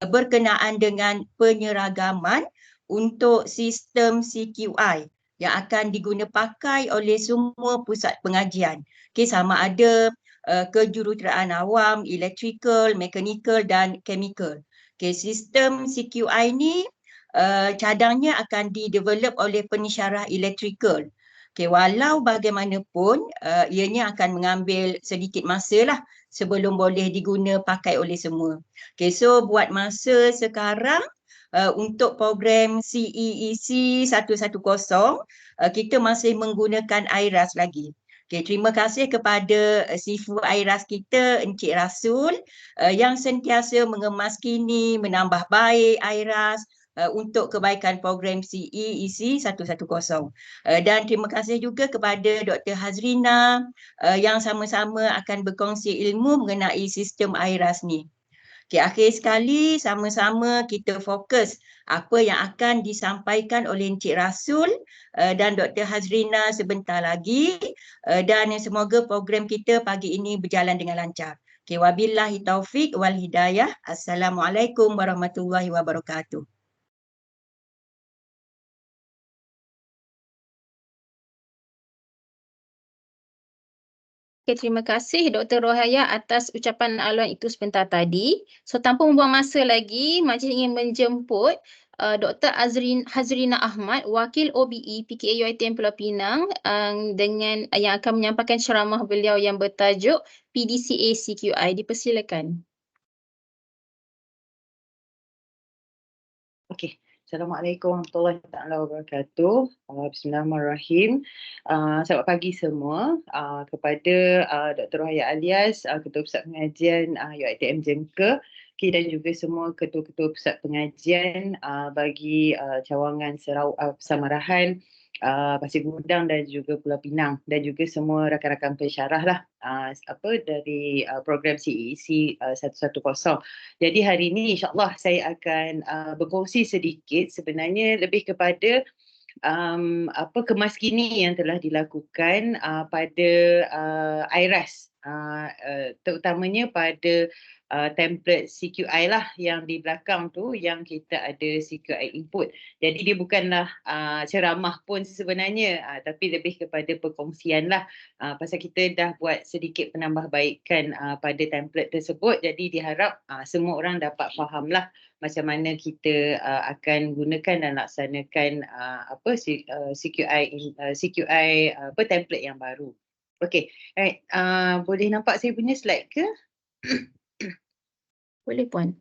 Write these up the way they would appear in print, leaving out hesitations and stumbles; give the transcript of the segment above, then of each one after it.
berkenaan dengan penyeragaman untuk sistem CQI yang akan diguna pakai oleh semua pusat pengajian. Okay, sama ada kejuruteraan awam, electrical, mechanical dan chemical. Okay, sistem CQI ni cadangnya akan didevelop oleh pensyarah electrical. Okay, walau bagaimanapun ianya akan mengambil sedikit masa lah sebelum boleh diguna pakai oleh semua. Okay, so buat masa sekarang untuk program CEEC 110 kita masih menggunakan IRAS lagi. Okay, terima kasih kepada Sifu IRAS kita Encik Rasul yang sentiasa mengemaskini, menambah baik IRAS untuk kebaikan program CEEC 110. Dan terima kasih juga kepada Dr. Hazrina yang sama-sama akan berkongsi ilmu mengenai sistem IRAS ni. Okay, akhir sekali sama-sama kita fokus apa yang akan disampaikan oleh Encik Rasul dan Dr. Hazrina sebentar lagi dan semoga program kita pagi ini berjalan dengan lancar. Okay, wabillahi taufik wal hidayah. Assalamualaikum warahmatullahi wabarakatuh. Okay, terima kasih Dr. Rohaya atas ucapan aluan itu sebentar tadi. So tanpa membuang masa lagi, majlis ingin menjemput Dr. Hazrina Ahmad, Wakil OBE PKA UiTM Pulau Pinang dengan yang akan menyampaikan ceramah beliau yang bertajuk PDCA CQI. Dipersilakan. Okey. Assalamualaikum warahmatullahi wabarakatuh. Bismillahirrahmanirrahim. Selamat pagi semua. Kepada Dr. Rohaya Alias, Ketua Pusat Pengajian UiTM Jengka, dan juga semua ketua-ketua pusat pengajian bagi cawangan Samarahan, Pasir Gudang dan juga Pulau Pinang, dan juga semua rakan-rakan pensyarah lah dari program CEEC 110. Jadi hari ini insya-Allah saya akan berkongsi sedikit sebenarnya lebih kepada kemaskini yang telah dilakukan pada IRAS, terutamanya pada template CQI lah yang di belakang tu yang kita ada CQI input. Jadi dia bukanlah ceramah pun sebenarnya, tapi lebih kepada perkongsian lah, pasal kita dah buat sedikit penambahbaikan pada template tersebut. Jadi diharap semua orang dapat faham lah macam mana kita akan gunakan dan laksanakan CQI template yang baru. Okey, right. Boleh nampak saya punya slide ke? Boleh Puan.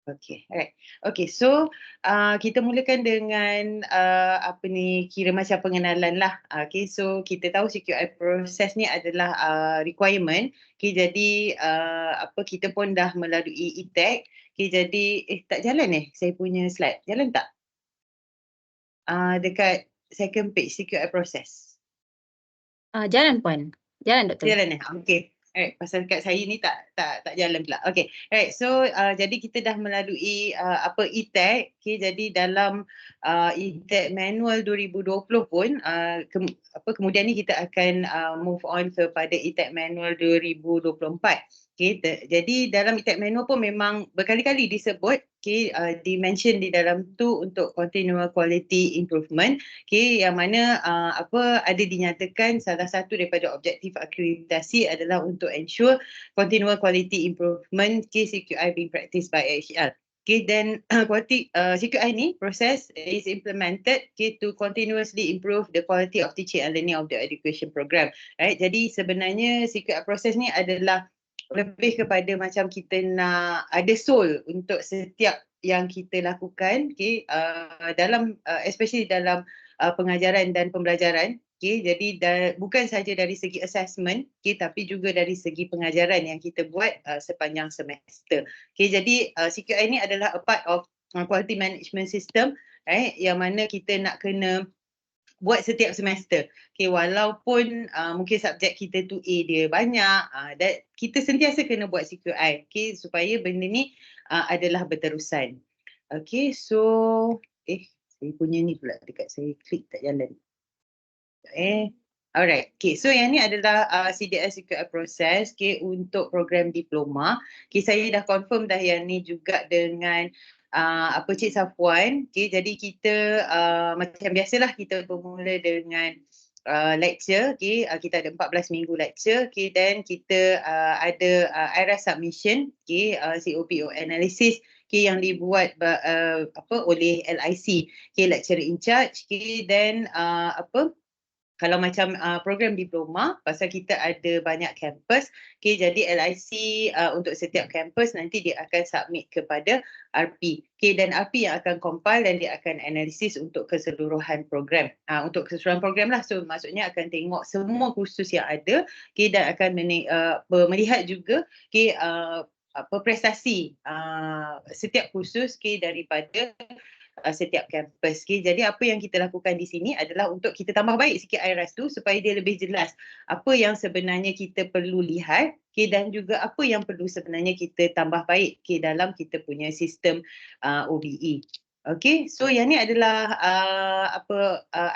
Okey, alright. Okey, so kita mulakan dengan kira macam pengenalan lah. Okey, so kita tahu CQI proses ni adalah requirement. Okey, jadi kita pun dah melalui e-tag. Okey, jadi tak jalan saya punya slide. Jalan tak? Dekat second page CQI proses. Jalan Puan. Jalan Doktor. Jalan Okey. Alright, pasal kat saya ni tak jalan pula. Okey. Alright, so jadi kita dah melalui e-tag. Okey, jadi dalam e-tag manual 2020 pun kemudian ni kita akan move on kepada e-tag manual 2024. Okey, jadi dalam e-tag manual pun memang berkali-kali disebut, di-mention di dalam tu untuk continual quality improvement. Okey, yang mana ada dinyatakan salah satu daripada objektif akreditasi adalah untuk ensure continual quality improvement CQI being practiced by AHL. Okay, then CQI ni process is implemented to continuously improve the quality of teaching and learning of the education program. Right, jadi sebenarnya CQI process ni adalah lebih kepada macam kita nak ada soul untuk setiap yang kita lakukan, dalam especially dalam pengajaran dan pembelajaran. Jadi bukan saja dari segi assessment, tapi juga dari segi pengajaran yang kita buat sepanjang semester. Jadi CQI ini adalah a part of quality management system, yang mana kita nak kena buat setiap semester. Walaupun mungkin subjek kita tu A dia banyak, dan kita sentiasa kena buat CQI, supaya benda ni adalah berterusan. So saya punya ni pula dekat saya klik tak jalan. Alright, okay. So yang ni adalah CDS QI process, okay, untuk program diploma. Okay, saya dah confirm dah yang ni juga dengan Cik Safwan. Okay, jadi kita macam biasalah kita bermula dengan lecture. Okay, kita ada 14 minggu lecture. Okay, then kita ada IRAS submission. Okay, COPO analysis. Okay, yang dibuat oleh LIC. Okay, lecturer in charge. Okay, then kalau macam program diploma, pasal kita ada banyak kampus, okay, jadi LIC untuk setiap kampus nanti dia akan submit kepada RP. Okay, dan RP yang akan compile dan dia akan analisis untuk keseluruhan program. Untuk keseluruhan program lah, so maksudnya akan tengok semua kursus yang ada, okay, dan akan melihat juga okay, prestasi setiap kursus okay, daripada setiap kampus. Okay. Jadi apa yang kita lakukan di sini adalah untuk kita tambah baik sikit IRAS tu supaya dia lebih jelas apa yang sebenarnya kita perlu lihat, okay, dan juga apa yang perlu sebenarnya kita tambah baik okay, dalam kita punya sistem OBE. Okay, so yang ni adalah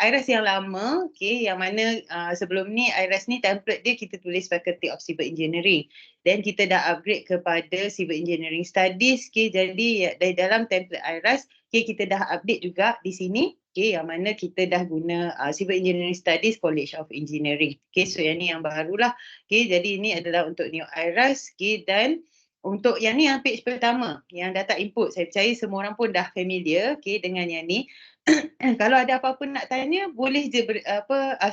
IRAS yang lama, okay, yang mana sebelum ni IRAS ni template dia kita tulis Faculty of Civil Engineering. Dan kita dah upgrade kepada Civil Engineering Studies, okay, jadi dari dalam template IRAS, okay, kita dah update juga di sini, okay, yang mana kita dah guna Civil Engineering Studies College of Engineering. Okay, so yang ni yang barulah, okay, jadi ini adalah untuk new IRAS, okay, dan untuk yang ni yang page pertama, yang data input, saya percaya semua orang pun dah familiar okay, dengan yang ni. Kalau ada apa-apa nak tanya, boleh je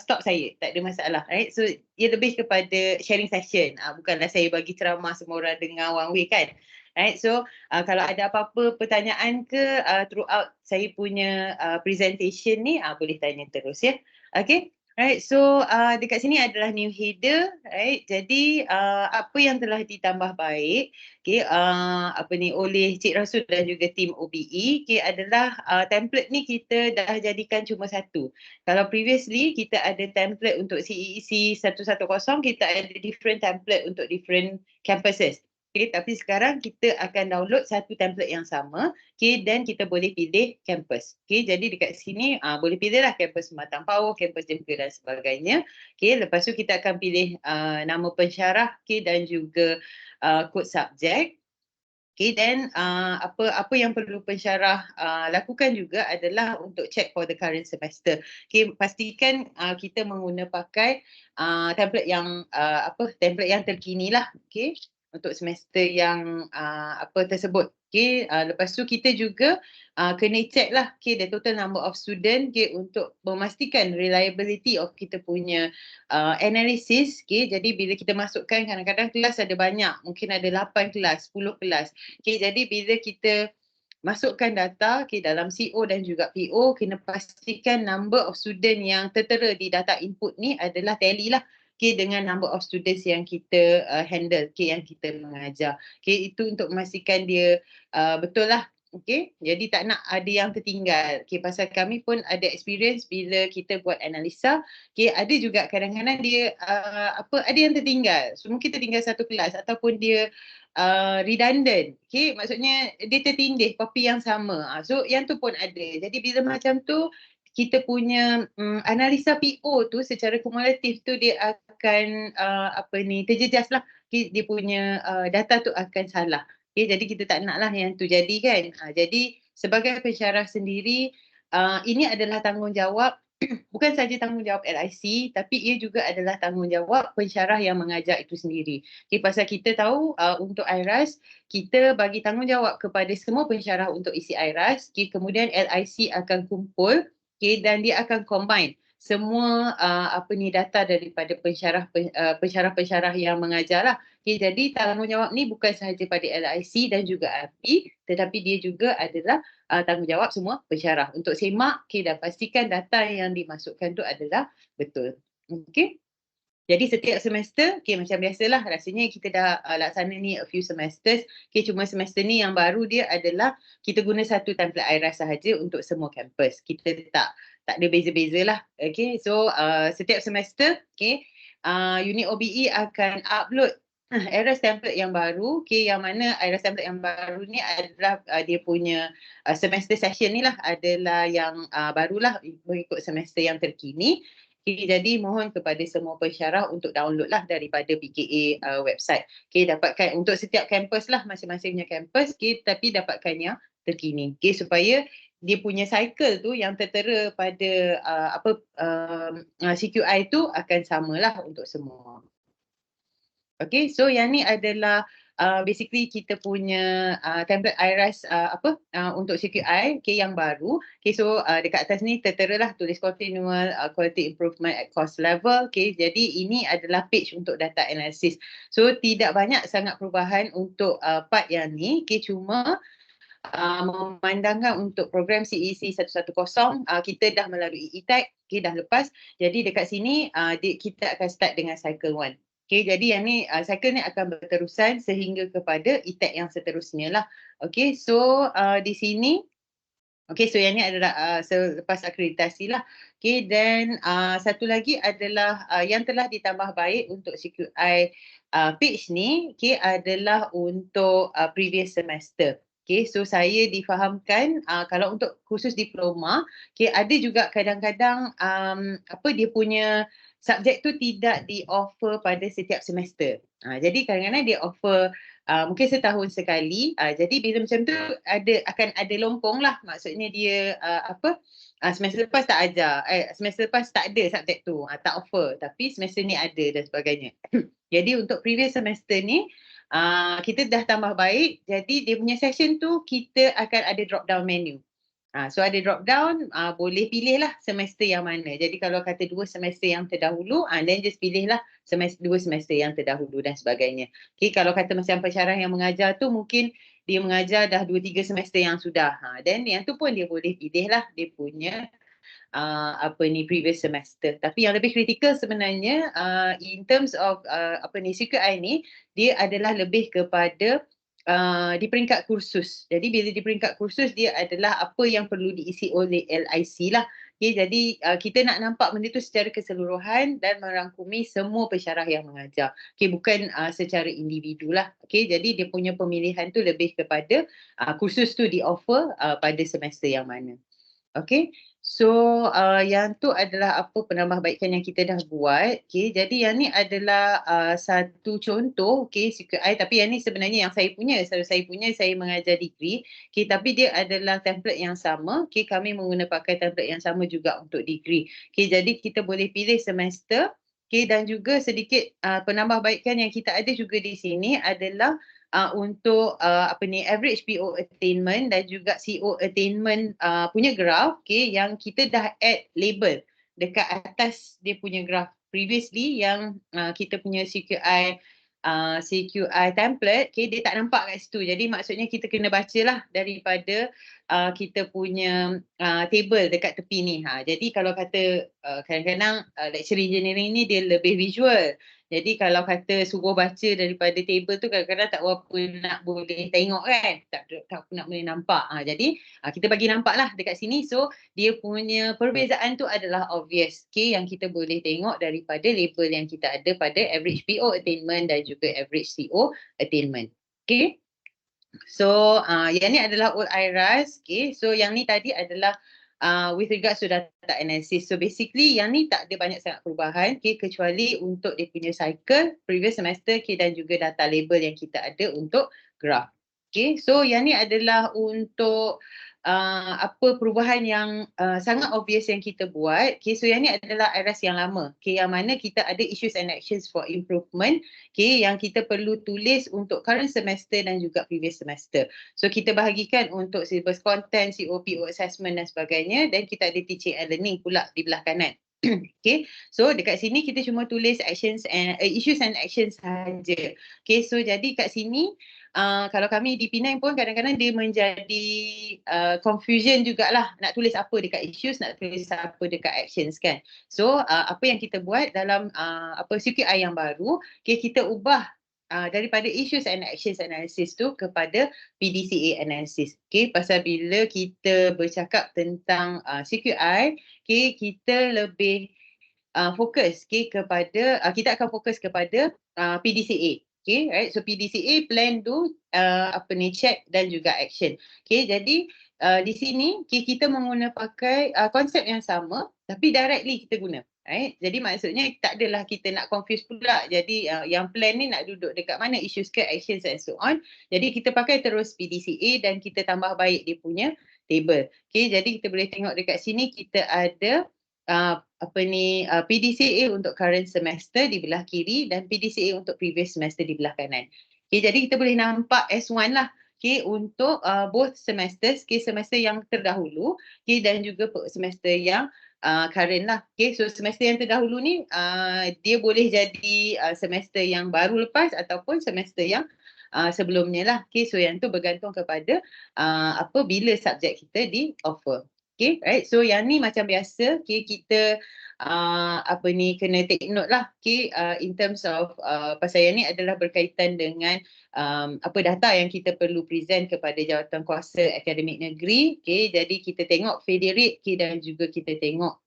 stop saya, tak ada masalah. Right? So, ia lebih kepada sharing session. Bukanlah saya bagi ceramah semua orang dengar one way kan. Right? So, kalau ada apa-apa pertanyaan ke throughout saya punya presentation ni, boleh tanya terus ya. Okay. Right, so dekat sini adalah new header, right? Jadi apa yang telah ditambah baik, okay, oleh Cik Rasul dan juga tim OBE, okay, adalah template ni kita dah jadikan cuma satu. Kalau previously kita ada template untuk CEEC 110, kita ada different template untuk different campuses. Okay, tapi sekarang kita akan download satu template yang sama, okay, dan kita boleh pilih kampus. Okay, jadi dekat sini boleh pilihlah kampus Matang Power, kampus Jemka dan sebagainya. Okay, lepas tu kita akan pilih nama pensyarah okay, dan juga kod subjek. Okay, then apa yang perlu pensyarah lakukan juga adalah untuk check for the current semester. Okay, pastikan kita pakai template yang template yang terkini lah. Okay, untuk semester yang tersebut. Okay, lepas tu kita juga kena check lah okay, the total number of student okay, untuk memastikan reliability of kita punya analysis. Okay, jadi bila kita masukkan kadang-kadang kelas ada banyak, mungkin ada 8 kelas, 10 kelas. Okay, jadi bila kita masukkan data okay, dalam CO dan juga PO, kena pastikan number of student yang tertera di data input ni adalah tally lah. Okay, dengan number of students yang kita handle, okay, yang kita mengajar. Okay, itu untuk memastikan dia betul lah. Okay, jadi tak nak ada yang tertinggal. Okay, pasal kami pun ada experience bila kita buat analisa. Okay, ada juga kadang-kadang dia ada yang tertinggal. So mungkin tertinggal satu kelas ataupun dia redundant. Okay, maksudnya dia tertindih kopi yang sama. So yang tu pun ada. Jadi bila macam tu, kita punya analisa PO tu secara kumulatif tu dia akan terjejas lah. Okay, dia punya data tu akan salah. Okay, jadi kita tak nak lah yang tu jadi kan. Jadi sebagai pensyarah sendiri, ini adalah tanggungjawab bukan saja tanggungjawab LIC tapi ia juga adalah tanggungjawab pensyarah yang mengajar itu sendiri. Okay, pasal kita tahu untuk IRAS, kita bagi tanggungjawab kepada semua pensyarah untuk isi IRAS, okay, kemudian LIC akan kumpul okay, dan dia akan combine semua data daripada pensyarah-pensyarah yang mengajar lah. Okay, jadi tanggungjawab ni bukan sahaja pada LIC dan juga RP, tetapi dia juga adalah tanggungjawab semua pensyarah untuk semak okay, dan pastikan data yang dimasukkan tu adalah betul. Okay. Jadi setiap semester, okay, macam biasalah rasanya kita dah laksana ni a few semesters. Okay, cuma semester ni yang baru dia adalah kita guna satu template IRAS sahaja untuk semua kampus. Kita tak ada beza-beza lah. Okay, so setiap semester, okay, unit OBE akan upload IRAS template yang baru, okay, yang mana IRAS template yang baru ni adalah dia punya semester session ni lah adalah yang barulah mengikut semester yang terkini. Okay, jadi mohon kepada semua pensyarah untuk download lah daripada PKA website. Okay, dapatkan untuk setiap kampus lah, masing-masing punya kampus, okay, tapi dapatkan yang terkini. Okay, supaya dia punya cycle tu yang tertera pada CQI tu akan samalah untuk semua. Okay, so yang ni adalah basically kita punya template IRAS untuk CQI yang baru. Okay, so dekat atas ni tertera lah tulis continual quality improvement at cost level. Okay, jadi ini adalah page untuk data analysis. So tidak banyak sangat perubahan untuk part yang ni. Okay, cuma memandangkan untuk program CEC 110 kita dah melalui e-tag, okay, dah lepas. Jadi dekat sini kita akan start dengan cycle 1. Okay, jadi yang ni cycle ni akan berterusan sehingga kepada e-tag yang seterusnya lah. Okay, so di sini okay, so yang ni adalah selepas akreditasi lah. Okay, dan satu lagi adalah yang telah ditambah baik untuk CQI page ni, okay, adalah untuk previous semester. Okay, so saya difahamkan kalau untuk khusus diploma, okay, ada juga kadang-kadang dia punya subjek tu tidak di-offer pada setiap semester. Jadi kadang-kadang dia offer mungkin setahun sekali. Jadi bila macam tu akan ada lompong lah. Maksudnya dia semester lepas tak ajar. Semester lepas tak ada subjek tu. Tak offer. Tapi semester ni ada dan sebagainya. Jadi untuk previous semester ni kita dah tambah baik. Jadi dia punya session tu kita akan ada drop down menu. So ada drop down, boleh pilih lah semester yang mana. Jadi kalau kata 2 semester yang terdahulu, then just pilih lah 2 semester yang terdahulu dan sebagainya. Okay, kalau kata macam pensyarah yang mengajar tu mungkin dia mengajar dah 2-3 semester yang sudah. Then yang tu pun dia boleh pilih lah dia punya previous semester. Tapi yang lebih kritikal sebenarnya in terms of CQI ni, dia adalah lebih kepada di peringkat kursus. Jadi bila di peringkat kursus dia adalah apa yang perlu diisi oleh LIC lah. Okay, jadi kita nak nampak benda tu secara keseluruhan dan merangkumi semua pensyarah yang mengajar. Okay, bukan secara individu lah. Okay, jadi dia punya pemilihan tu lebih kepada kursus tu di-offer pada semester yang mana. Okay, so yang tu adalah apa penambahbaikan yang kita dah buat. Okay, jadi yang ni adalah satu contoh, okay, CQI, tapi yang ni sebenarnya yang saya punya. Saya mengajar degree, okay, tapi dia adalah template yang sama. Okay, kami pakai template yang sama juga untuk degree. Okay, jadi kita boleh pilih semester. Okay, dan juga sedikit penambahbaikan yang kita ada juga di sini adalah untuk average PO attainment dan juga CO attainment punya graph, okay, yang kita dah add label dekat atas dia punya graph previously yang kita punya CQI template, okay, dia tak nampak kat situ. Jadi maksudnya kita kena bacalah daripada kita punya table dekat tepi ni. Jadi kalau kata kadang-kadang lecture engineering ni dia lebih visual. Jadi kalau kata suruh baca daripada table tu kadang-kadang tak berapa nak boleh tengok kan. Tak nak boleh nampak. Jadi kita bagi nampak lah dekat sini. So dia punya perbezaan tu adalah obvious. Okay, yang kita boleh tengok daripada label yang kita ada pada average PO attainment dan juga average CO attainment. Okay. So yang ni adalah old IRAS. Okay. So yang ni tadi adalah with regards to data analysis. So basically yang ni tak ada banyak sangat perubahan, okay, kecuali untuk dia punya cycle previous semester, okay, dan juga data label yang kita ada untuk graph. Okay, so yang ni adalah untuk apa perubahan yang sangat obvious yang kita buat. Okay, so yang ni adalah IRAS yang lama, okay, yang mana kita ada issues and actions for improvement, okay, yang kita perlu tulis untuk current semester dan juga previous semester. So kita bahagikan untuk syllabus content, COPO assessment dan sebagainya, dan kita ada teaching and learning pula di belah kanan. Okay, so dekat sini kita cuma tulis actions and issues and actions sahaja. Okay, so jadi kat sini kalau kami di Penang pun kadang-kadang dia menjadi confusion jugalah nak tulis apa dekat issues, nak tulis apa dekat actions kan. So apa yang kita buat dalam CQI yang baru, okay, kita ubah daripada issues and actions analysis tu kepada PDCA analysis. Okay, pasal bila kita bercakap tentang CQI, okay, kita lebih fokus, okay, kepada kita akan fokus kepada PDCA. Okay, right. So PDCA plan, do, check dan juga action. Okay, jadi di sini, okay, kita pakai konsep yang sama tapi directly kita guna. Right? Jadi maksudnya tak adalah kita nak confuse pula. Jadi yang plan ni nak duduk dekat mana, issues ke, actions and so on. Jadi kita pakai terus PDCA dan kita tambah baik dia punya table. Okay, jadi kita boleh tengok dekat sini kita ada PDCA untuk current semester di belah kiri dan PDCA untuk previous semester di belah kanan. Okay, jadi kita boleh nampak S1 lah. Okay, untuk both semesters, okay, semester yang terdahulu, okay, dan juga semester yang current lah. Okay, so semester yang terdahulu ni dia boleh jadi semester yang baru lepas ataupun semester yang sebelumnya lah. Okay, so yang tu bergantung kepada bila subjek kita di offer. Okay, right. So yang ni macam biasa, okay, kita kena take note lah. Okay, in terms of pasal yang ni adalah berkaitan dengan data yang kita perlu present kepada Jawatankuasa Akademik Negeri. Okay, jadi kita tengok failure rate, okay, dan juga kita tengok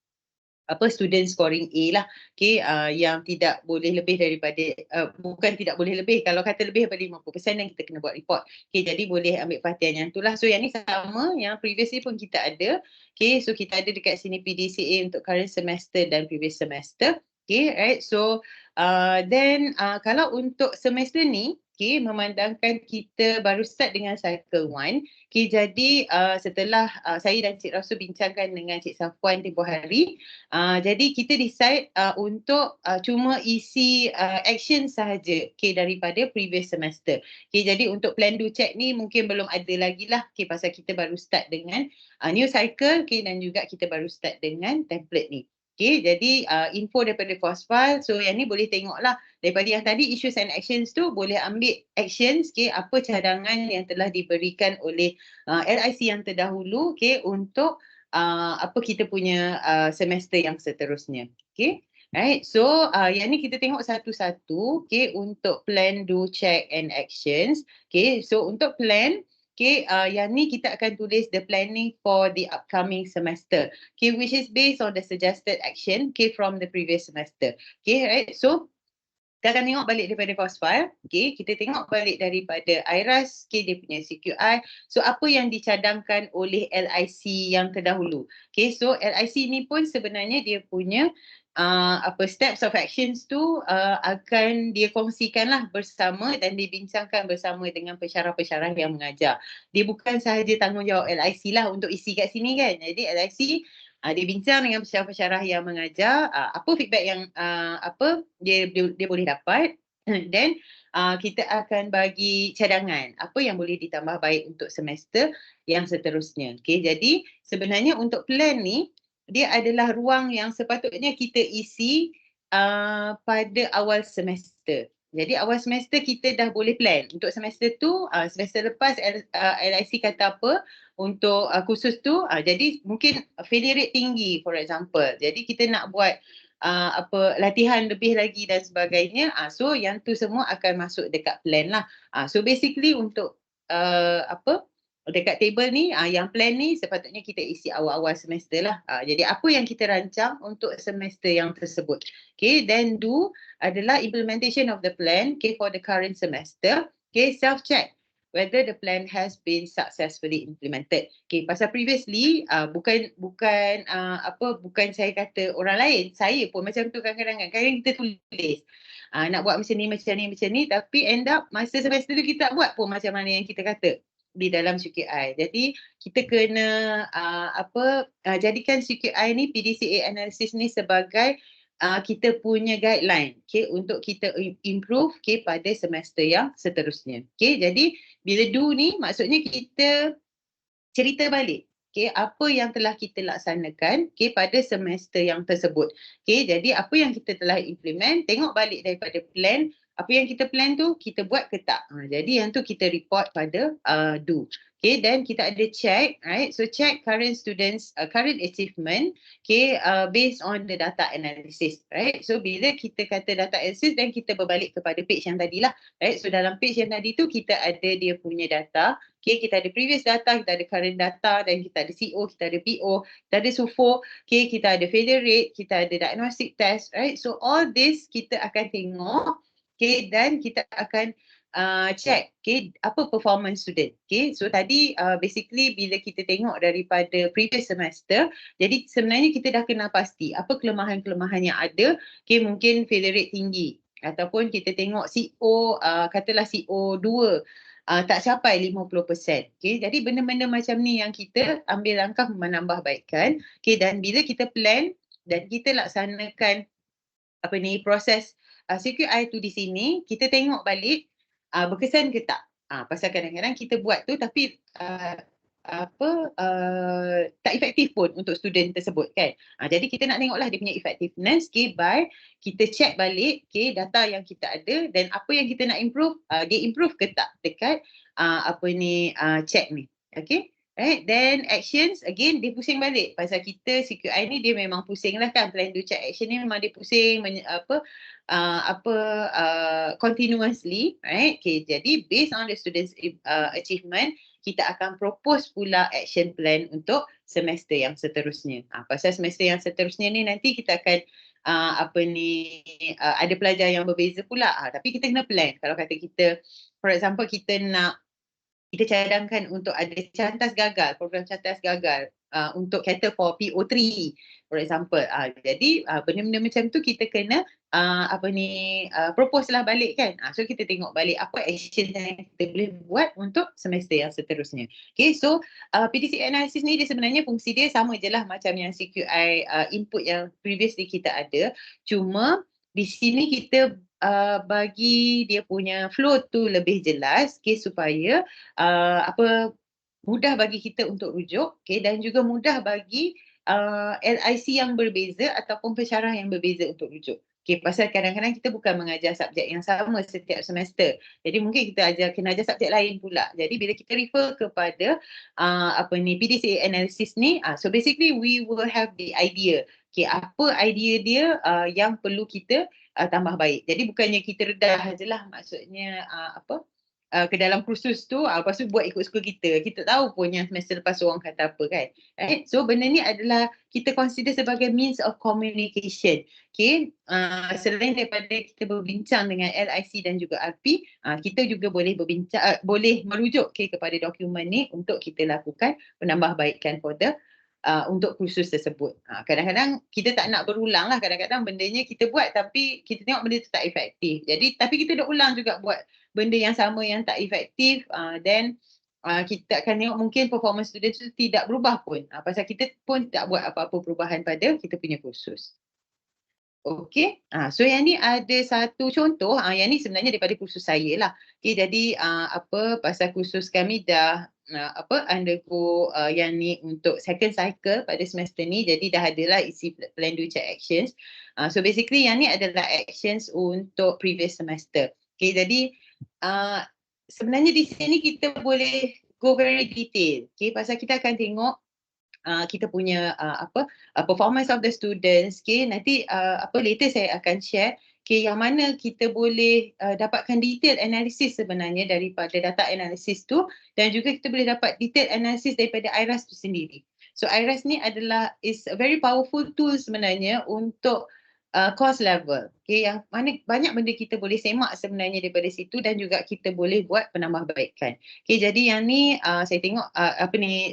student scoring A lah, okay, yang tidak boleh lebih daripada bukan tidak boleh lebih, kalau kata lebih daripada 50% dan kita kena buat report. Okay, jadi boleh ambil perhatian yang tu lah. So yang ni sama, yang previously pun kita ada. Okay, so kita ada dekat sini PDCA untuk current semester dan previous semester. Okay, right. So then kalau untuk semester ni, okay, memandangkan kita baru start dengan cycle 1. Okay, jadi setelah saya dan Cik Rasul bincangkan dengan Cik Safwan tempoh hari, jadi kita decide untuk cuma isi action sahaja, okay, daripada previous semester. Okay, jadi untuk plan do check ni mungkin belum ada lagi lah, okay, pasal kita baru start dengan new cycle, okay, dan juga kita baru start dengan template ni. Okay, jadi info daripada course file. So yang ni boleh tengok lah daripada yang tadi issues and actions tu, boleh ambil actions, okay, apa cadangan yang telah diberikan oleh LIC yang terdahulu, okay, untuk kita punya semester yang seterusnya. Okay, right. So yang ni kita tengok satu-satu, okay, untuk plan, do, check and actions. Okay, so untuk plan, okay, yang ni kita akan tulis the planning for the upcoming semester, okay, which is based on the suggested action, okay, from the previous semester. Okay, right. So kita akan tengok balik daripada course file, okay, kita tengok balik daripada IRAS, okay, dia punya CQI. So apa yang dicadangkan oleh LIC yang terdahulu. Okay, so LIC ni pun sebenarnya dia punya steps of actions tu akan dia kongsikanlah bersama dan dibincangkan bersama dengan pensyarah-pensyarah yang mengajar. Dia bukan sahaja tanggungjawab LIC lah untuk isi kat sini kan. Jadi LIC dia bincang dengan pensyarah-pensyarah yang mengajar, apa feedback yang dia boleh dapat, dan kita akan bagi cadangan apa yang boleh ditambah baik untuk semester yang seterusnya. Okay, jadi sebenarnya untuk plan ni dia adalah ruang yang sepatutnya kita isi pada awal semester. Jadi awal semester kita dah boleh plan. Untuk semester tu, semester lepas LIC kata apa untuk khusus tu, jadi mungkin failure rate tinggi for example. Jadi kita nak buat latihan lebih lagi dan sebagainya. So yang tu semua akan masuk dekat plan lah. So basically untuk dekat table ni, yang plan ni sepatutnya kita isi awal-awal semester lah. Jadi apa yang kita rancang untuk semester yang tersebut. Okay, then do adalah implementation of the plan, okay, for the current semester. Okay, self-check whether the plan has been successfully implemented. Okay, pasal previously bukan saya kata orang lain, saya pun macam tu kadang-kadang kita tulis. Nak buat macam ni, tapi end up masa semester tu kita tak buat pun macam mana yang kita kata di dalam CQI. Jadi kita kena jadikan CQI ni, PDCA analysis ni sebagai kita punya guideline, okay, untuk kita improve, okay, pada semester yang seterusnya. Okay, jadi bila do ni maksudnya kita cerita balik, okay, apa yang telah kita laksanakan, okay, pada semester yang tersebut. Okay, jadi apa yang kita telah implement, tengok balik daripada plan, apa yang kita plan tu kita buat ke tak. Jadi yang tu kita report pada do. Okay, then kita ada check, right? So check current students, current achievement, okay, based on the data analysis, right? So bila kita kata data analysis, dan kita berbalik kepada page yang tadi lah, right? So dalam page yang tadi tu kita ada dia punya data, okay, kita ada previous data, kita ada current data, dan kita ada CO, kita ada PO, kita ada SUFO, okay, kita ada failure rate, kita ada diagnostic test, right? So all this kita akan tengok, okay, dan kita akan check apa performance student. So tadi basically bila kita tengok daripada previous semester, jadi sebenarnya kita dah kenal pasti apa kelemahan-kelemahan yang ada. Mungkin failure rate tinggi ataupun kita tengok CO katalah CO2 tak capai 50%. Jadi benda-benda macam ni yang kita ambil langkah menambahbaikkan. Dan bila kita plan dan kita laksanakan proses CQI tu di sini, kita tengok balik berkesan ke tak. Pasal kadang-kadang kita buat tu tapi tak efektif pun untuk student tersebut kan. Jadi kita nak tengoklah dia punya effectiveness by kita check balik data yang kita ada dan apa yang kita nak improve, dia improve ke tak dekat check ni. Okay. Right, then actions again dia pusing balik pasal kita CQI ni dia memang pusing lah kan, plan do check action ni memang dia pusing continuously, right? Jadi based on the students achievement kita akan propose pula action plan untuk semester yang seterusnya. Pasal semester yang seterusnya ni nanti kita akan ada pelajar yang berbeza pula. Tapi kita kena plan. Kalau kata kita, for example, kita cadangkan untuk ada cantas gagal, program cantas gagal untuk cater for PO3 for example. Jadi benda-benda macam tu kita kena propose lah balik kan. So kita tengok balik apa action yang kita boleh buat untuk semester yang seterusnya. So PDC analysis ni dia sebenarnya fungsi dia sama je lah macam yang CQI input yang previously kita ada. Cuma di sini kita bagi dia punya flow tu lebih jelas supaya mudah bagi kita untuk rujuk dan juga mudah bagi LIC yang berbeza ataupun pensyarah yang berbeza untuk rujuk. Pasal kadang-kadang kita bukan mengajar subjek yang sama setiap semester. Jadi mungkin kita kena ajar subjek lain pula. Jadi bila kita refer kepada PDCA analysis ni, so basically we will have the idea. Apa idea dia yang perlu kita tambah baik. Jadi bukannya kita redah je lah maksudnya ke dalam kursus tu, lepas tu buat ikut suka kita. Kita tahu pun yang semester lepas orang kata apa kan. Right? So benda ni adalah kita consider sebagai means of communication. Selain daripada kita berbincang dengan LIC dan juga RP, kita juga boleh berbincang, boleh merujuk kepada dokumen ni untuk kita lakukan penambahbaikan for the untuk kursus tersebut. Kadang-kadang kita tak nak berulang lah. Kadang-kadang bendanya kita buat tapi kita tengok benda tu tak efektif. Jadi tapi kita dah ulang juga buat benda yang sama yang tak efektif. Then kita akan tengok mungkin performance student tu tidak berubah pun. Pasal kita pun tak buat apa-apa perubahan pada kita punya kursus. Okay, so yang ni ada satu contoh, yang ni sebenarnya daripada kursus saya lah. Jadi pasal kursus kami dah undergo yang ni untuk second cycle pada semester ni, jadi dah adalah isi plan do check actions. So basically yang ni adalah actions untuk previous semester. Okay, jadi sebenarnya di sini kita boleh go very detail. Okay, pasal kita akan tengok kita punya performance of the students. Nanti later saya akan share yang mana kita boleh dapatkan detail analysis sebenarnya daripada data analysis tu, dan juga kita boleh dapat detail analysis daripada IRAS tu sendiri. So IRAS ni is a very powerful tool sebenarnya untuk course level. Yang mana banyak benda kita boleh semak sebenarnya daripada situ dan juga kita boleh buat penambahbaikan. Jadi yang ni saya tengok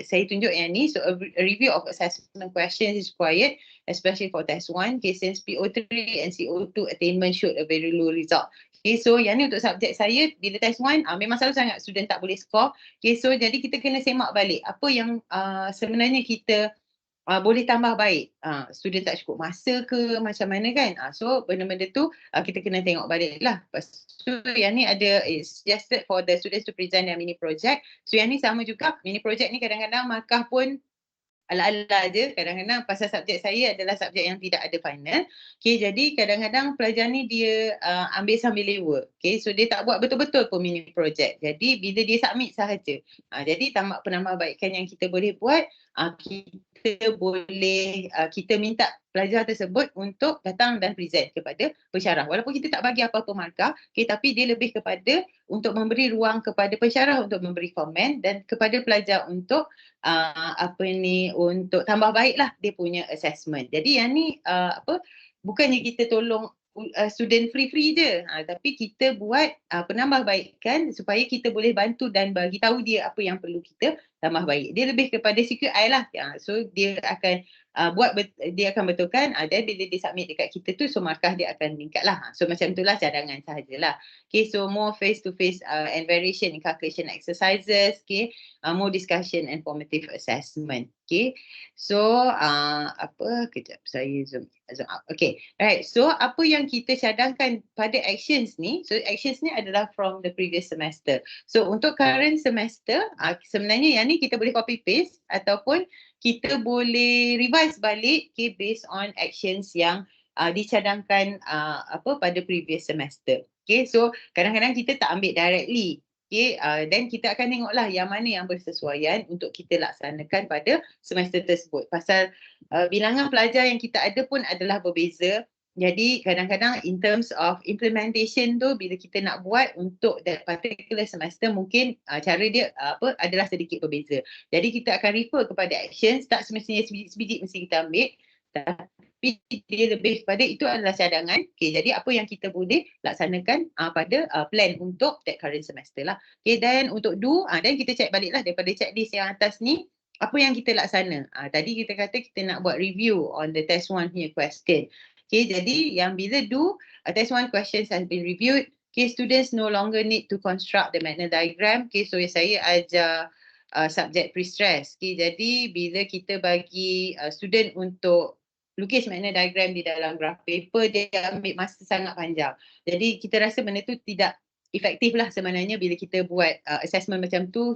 saya tunjuk yang ni. So a review of assessment questions is required, especially for test 1. Since PO3 and CO2 attainment showed a very low result. So yang ni untuk subjek saya bila test 1 memang selalu sangat student tak boleh score. So jadi kita kena semak balik apa yang sebenarnya kita boleh tambah baik. Student tak cukup masa ke macam mana kan. So benda-benda tu kita kena tengok balik lah. So yang ni ada is suggested for the students to present their mini project. So yang ni sama juga, mini project ni kadang-kadang markah pun ala-ala je. Kadang-kadang pasal subjek saya adalah subjek yang tidak ada final. Jadi kadang-kadang pelajar ni dia ambil sambil lewa. So dia tak buat betul-betul pun mini project. Jadi bila dia submit sahaja. Jadi penambahbaikan yang kita boleh buat, kita minta pelajar tersebut untuk datang dan present kepada pensyarah. Walaupun kita tak bagi apa-apa markah, tapi dia lebih kepada untuk memberi ruang kepada pensyarah untuk memberi komen dan kepada pelajar untuk untuk tambah baiklah dia punya assessment. Jadi yang ni bukannya kita tolong student free je. Tapi kita buat penambahbaikan supaya kita boleh bantu dan bagi tahu dia apa yang perlu kita tambah baik. Dia lebih kepada CQI lah. So dia akan dia akan betulkan, dan bila dia submit dekat kita tu, so markah dia akan meningkat lah. So macam itulah cadangan sahajalah. Okay, so more face to face and variation in calculation exercises, okay, more discussion and formative assessment. Okay, so kejap saya zoom out. Okay, right. So apa yang kita cadangkan pada actions ni, so actions ni adalah from the previous semester. So untuk current semester, sebenarnya yang ni kita boleh copy paste ataupun kita boleh revise balik, okay, based on actions yang dicadangkan pada previous semester. Okay, so kadang-kadang kita tak ambil directly. Okay, dan kita akan tengoklah yang mana yang bersesuaian untuk kita laksanakan pada semester tersebut. Pasal bilangan pelajar yang kita ada pun adalah berbeza. Jadi kadang-kadang in terms of implementation tu, bila kita nak buat untuk that particular semester, mungkin cara dia adalah sedikit berbeza. Jadi kita akan refer kepada actions, tak semestinya sebiji mesti kita ambil, tapi dia lebih kepada itu adalah cadangan. Okay, jadi apa yang kita boleh laksanakan pada plan untuk that current semester lah. Okay, dan untuk do, dan kita check balik lah daripada checklist yang atas ni, apa yang kita laksana. Tadi kita kata kita nak buat review on the test 1 punya question. Okay, jadi yang bila do, test 1 questions has been reviewed, okay, students no longer need to construct the Magna diagram. Okay, so saya ajar subject pre-stress. Okay, jadi bila kita bagi student untuk lukis Magna diagram di dalam graph paper, dia ambil masa sangat panjang. Jadi kita rasa benda tu tidak efektif lah sebenarnya bila kita buat assessment macam tu,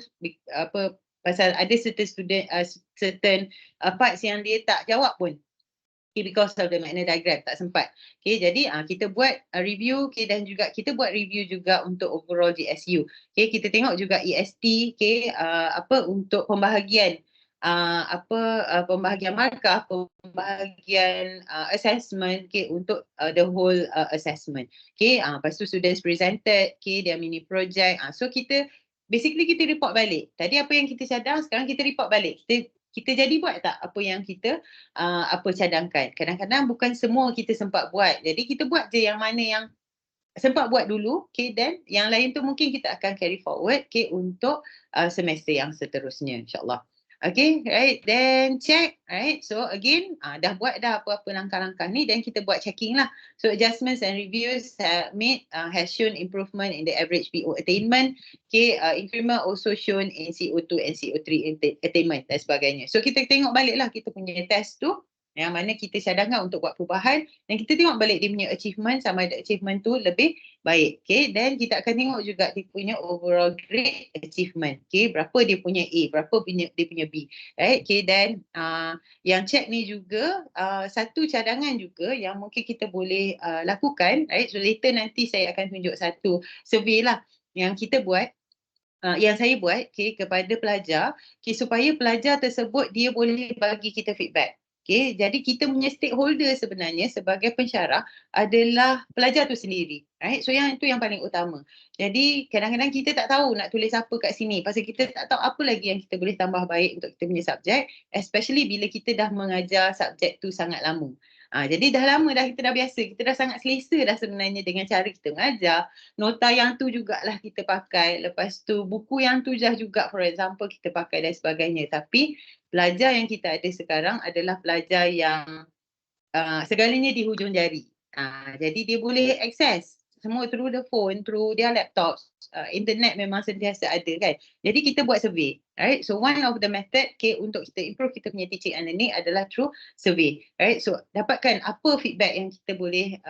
pasal ada certain parts yang dia tak jawab pun. Okay, because of the Magna diagram, tak sempat. Okay, jadi kita buat review, okay, dan juga kita buat review juga untuk overall GSU. Okay, kita tengok juga EST, okay, untuk pembahagian pembahagian markah, pembahagian assessment, okay, untuk the whole assessment. Okay, lepas tu students presented, okay, their mini project. So kita report balik. Tadi apa yang kita cadang, sekarang kita report balik. Kita jadi buat tak apa yang kita cadangkan. Kadang-kadang bukan semua kita sempat buat. Jadi kita buat je yang mana yang sempat buat dulu, okay, dan yang lain tu mungkin kita akan carry forward, okay, untuk semester yang seterusnya, insyaAllah. Okay, right, then check, right, so again, dah buat dah apa-apa langkah-langkah ni, dan kita buat checking lah. So adjustments and reviews made has shown improvement in the average PO attainment, okay, increment also shown in CO2 and CO3 attainment dan sebagainya. So kita tengok balik lah kita punya test tu, yang mana kita cadangkan untuk buat perubahan, dan kita tengok balik dia punya achievement, sama ada achievement tu lebih baik. Okay, dan kita akan tengok juga dia punya overall grade achievement. Okay, berapa dia punya A, berapa dia punya B. Right, okay, dan yang check ni juga satu cadangan juga yang mungkin kita boleh lakukan. Right, so later nanti saya akan tunjuk satu survey lah yang kita buat. Yang saya buat, okay, kepada pelajar, okay, supaya pelajar tersebut dia boleh bagi kita feedback. Okay, jadi kita punya stakeholder sebenarnya sebagai pensyarah adalah pelajar tu sendiri. Right? So yang itu yang paling utama. Jadi kadang-kadang kita tak tahu nak tulis apa kat sini. Pasal kita tak tahu apa lagi yang kita boleh tambah baik untuk kita punya subjek. Especially bila kita dah mengajar subjek tu sangat lama. Jadi dah lama dah, kita dah biasa. Kita dah sangat selesa dah sebenarnya dengan cara kita mengajar. Nota yang tu jugalah kita pakai. Lepas tu buku yang tu juga, for example, kita pakai dan sebagainya. Tapi pelajar yang kita ada sekarang adalah pelajar yang segalanya di hujung jari. Jadi dia boleh akses semua through the phone, through their laptops. Internet memang sentiasa ada kan. Jadi kita buat survey. Right? So one of the method, okay, untuk kita improve kita punya teaching and learning adalah through survey. Right? So dapatkan apa feedback yang kita boleh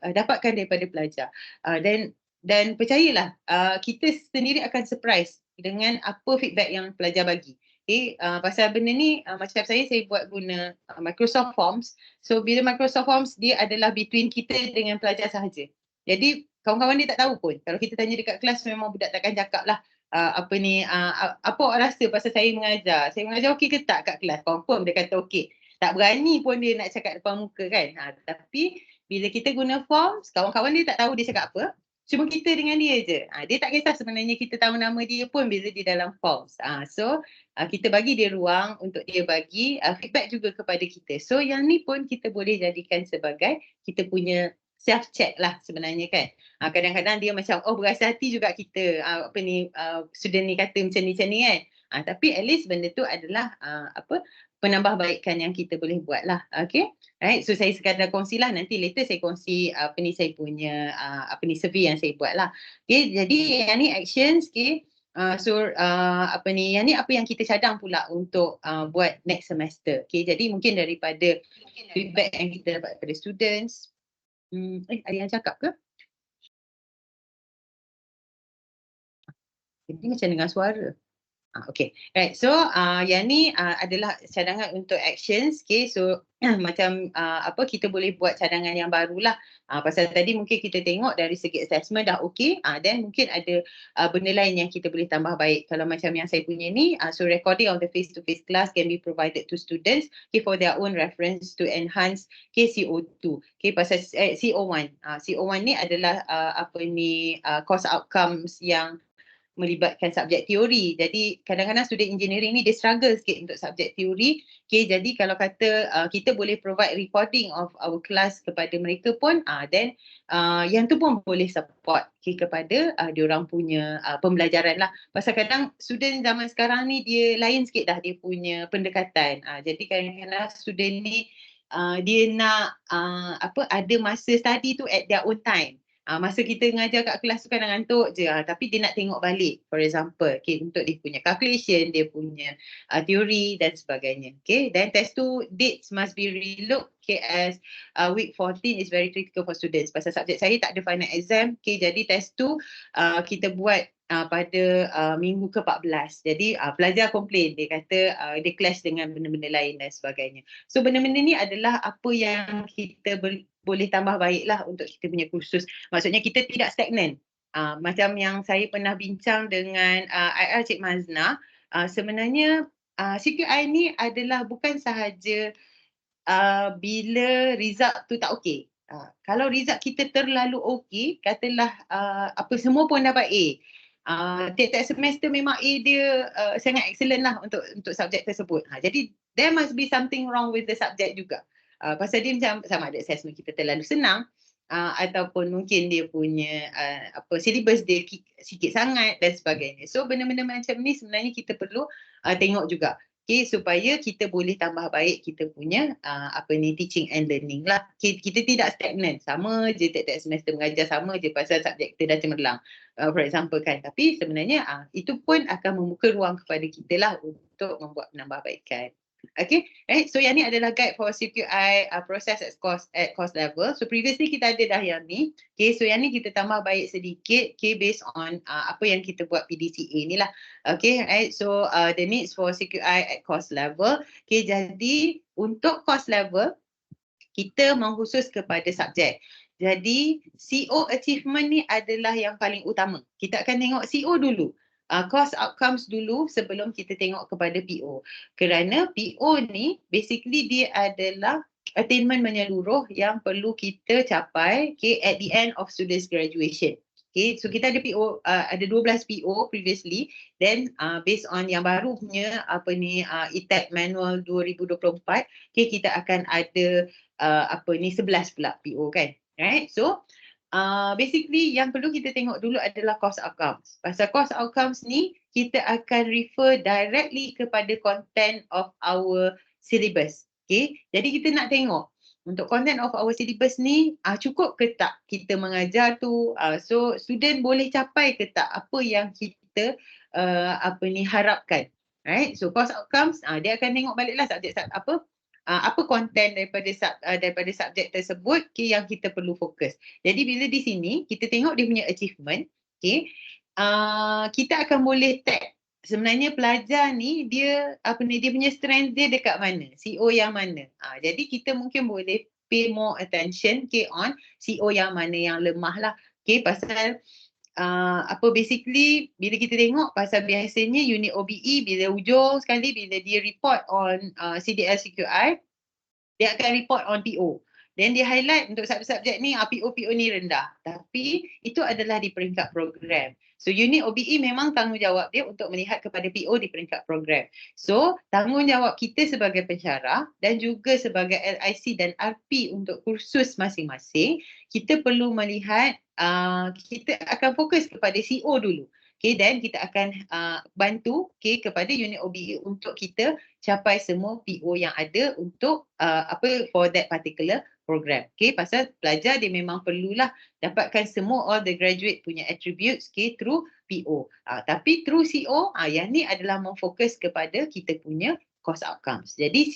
dapatkan daripada pelajar. Dan percayalah, kita sendiri akan surprise dengan apa feedback yang pelajar bagi. Okay, pasal benda ni macam saya buat guna Microsoft Forms. So bila Microsoft Forms dia adalah between kita dengan pelajar sahaja. Jadi kawan-kawan dia tak tahu pun. Kalau kita tanya dekat kelas memang budak takkan cakap lah apa awak rasa pasal saya mengajar. Saya mengajar okey ke tak kat kelas? Confirm dia kata okey. Tak berani pun dia nak cakap depan muka kan. Tapi bila kita guna Forms, kawan-kawan dia tak tahu dia cakap apa. Cuma kita dengan dia je. Dia tak kisah sebenarnya kita tahu nama dia pun bila di dalam Forms. So kita bagi dia ruang untuk dia bagi feedback juga kepada kita. So yang ni pun kita boleh jadikan sebagai kita punya self check lah sebenarnya kan. Kadang-kadang dia macam berasa hati juga kita student ni kata macam ni kan. Tapi at least benda tu adalah penambahbaikan yang kita boleh buat lah. Okay. Right. So saya sekadar kongsi lah, nanti later saya kongsi saya punya survey yang saya buat lah. Okay. Jadi yang ni actions. Okay. Yang ni apa yang kita cadang pula untuk buat next semester. Okay. Jadi mungkin daripada feedback yang kita dapat daripada students. Ada yang cakap ke? Jadi macam dengar suara. Okay, right. So yang ni adalah cadangan untuk actions. Okay, so macam kita boleh buat cadangan yang barulah. Pasal tadi mungkin kita tengok dari segi assessment dah okay. Then mungkin ada benda lain yang kita boleh tambah baik. Kalau macam yang saya punya ni, so recording of the face-to-face class can be provided to students for their own reference to enhance CO2. Okay, pasal CO1. CO1 ni adalah course outcomes yang melibatkan subjek teori. Jadi kadang-kadang student engineering ni dia struggle sikit untuk subjek teori. Okay, jadi kalau kata kita boleh provide recording of our class kepada mereka pun, then yang tu pun boleh support kepada diorang punya pembelajaran lah. Pasal kadang student zaman sekarang ni dia lain sikit dah dia punya pendekatan. Jadi kadang-kadang student ni dia nak ada masa study tu at their own time. Masa kita mengajar kat kelas tu kadang ngantuk je, tapi dia nak tengok balik, for example, untuk dia punya calculation, dia punya teori dan sebagainya. Okay, then test tu dates must be relooked as week 14 is very critical for students. Pasal subjek saya tak ada final exam, jadi test tu kita buat pada minggu ke-14. Jadi pelajar komplain, dia kata dia clash dengan benda-benda lain dan sebagainya. So benda-benda ni adalah apa yang kita boleh tambah baiklah untuk kita punya kursus. Maksudnya kita tidak stagnan. Macam yang saya pernah bincang dengan IR Cik Mazna, sebenarnya CQI ni adalah bukan sahaja bila result tu tak okey. Kalau result kita terlalu okey, katalah semua pun dapat A. Tiap-tiap semester memang A dia sangat excellent lah untuk subjek tersebut. Jadi there must be something wrong with the subject juga. Pasal dia macam sama ada assessment kita terlalu senang ataupun mungkin dia punya syllabus dia sikit sangat dan sebagainya. So benda-benda macam ni sebenarnya kita perlu tengok juga. Okay, supaya kita boleh tambah baik kita punya teaching and learning lah. Okay, kita tidak stagnan, sama je tiap-tiap semester mengajar sama je pasal subjek kita dah cemerlang, for example kan. Tapi sebenarnya itu pun akan membuka ruang kepada kita lah untuk membuat penambahbaikan. Okay, right. So yang ni adalah guide for CQI process at course level. So previously kita ada dah yang ni. Okay, so yang ni kita tambah baik sedikit, based on apa yang kita buat PDCA ni lah. Okay, right. So the needs for CQI at course level. Okay, jadi untuk course level kita mengkhusus kepada subjek. Jadi CO achievement ni adalah yang paling utama. Kita akan tengok CO dulu. Course outcomes dulu sebelum kita tengok kepada PO. Kerana PO ni basically dia adalah attainment menyeluruh yang perlu kita capai at the end of students graduation. Okay, so kita ada PO, ada 12 PO previously, then based on yang baru punya ETAC Manual 2024, kita akan ada 11 pula PO kan. Right? So basically yang perlu kita tengok dulu adalah course outcomes. Pasal course outcomes ni kita akan refer directly kepada content of our syllabus. Okay, jadi kita nak tengok untuk content of our syllabus ni cukup ke tak kita mengajar tu, so student boleh capai ke tak apa yang kita harapkan. Right, so course outcomes dia akan tengok baliklah subjek apa konten daripada subjek tersebut yang kita perlu fokus. Jadi bila di sini kita tengok dia punya achievement, kita akan boleh tag sebenarnya pelajar ni dia dia punya strength dia dekat mana, CO yang mana. Jadi kita mungkin boleh pay more attention on CO yang mana yang lemah lah. Pasal basically bila kita tengok pasal biasanya unit OBE bila hujung sekali bila dia report on CDL CQI, dia akan report on PO. Dan dia highlight untuk subjek ni PO ni rendah. Tapi itu adalah di peringkat program. So unit OBE memang tanggungjawab dia untuk melihat kepada PO di peringkat program. So tanggungjawab kita sebagai pensyarah dan juga sebagai LIC dan RP untuk kursus masing-masing, kita perlu melihat kita akan fokus kepada CO dulu. Okay, dan kita akan bantu kepada unit OBE untuk kita capai semua PO yang ada untuk for that particular program. Okay, pasal pelajar dia memang perlulah dapatkan semua all the graduate punya attributes through PO. Tapi through CO, yang ni adalah memfokus kepada kita punya course outcomes. Jadi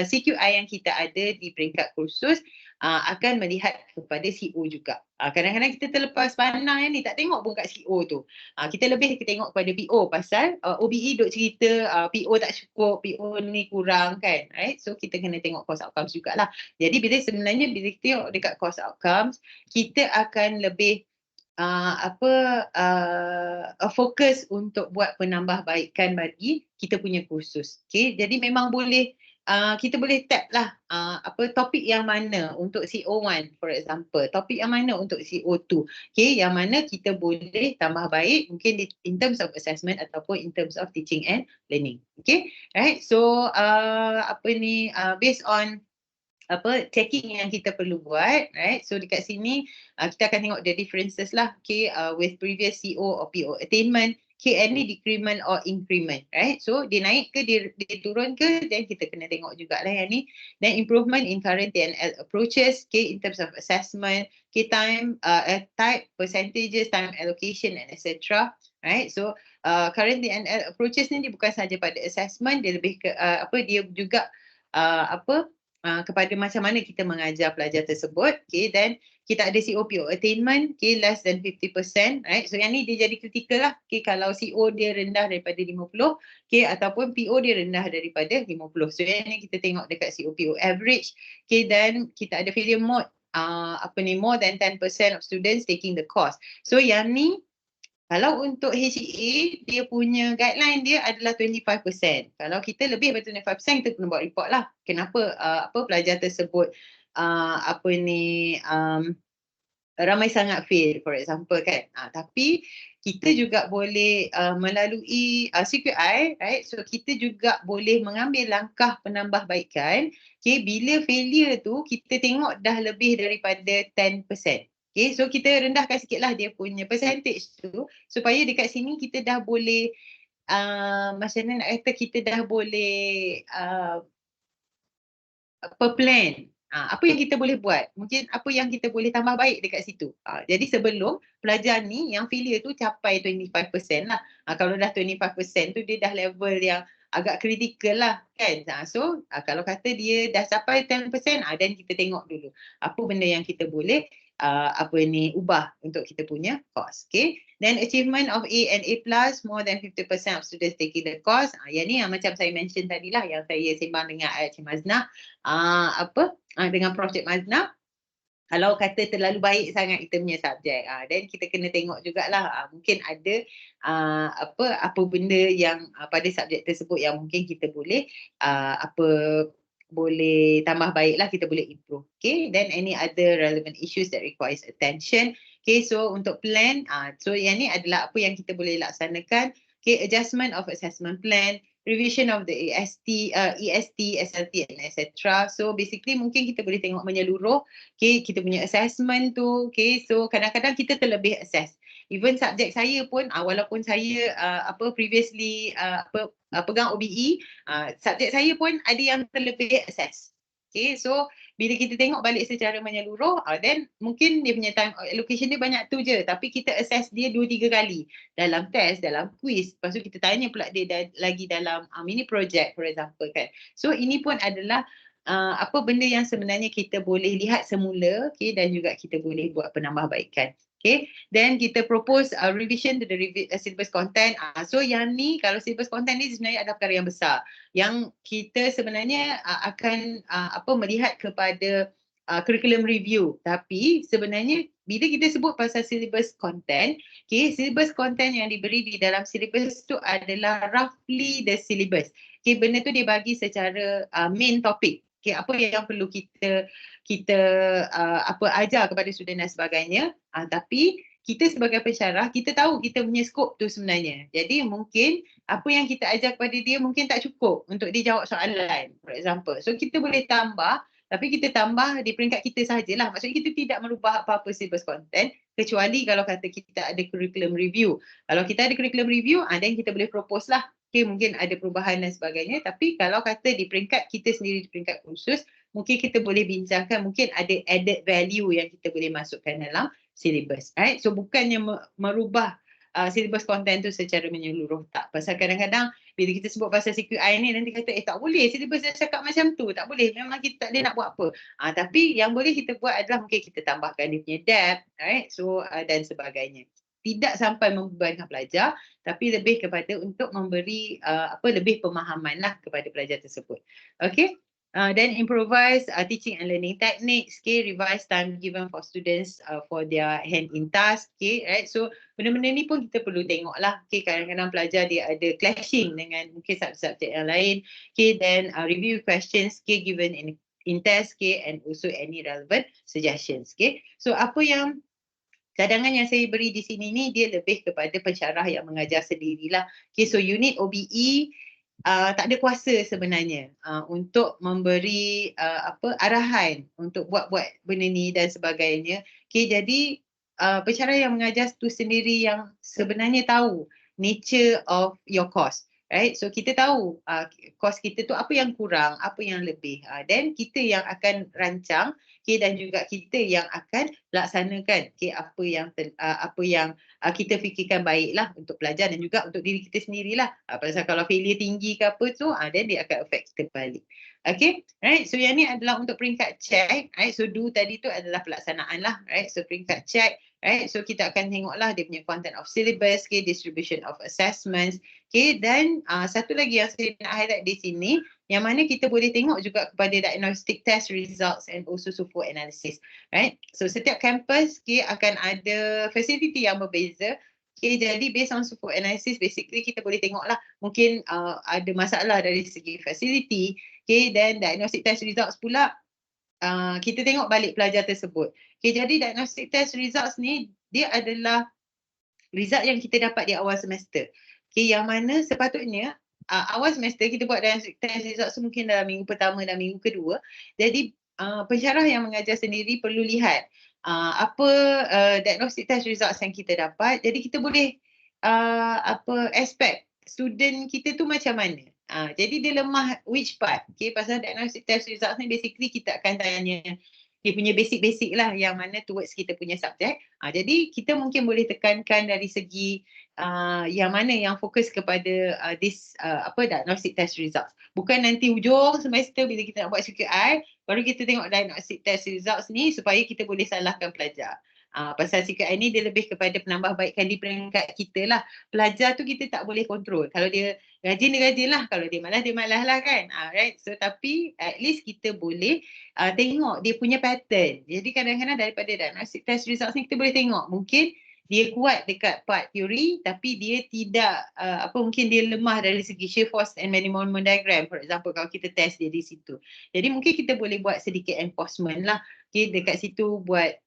CQI yang kita ada di peringkat kursus akan melihat kepada CO juga. Kadang-kadang kita terlepas pandang yang ni, tak tengok pun kat CO tu. Kita lebih tengok kepada PO pasal OBE duk cerita PO tak cukup, PO ni kurang kan. Right? So kita kena tengok course outcomes jugalah. Jadi sebenarnya bila kita tengok dekat course outcomes, kita akan lebih fokus untuk buat penambahbaikan bagi kita punya kursus. Okay? Jadi memang boleh kita boleh tap lah topik yang mana untuk CO1 for example, topik yang mana untuk CO2, okay, yang mana kita boleh tambah baik mungkin in terms of assessment ataupun in terms of teaching and learning. Okay, right, so based on checking yang kita perlu buat, right? So dekat sini kita akan tengok the differences lah, okay, with previous CO or PO attainment, any decrement or increment, right? So dia naik ke dia turun ke, then kita kena tengok jugalah yang ni. Then improvement in current TNL approaches, okay, in terms of assessment, okay, time, type, percentages, time allocation and etc. Right? So current TNL approaches ni dia bukan sahaja pada assessment, dia lebih ke dia juga kepada macam mana kita mengajar pelajar tersebut. Okay, then kita ada COPO attainment, okay, less than 50%, right? So yang ni dia jadi kritikal lah, okay, kalau CO dia rendah daripada 50, okay, ataupun PO dia rendah daripada 50. So yang ni kita tengok dekat COPO average, okay, dan kita ada failure mode, more than 10% of students taking the course. So yang ni kalau untuk HEA, dia punya guideline dia adalah 25%. Kalau kita lebih daripada 25%, kita kena buat report lah. Kenapa pelajar tersebut ramai sangat fail, for example kan. Tapi kita juga boleh melalui CQI, right? So kita juga boleh mengambil langkah penambahbaikan. Okay, bila failure tu kita tengok dah lebih daripada 10%. Okay, so kita rendahkan sikit lah dia punya percentage tu supaya dekat sini kita dah boleh macam mana nak kata, kita dah boleh plan. Apa yang kita boleh buat, mungkin apa yang kita boleh tambah baik dekat situ. Jadi sebelum pelajar ni yang failure tu capai 25% lah. Kalau dah 25% tu dia dah level yang agak kritikal lah kan. So kalau kata dia dah capai 10%, dan kita tengok dulu apa benda yang kita boleh ubah untuk kita punya course. Okay, then achievement of A and A+, more than 50% of students taking the course. Yang ni yang macam saya mention tadi lah, yang saya sembang dengan Cik Maznah, dengan Prof Cik Maznah. Kalau kata terlalu baik sangat kita punya subjek, then kita kena tengok jugalah mungkin ada apa benda yang pada subjek tersebut yang mungkin kita boleh boleh tambah baiklah, kita boleh improve. Okay, then any other relevant issues that requires attention. Okay, so untuk plan, so yang ni adalah apa yang kita boleh laksanakan. Okay, adjustment of assessment plan, revision of the EST, SLT and etc. So basically mungkin kita boleh tengok menyeluruh, okay, kita punya assessment tu. Okay, so kadang-kadang kita terlebih assess. Even subjek saya pun, walaupun saya previously pegang OBE, subjek saya pun ada yang terlebih assess. Okay, so bila kita tengok balik secara menyeluruh, then mungkin dia punya time allocation dia banyak tu je, tapi kita assess dia 2-3 kali dalam test, dalam quiz. Lepas tu kita tanya pula dia lagi dalam mini project for example kan. So ini pun adalah apa benda yang sebenarnya kita boleh lihat semula, okay, dan juga kita boleh buat penambahbaikan. Okay, then kita propose revision to the syllabus content. So yang ni, kalau syllabus content ni sebenarnya ada perkara yang besar yang kita sebenarnya akan melihat kepada curriculum review. Tapi sebenarnya bila kita sebut pasal syllabus content, okay, syllabus content yang diberi di dalam syllabus tu adalah roughly the syllabus. Okay, benda tu dia bagi secara main topic. Okay, apa yang perlu kita ajar kepada student dan sebagainya. Tapi kita sebagai pensyarah, kita tahu kita punya skop tu sebenarnya. Jadi mungkin apa yang kita ajar kepada dia mungkin tak cukup untuk dia jawab soalan, for example. So kita boleh tambah, tapi kita tambah di peringkat kita sahajalah. Maksudnya kita tidak merubah apa-apa syllabus content, kecuali kalau kata kita ada curriculum review. Kalau kita ada curriculum review, then kita boleh propose lah. Okay, mungkin ada perubahan dan sebagainya. Tapi kalau kata di peringkat kita sendiri, di peringkat khusus, mungkin kita boleh bincangkan, mungkin ada added value yang kita boleh masukkan dalam syllabus. Right? So bukannya merubah syllabus content tu secara menyeluruh, tak. Pasal kadang-kadang bila kita sebut pasal CQI ni, nanti kata tak boleh syllabus dah cakap macam tu, tak boleh, memang kita tak boleh nak buat apa. Tapi yang boleh kita buat adalah mungkin kita tambahkan dia punya depth, right? So dan sebagainya. Tidak sampai membebankan pelajar, tapi lebih kepada untuk memberi lebih pemahaman lah kepada pelajar tersebut. Okay. Then improvise teaching and learning techniques, okay, revise time given for students for their hand-in task, okay, right? So benda-benda ni pun kita perlu tengok lah, okay, kadang-kadang pelajar dia ada clashing dengan mungkin subjek yang lain, okay, then review questions, okay, given in test, okay, and also any relevant suggestions, okay. So apa yang cadangan yang saya beri di sini ni, dia lebih kepada pensyarah yang mengajar sendirilah. Okay, so unit OBE tak ada kuasa sebenarnya untuk memberi arahan untuk buat benda ni dan sebagainya. Okay, jadi pensyarah yang mengajar tu sendiri yang sebenarnya tahu nature of your course. Right, so kita tahu course kita tu apa yang kurang, apa yang lebih. Then kita yang akan rancang, okay, dan juga kita yang akan laksanakan, okay, apa yang kita fikirkan baiklah untuk pelajar dan juga untuk diri kita sendirilah. Pasal kalau failure tinggi ke apa tu, then dia akan affect kita balik. Okay, right. So yang ni adalah untuk peringkat check, right. So do tadi tu adalah pelaksanaan lah, right. So peringkat check, right. So kita akan tengoklah dia punya content of syllabus, okay, distribution of assessments, okay. Dan satu lagi yang saya nak highlight di sini, yang mana kita boleh tengok juga kepada diagnostic test results and also SUFO analysis, right. So setiap kampus, okay, akan ada facility yang berbeza. Okay, jadi based on SUFO analysis, basically kita boleh tengoklah mungkin ada masalah dari segi facility, okay, dan diagnostic test results pula kita tengok balik pelajar tersebut. Okay, jadi diagnostic test results ni dia adalah result yang kita dapat di awal semester. Okay, yang mana sepatutnya awal semester kita buat diagnostic test results mungkin dalam minggu pertama dan minggu kedua. Jadi pensyarah yang mengajar sendiri perlu lihat diagnostic test results yang kita dapat. Jadi kita boleh expect student kita tu macam mana. Jadi dia lemah which part. Okay, pasal diagnostic test results ni basically kita akan tanya dia punya basic-basic lah yang mana towards kita punya subjek. Jadi kita mungkin boleh tekankan dari segi yang mana yang fokus kepada diagnostic test results. Bukan nanti hujung semester bila kita nak buat CQI, baru kita tengok diagnostic test results ni supaya kita boleh salahkan pelajar. Pasal CQI ni dia lebih kepada penambahbaikan di peringkat kita lah. Pelajar tu kita tak boleh kontrol. Kalau dia rajin, dia rajin lah. Kalau dia malas lah kan. Right? So tapi at least kita boleh tengok dia punya pattern. Jadi kadang-kadang daripada diagnostic test results ni kita boleh tengok. Mungkin dia kuat dekat part teori tapi dia tidak mungkin dia lemah dari segi shear force and minimum moment diagram, for example, kalau kita test dia di situ. Jadi mungkin kita boleh buat sedikit enforcement lah. Okay, dekat situ buat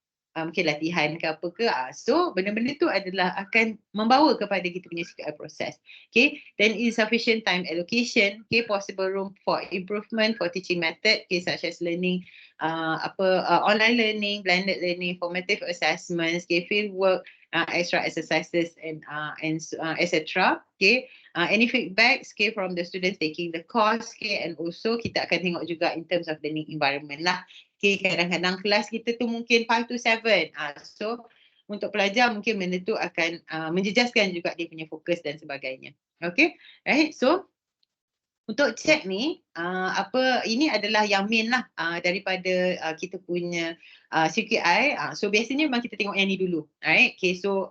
mungkin latihan ke apa ke. So benda-benda tu adalah akan membawa kepada kita punya CQI proses. Okay, then insufficient time allocation, okay, possible room for improvement for teaching method, okay, such as learning online learning, blended learning, formative assessments, okay, field work, extra exercises and etc. Okay, any feedbacks, okay, from the students taking the course, okay, and also kita akan tengok juga in terms of learning environment lah. Okay, kadang-kadang kelas kita tu mungkin 5 to 7. So untuk pelajar mungkin benda tu akan menjejaskan juga dia punya fokus dan sebagainya. Okay, right. So untuk check ni, ini adalah yang main lah daripada kita punya CQI. So biasanya memang kita tengok yang ni dulu. Right? Okay, so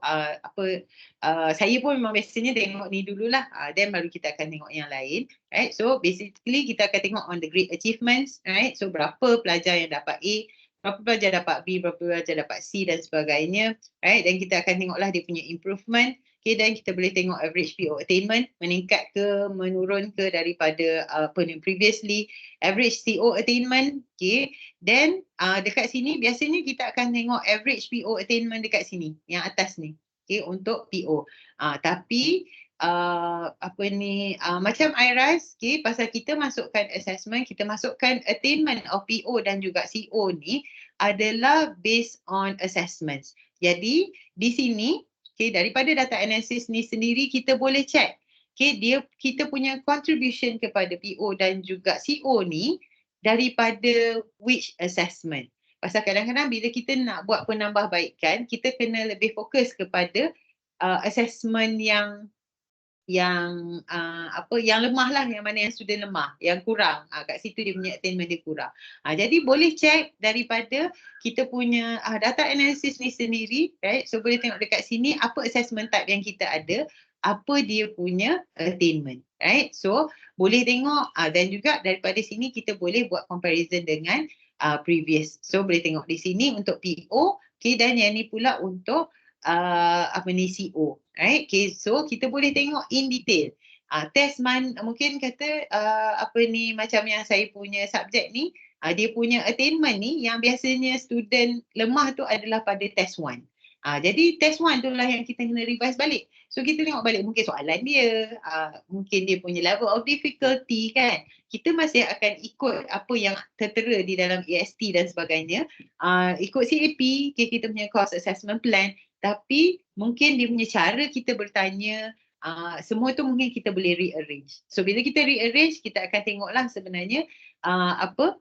saya pun memang biasanya tengok ni dululah. Then baru kita akan tengok yang lain. Right? So basically kita akan tengok on the grade achievements. Right? So berapa pelajar yang dapat A, berapa pelajar dapat B, berapa pelajar dapat C dan sebagainya. Right? Dan kita akan tengoklah dia punya improvement. Okay, dan kita boleh tengok average PO attainment meningkat ke, menurun ke daripada apa ni previously, average CO attainment. Okay, then dekat sini biasanya kita akan tengok average PO attainment dekat sini, yang atas ni. Okay, untuk PO. Tapi apa ni macam IRAS, okay, pasal kita masukkan assessment, kita masukkan attainment of PO dan juga CO ni adalah based on assessments. Jadi di sini, okay, daripada data analysis ni sendiri kita boleh check, okay, kita punya contribution kepada PO dan juga CO ni daripada which assessment. Pasal kadang-kadang bila kita nak buat penambahbaikan, kita kena lebih fokus kepada assessment yang yang lemah lah, yang mana yang sudah lemah, yang kurang, kat situ dia punya attainment dia kurang. Jadi boleh check daripada kita punya data analysis ni sendiri, right? So boleh tengok dekat sini apa assessment type yang kita ada, apa dia punya attainment, right? So boleh tengok dan juga daripada sini kita boleh buat comparison dengan previous. So boleh tengok di sini untuk PO, okay, dan yang ni pula untuk apa ni CO, right? Okay, so kita boleh tengok in detail. Test mungkin kata apa ni macam yang saya punya subjek ni, dia punya attainment ni yang biasanya student lemah tu adalah pada test 1. Jadi test 1 tu lah yang kita kena revise balik. So kita tengok balik mungkin soalan dia, mungkin dia punya level of difficulty kan. Kita masih akan ikut apa yang tertera di dalam AST dan sebagainya. Ikut CAP, okay, kita punya course assessment plan. Tapi mungkin dia punya cara kita bertanya, semua tu mungkin kita boleh rearrange. So bila kita rearrange, kita akan tengoklah sebenarnya apa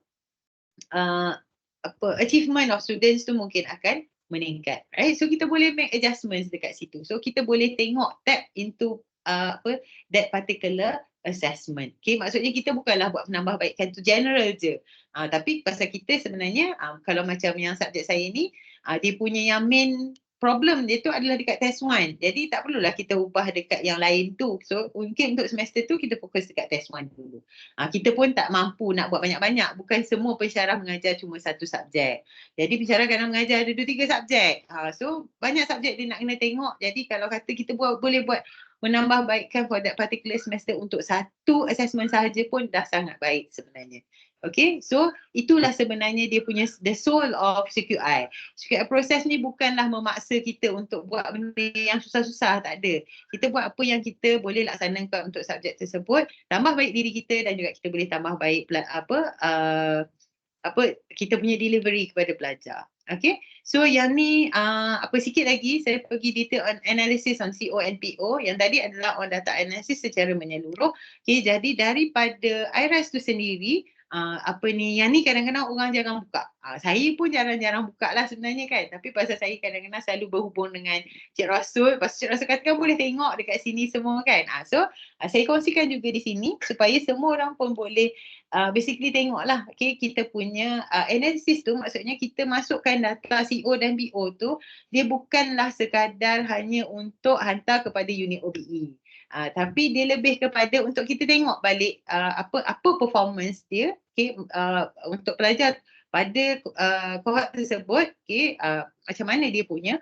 achievement of students tu mungkin akan meningkat, right? So kita boleh make adjustments dekat situ. So kita boleh tengok tap into that particular assessment. Okay, maksudnya kita bukanlah buat penambahbaikan tu general je. Tapi pasal kita sebenarnya kalau macam yang subjek saya ni, dia punya yang main problem dia tu adalah dekat test 1. Jadi tak perlulah kita ubah dekat yang lain tu. So mungkin untuk semester tu kita fokus dekat test 1 dulu. Kita pun tak mampu nak buat banyak-banyak. Bukan semua pensyarah mengajar cuma satu subjek. Jadi pensyarah kadang mengajar ada 2-3 subjek. So banyak subjek dia nak kena tengok. Jadi kalau kata kita boleh buat menambahbaikkan for that particular semester untuk satu assessment sahaja pun dah sangat baik sebenarnya. Okay, so itulah sebenarnya dia punya the soul of CQI. CQI proses ni bukanlah memaksa kita untuk buat benda yang susah-susah, tak ada. Kita buat apa yang kita boleh laksanakan untuk subjek tersebut, tambah baik diri kita dan juga kita boleh tambah baik kita punya delivery kepada pelajar. Okay, so yang ni sikit lagi saya pergi detail on analysis on CO and PO. Yang tadi adalah on data analysis secara menyeluruh. Okay, jadi daripada IRAS tu sendiri, yang ni kadang-kadang orang jarang buka. Saya pun jarang-jarang buka lah sebenarnya kan. Tapi pasal saya kadang-kadang selalu berhubung dengan Cik Rasul. Pasal Cik Rasul katakan boleh tengok dekat sini semua kan. So saya kongsikan juga di sini supaya semua orang pun boleh basically tengok lah. Okay, kita punya analysis tu maksudnya kita masukkan data CO dan PO tu, dia bukanlah sekadar hanya untuk hantar kepada unit OBE. Tapi dia lebih kepada untuk kita tengok balik apa performance dia, okay, untuk pelajar pada cohort tersebut, okay, macam mana dia punya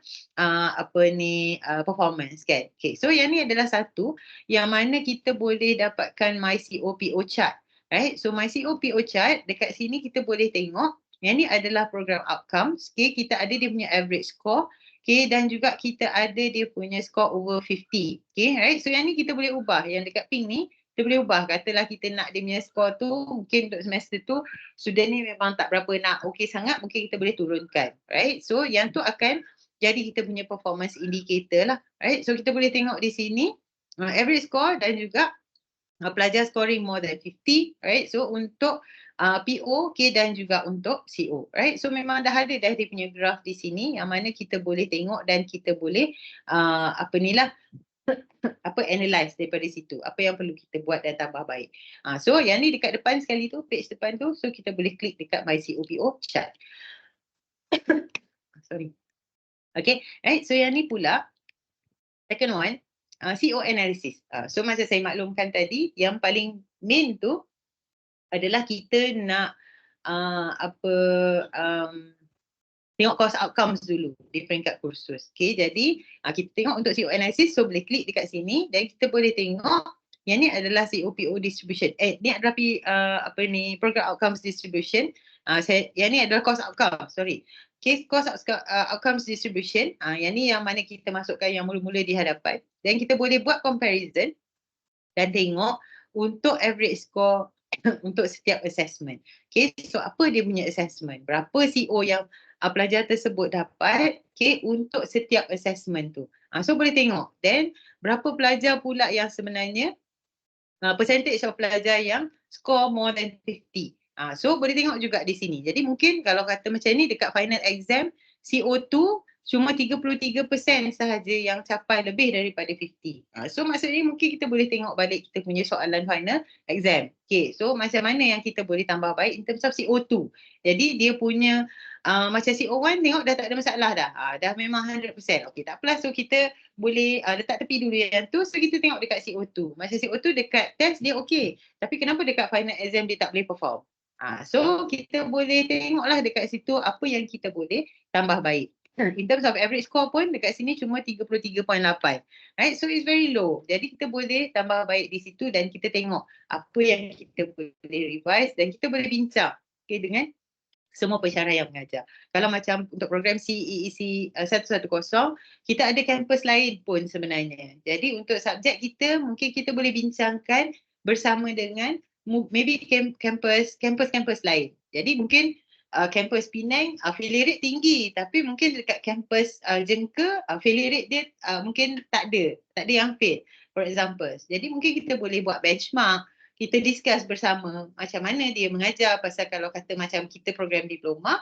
performance kan. Okay, so yang ni adalah satu yang mana kita boleh dapatkan MyCO-PO chart, right? So MyCO-PO chart dekat sini kita boleh tengok yang ni adalah program outcomes, okay, kita ada dia punya average score. Okay, dan juga kita ada dia punya score over 50. Okay, right? So yang ni kita boleh ubah. Yang dekat pink ni, kita boleh ubah. Katalah kita nak dia punya score tu, mungkin untuk semester tu, student ni memang tak berapa nak okey sangat, mungkin kita boleh turunkan. Right? So yang tu akan jadi kita punya performance indicator lah. Right? So kita boleh tengok di sini, average score dan juga pelajar scoring more than 50. Right? So untuk PO, okay, dan juga untuk CO, right? So memang dah ada dia punya graph di sini yang mana kita boleh tengok dan kita boleh analyze daripada situ. Apa yang perlu kita buat dan tambah baik. So yang ni dekat depan sekali tu, page depan tu, so kita boleh klik dekat MyCO-PO chart. Sorry. Okay, right? So yang ni pula, second one, CO analysis. So macam saya maklumkan tadi, yang paling main tu adalah kita nak tengok course outcomes dulu di peringkat kursus. Okay, jadi kita tengok untuk CO analysis, so boleh klik dekat sini dan kita boleh tengok yang ni adalah COPO distribution. Ni adalah program outcomes distribution. Yang ni adalah course outcome, sorry. Okay, course outcomes distribution. Yang ni yang mana kita masukkan yang mula-mula di hadapan. Dan kita boleh buat comparison dan tengok untuk average score untuk setiap assessment. Okay, so apa dia punya assessment? Berapa CO yang pelajar tersebut dapat untuk setiap assessment tu. So boleh tengok. Then berapa pelajar pula yang sebenarnya percentage of pelajar yang score more than 50. So boleh tengok juga di sini. Jadi mungkin kalau kata macam ni dekat final exam CO2 cuma 33% sahaja yang capai lebih daripada 50. So maksudnya mungkin kita boleh tengok balik kita punya soalan final exam. Okay, so macam mana yang kita boleh tambah baik in terms of CO2. Jadi dia punya macam CO1 tengok dah tak ada masalah dah. Dah memang 100%. Okay, tak apalah. So kita boleh letak tepi dulu yang tu. So kita tengok dekat CO2. Macam CO2 dekat test dia okay. Tapi kenapa dekat final exam dia tak boleh perform? So kita boleh tengoklah dekat situ apa yang kita boleh tambah baik. In terms of average score pun dekat sini cuma 33.8. Right? So it's very low. Jadi kita boleh tambah baik di situ dan kita tengok apa yang kita boleh revise dan kita boleh bincang dengan semua pensyarah yang mengajar. Kalau macam untuk program CEEC 110, kita ada kampus lain pun sebenarnya. Jadi untuk subjek kita mungkin kita boleh bincangkan bersama dengan maybe kampus lain. Jadi mungkin kampus Penang failure rate tinggi tapi mungkin dekat kampus Jengka failure rate dia mungkin tak ada yang fail for example. Jadi mungkin kita boleh buat benchmark, kita discuss bersama macam mana dia mengajar. Pasal kalau kata macam kita program diploma,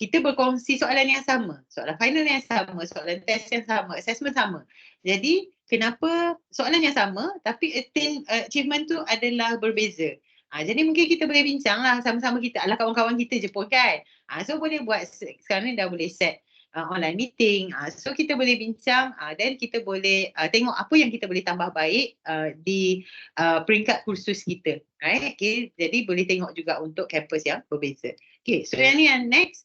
kita berkongsi soalan yang sama, soalan final yang sama, soalan test yang sama, assessment sama. Jadi kenapa soalan yang sama tapi achievement tu adalah berbeza. Jadi mungkin kita boleh bincang lah sama-sama kita. Alah kawan-kawan kita je pun kan. So boleh buat, sekarang ni dah boleh set online meeting. So kita boleh bincang dan kita boleh tengok apa yang kita boleh tambah baik di peringkat kursus kita. Right? Okay. Jadi boleh tengok juga untuk kampus yang berbeza. Okay. So yang ni yang next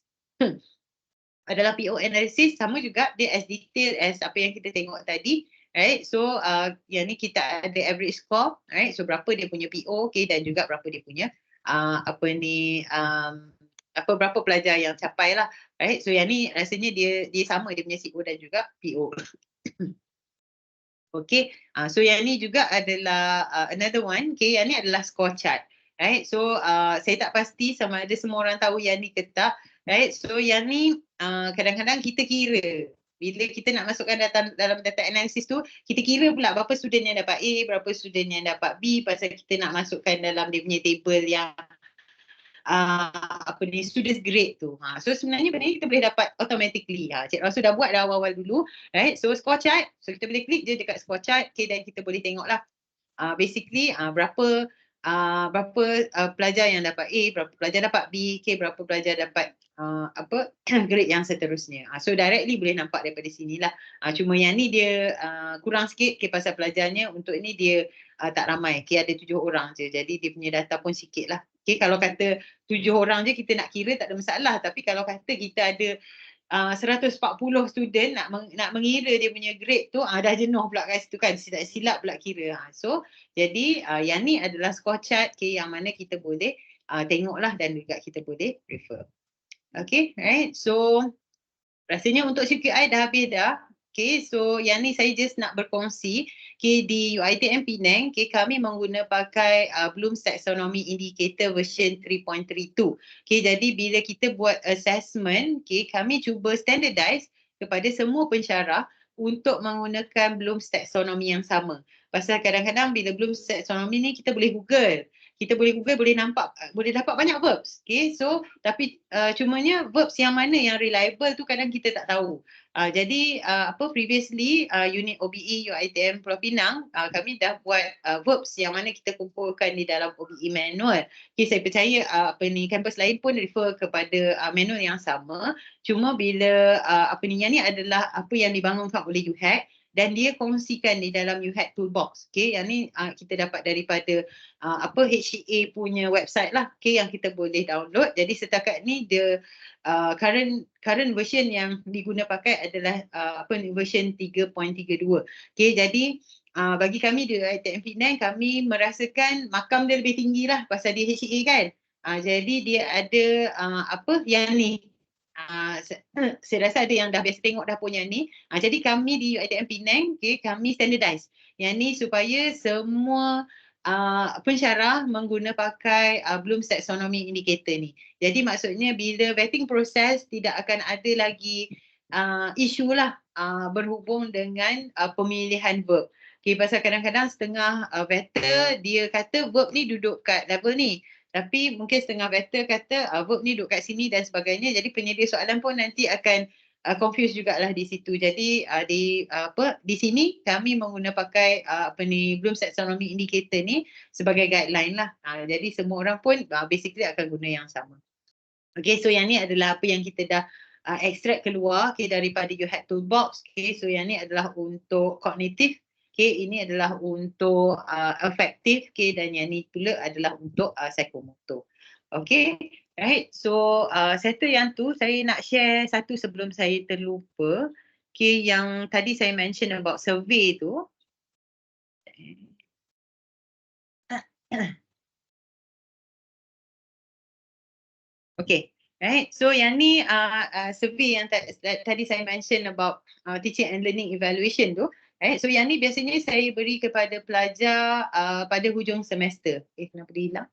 adalah PO analysis. Sama juga dia as detail as apa yang kita tengok tadi. Right, so yang ni kita ada average score, right, so berapa dia punya PO, okay, dan juga berapa dia punya berapa pelajar yang capai lah, right, so yang ni rasanya dia sama dia punya CO dan juga PO. Okay, so yang ni juga adalah another one, okay, yang ni adalah score chart, right, so saya tak pasti sama ada semua orang tahu yang ni ke tak, right, so yang ni kadang-kadang kita kira. Bila kita nak masukkan data dalam data analisis tu, kita kira pula berapa student yang dapat A, berapa student yang dapat B, pasal kita nak masukkan dalam dia punya table yang student grade tu. So sebenarnya benda ni kita boleh dapat automatically. Cik Rasul dah buat dah awal-awal dulu, right? So score chart, so kita boleh klik je dekat score chart, okay, dan kita boleh tengoklah basically berapa pelajar yang dapat A, berapa pelajar dapat B, okay, berapa pelajar dapat grade yang seterusnya. So directly boleh nampak daripada sinilah. Cuma yang ni dia kurang sikit, okay, pasal pelajarnya untuk ini dia tak ramai, okay, ada 7 orang je. Jadi dia punya data pun sikit lah. Okay, kalau kata 7 orang je kita nak kira tak ada masalah. Tapi kalau kata kita ada 140 student nak mengira dia punya grade tu, dah jenuh pula kat situ kan, silap pula kira. So jadi yang ni adalah score chart, okay, yang mana kita boleh tengoklah dan juga kita boleh refer. Okay, right, so rasanya untuk CQI dah habis dah. Okay, so yang ni saya just nak berkongsi, okay, di UiTM Penang, okay, kami pakai Bloom's Taxonomy Indicator version 3.32. Okay, jadi bila kita buat assessment, okay, kami cuba standardize kepada semua pensyarah untuk menggunakan Bloom's Taxonomy yang sama. Pasal kadang-kadang bila Bloom's Taxonomy ni kita boleh Google. Kita boleh Google, boleh dapat banyak verbs. Okay, so tapi cumanya verbs yang mana yang reliable tu kadang kita tak tahu. Jadi previously unit OBE UiTM Pulau Pinang, kami dah buat verbs yang mana kita kumpulkan di dalam OBE manual. Okay, saya percaya kampus lain pun refer kepada manual yang sama. Cuma bila yang ni adalah apa yang dibangunkan oleh UHAC dan dia kongsikan di dalam UHAT Toolbox. Okay, yang ni kita dapat daripada HCA punya website lah, okay, yang kita boleh download. Jadi setakat ni the current version yang diguna pakai adalah version 3.32. Okay, jadi bagi kami di UiTM Penang, kami merasakan makam dia lebih tinggi lah pasal dia HCA kan. Jadi dia ada yang ni. Saya rasa ada yang dah biasa tengok dah punya ni. Jadi kami di UiTM Penang, okay, kami standardize. Yang ni supaya semua pensyarah mengguna pakai Bloom's Taxonomy Indicator ni. Jadi maksudnya bila vetting proses tidak akan ada lagi isu lah berhubung dengan pemilihan verb. Okay, pasal kadang-kadang setengah vetter dia kata verb ni duduk kat level ni. Tapi mungkin setengah vetter kata verb ni duduk kat sini dan sebagainya. Jadi penyedia soalan pun nanti akan confuse jugalah di situ. Jadi di sini kami mengguna pakai Bloom's Taxonomy Indicator ni sebagai guideline lah. Jadi semua orang pun basically akan guna yang sama. Okay, so yang ni adalah apa yang kita dah extract keluar daripada UHAT Toolbox. Okay, so yang ni adalah untuk kognitif. Okay, ini adalah untuk affektif, dan yang ni pula adalah untuk psikomotor. Okay, right. So settle yang tu, saya nak share satu sebelum saya terlupa. Okay, yang tadi saya mention about survey tu. Okay, right. So yang ni survey yang tadi saya mention about teaching and learning evaluation tu. Right. So yang ni biasanya saya beri kepada pelajar pada hujung semester. Kenapa dia hilang?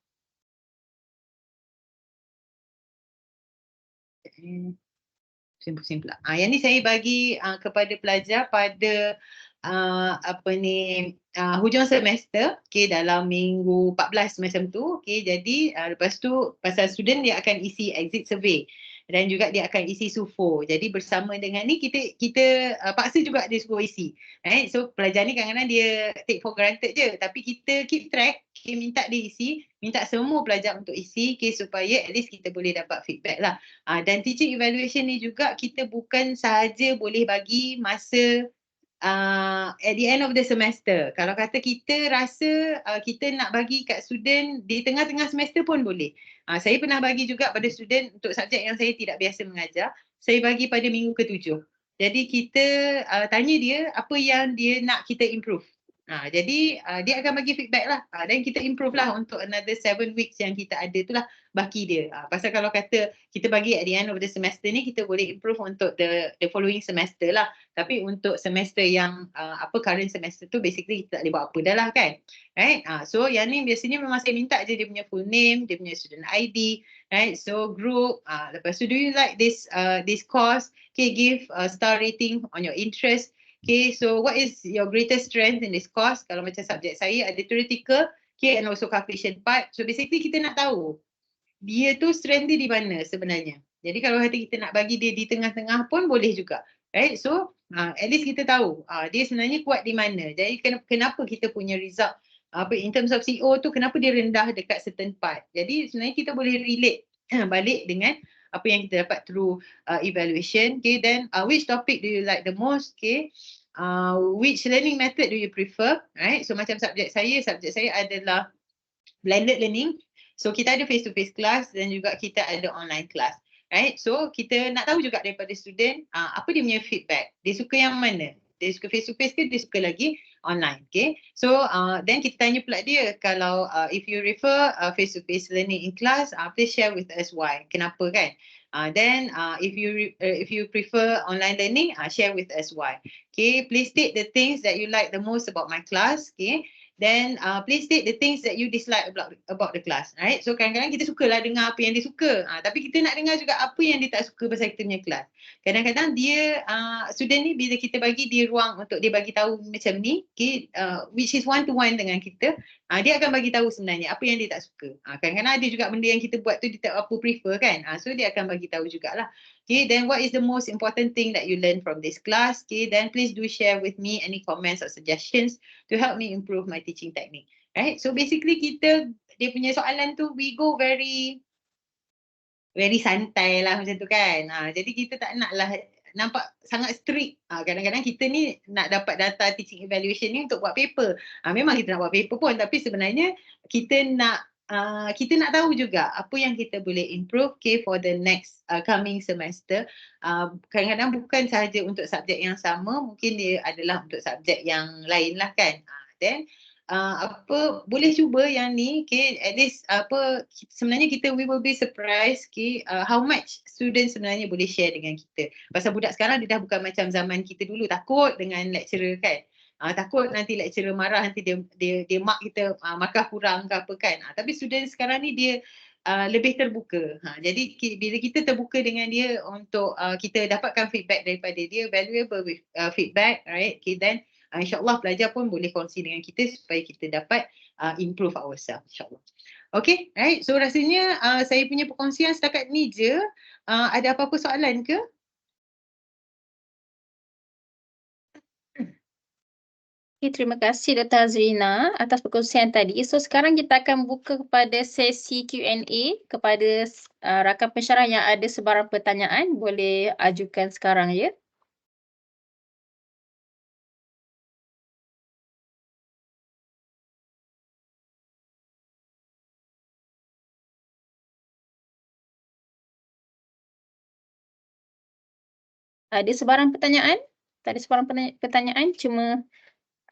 Pusing pula. Yang ni saya bagi kepada pelajar pada hujung semester, dalam minggu 14 macam tu. Jadi lepas tu pasal student dia akan isi exit survey dan juga dia akan isi SUFO. Jadi bersama dengan ni kita paksa juga dia suruh isi. Right? So pelajar ni kadang-kadang dia take for granted je, tapi kita keep track, minta dia isi, minta semua pelajar untuk isi, supaya at least kita boleh dapat feedback lah. Dan teaching evaluation ni juga kita bukan sahaja boleh bagi masa at the end of the semester. Kalau kata kita rasa kita nak bagi kat student di tengah-tengah semester pun boleh. Saya pernah bagi juga pada student untuk subjek yang saya tidak biasa mengajar. Saya bagi pada minggu ke-7. Jadi kita tanya dia apa yang dia nak kita improve. Jadi dia akan bagi feedback lah. Dan kita improve lah untuk another 7 weeks yang kita ada tu lah baki dia. Pasal kalau kata kita bagi at the end of the semester ni, kita boleh improve untuk the following semester lah. Tapi untuk semester yang current semester tu basically kita tak boleh buat apa dah lah kan. Right? So yang ni biasanya memang saya minta je dia punya full name, dia punya student ID, right? So group, lepas tu do you like this course? Okay, give a star rating on your interest. Okay, so what is your greatest strength in this course? Kalau macam subjek saya ada theoretical, and also calculation part. So basically kita nak tahu dia tu strength dia di mana sebenarnya. Jadi kalau hati kita nak bagi dia di tengah-tengah pun boleh juga. Right? So at least kita tahu dia sebenarnya kuat di mana. Jadi kenapa kita punya result in terms of CO tu kenapa dia rendah dekat certain part. Jadi sebenarnya kita boleh relate balik dengan apa yang kita dapat through evaluation. Okay, then which topic do you like the most? Okay, which learning method do you prefer? Right, so macam subjek saya adalah blended learning. So kita ada face-to-face class dan juga kita ada online class. Right, so kita nak tahu juga daripada student apa dia punya feedback. Dia suka yang mana? Dia suka face-to-face ke dia suka lagi online? Okay, so then kita tanya pula dia kalau if you refer face-to-face learning in class, please share with us why. Kenapa kan? Then if you prefer online learning, share with us why. Okay, please state the things that you like the most about my class. Okay, then please state the things that you dislike about the class. Right, so kadang-kadang kita sukalah dengar apa yang dia suka, tapi kita nak dengar juga apa yang dia tak suka pasal kita punya kelas. Kadang-kadang dia student ni bila kita bagi dia ruang untuk dia bagi tahu macam ni, okay, which is one to one dengan kita, dia akan bagi tahu sebenarnya apa yang dia tak suka. Kadang-kadang ada juga benda yang kita buat tu dia tak apa prefer kan. So dia akan bagi tahu jugalah. Okay, then what is the most important thing that you learn from this class? Okay, then please do share with me any comments or suggestions to help me improve my teaching technique. Right, so basically dia punya soalan tu we go very santai lah macam tu kan. Jadi kita tak nak lah nampak sangat strict. Kadang-kadang kita ni nak dapat data teaching evaluation ni untuk buat paper. Memang kita nak buat paper pun, tapi sebenarnya kita nak tahu juga apa yang kita boleh improve for the next coming semester. Kadang-kadang bukan sahaja untuk subjek yang sama, mungkin dia adalah untuk subjek yang lain lah kan. Then boleh cuba yang ni, at least sebenarnya we will be surprised how much student sebenarnya boleh share dengan kita. Pasal budak sekarang dia dah bukan macam zaman kita dulu, takut dengan lecturer kan. Takut nanti lecturer marah, nanti dia mark kita markah kurang ke apa kan. Tapi student sekarang ni dia lebih terbuka. Jadi bila kita terbuka dengan dia untuk kita dapatkan feedback daripada dia, valuable feedback, right? Then InsyaAllah pelajar pun boleh kongsi dengan kita supaya kita dapat improve ourselves, insyaAllah. Okay, right. So rasanya saya punya perkongsian setakat ni je. Ada apa-apa soalan ke? Okay, terima kasih Dr. Azrina atas perkongsian tadi. So sekarang kita akan buka kepada sesi Q&A kepada rakan pensyarah yang ada sebarang pertanyaan. Boleh ajukan sekarang ya. Ada sebarang pertanyaan? Tak ada sebarang pertanyaan, cuma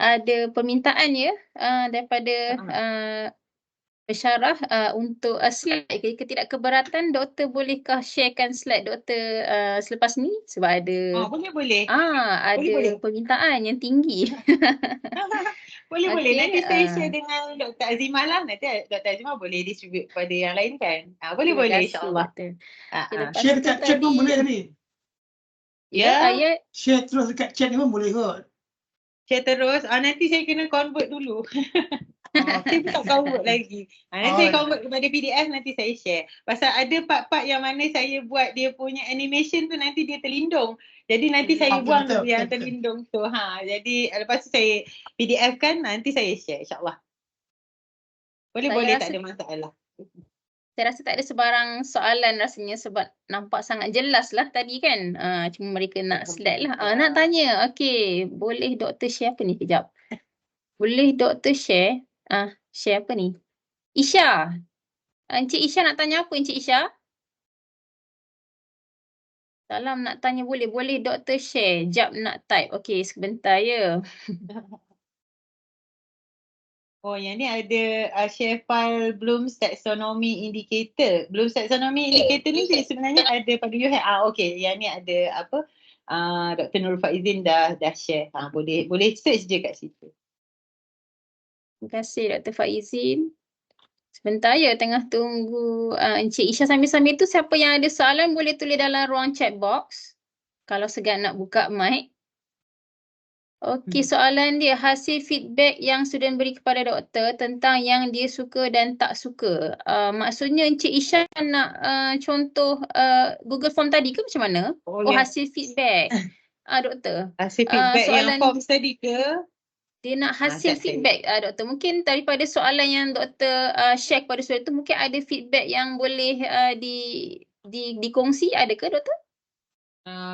ada permintaan ya daripada pensyarah untuk slide. Jika tidak keberatan, doktor bolehkah sharekan slide doktor selepas ni? Sebab ada boleh. Ada permintaan yang tinggi. Boleh. Nanti saya share dengan Dr. Azimah lah. Nanti Dr. Azimah boleh distribute kepada yang lain kan. Boleh insyaAllah. Share dekat chat pun boleh ni. Ya. Share terus dekat chat ni pun boleh kot. Share terus. Nanti saya kena convert dulu. Saya pun tak convert lagi. Nanti saya convert kepada PDF, nanti saya share. Pasal ada part-part yang mana saya buat dia punya animation tu nanti dia terlindung. Jadi nanti saya buang dulu yang terlindung tu. Jadi lepas tu saya PDF kan, nanti saya share insyaAllah. Boleh, tak ada masalah. Saya rasa tak ada sebarang soalan rasanya sebab nampak sangat jelas lah tadi kan. Cuma mereka nak slide lah. Nak tanya, okey, boleh doktor share apa ni? Kejap. Boleh doktor share? Share apa ni? Isha. Encik Isha nak tanya apa Encik Isha? Salam nak tanya boleh. Boleh doktor share. Jap nak type. Okey, sebentar ya. Yang ni ada share file Bloom's Taxonomy Indicator. Bloom's Taxonomy Indicator ni sebenarnya ada pada UHED. Okey, yang ni ada apa? Dr. Nurul Faizin dah share. Boleh search je kat situ. Terima kasih Dr. Faizin. Sebentar ya, tengah tunggu Encik Isha. Sambil-sambil tu siapa yang ada soalan boleh tulis dalam ruang chat box. Kalau segan nak buka mic. Okey, soalan dia, hasil feedback yang student beri kepada doktor tentang yang dia suka dan tak suka. Maksudnya Encik Isha nak contoh Google Form tadi ke macam mana? Hasil feedback. Doktor. Hasil feedback yang form tadi ke? Dia nak hasil feedback doktor. Mungkin daripada soalan yang doktor share kepada student tu mungkin ada feedback yang boleh dikongsi, ada ke doktor?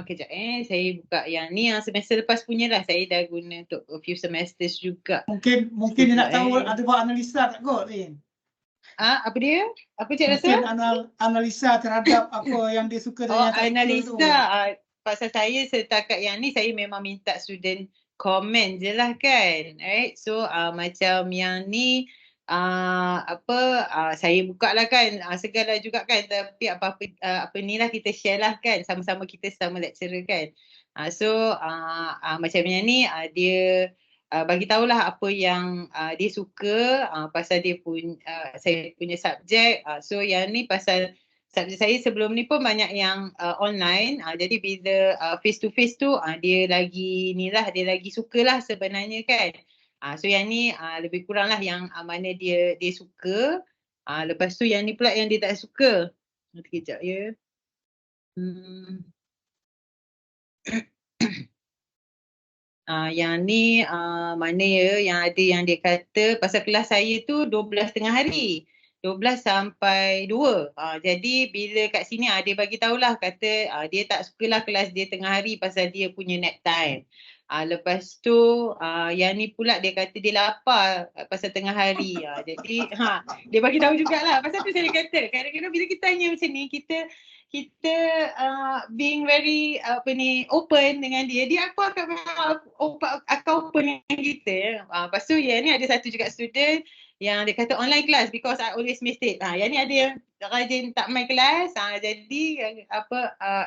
Kejap saya buka yang ni yang semester lepas punya lah. Saya dah guna untuk a few semesters juga. Mungkin dia nak tahu ada buat analisa tak kot ni? Apa dia? Apa cik rasa? Mungkin analisa terhadap apa yang dia suka dan yang tak analisa. suka. Pasal saya setakat yang ni saya memang minta student komen je lah kan. Right? So macam yang ni saya buka lah kan, segar lah juga kan, tapi apa ni lah kita share lah kan, sama-sama kita sama lecturer kan. Macam yang ni dia bagi tahulah apa yang dia suka pasal dia saya punya subjek. So yang ni pasal subjek saya sebelum ni pun banyak yang online, jadi bila face to face tu dia lagi sukalah sebenarnya kan. So yang ni lebih kurang lah yang mana dia suka. Lepas tu yang ni pula yang dia tak suka. Nanti kejap ya. Yang ni mana ya yang ada yang dia kata pasal kelas saya tu 12 tengah hari. 12 sampai 2. Jadi bila kat sini dia bagi tahulah kata dia tak sukalah kelas dia tengah hari pasal dia punya nap time. Lepas tu yang ni pula dia kata dia lapar pasal tengah hari. Jadi dia bagi tahu jugalah. Pasal tu saya kata kadang-kadang bila kita tanya macam ni kita being very open dengan dia aku akan open dengan kita. Lepas tu yang ni ada satu juga student yang dia kata online class because I always miss it. Yang ni ada yang rajin tak main kelas. Jadi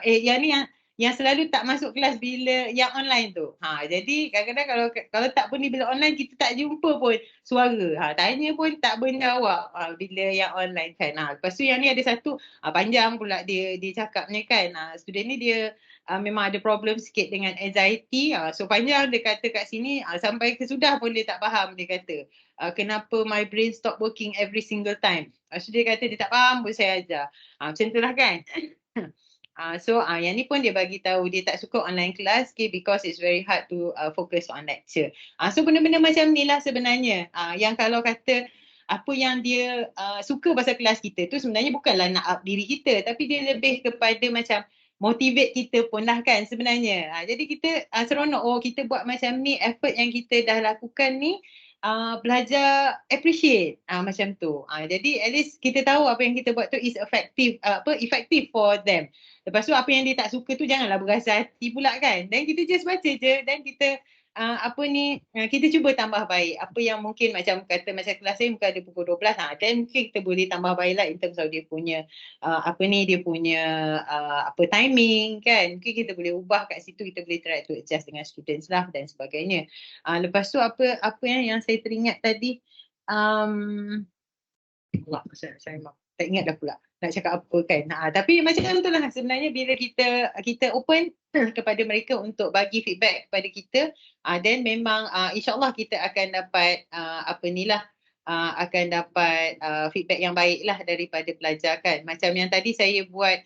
yang ni yang selalu tak masuk kelas bila yang online tu. Jadi kadang-kadang kalau tak pun ni bila online kita tak jumpa pun suara. Tanya pun tak menjawab bila yang online kan. Lepas tu yang ni ada satu panjang pula dia cakapnya kan. Student ni dia memang ada problem sikit dengan anxiety. So panjang dia kata kat sini sampai kesudah pun dia tak faham. Dia kata kenapa my brain stop working every single time. So dia kata dia tak faham pun saya ajar. Macam tu lah kan. So yang ni pun dia bagi tahu dia tak suka online class because it's very hard to focus on lecture. So benda-benda macam ni lah sebenarnya. Yang kalau kata apa yang dia suka pasal kelas kita tu sebenarnya bukanlah nak up diri kita tapi dia lebih kepada macam motivate kita pun lah kan sebenarnya. Jadi kita seronok kita buat macam ni, effort yang kita dah lakukan ni belajar appreciate macam tu. Jadi at least kita tahu apa yang kita buat tu is effective for them. Lepas tu apa yang dia tak suka tu janganlah berasa hati pula kan. Dan kita just baca je dan kita kita cuba tambah baik. Apa yang mungkin macam kata macam kelas saya mungkin ada pukul 12 dan mungkin kita boleh tambah baik lah in terms of dia punya dia punya timing kan. Mungkin kita boleh ubah kat situ, kita boleh try to adjust dengan students lah dan sebagainya. Lepas tu apa yang saya teringat tadi saya tak ingat dah pula nak cakap apa kan. Tapi macam tu lah sebenarnya bila kita open kepada mereka untuk bagi feedback kepada kita then memang insyaAllah kita akan dapat akan dapat feedback yang baik lah daripada pelajar kan. Macam yang tadi saya buat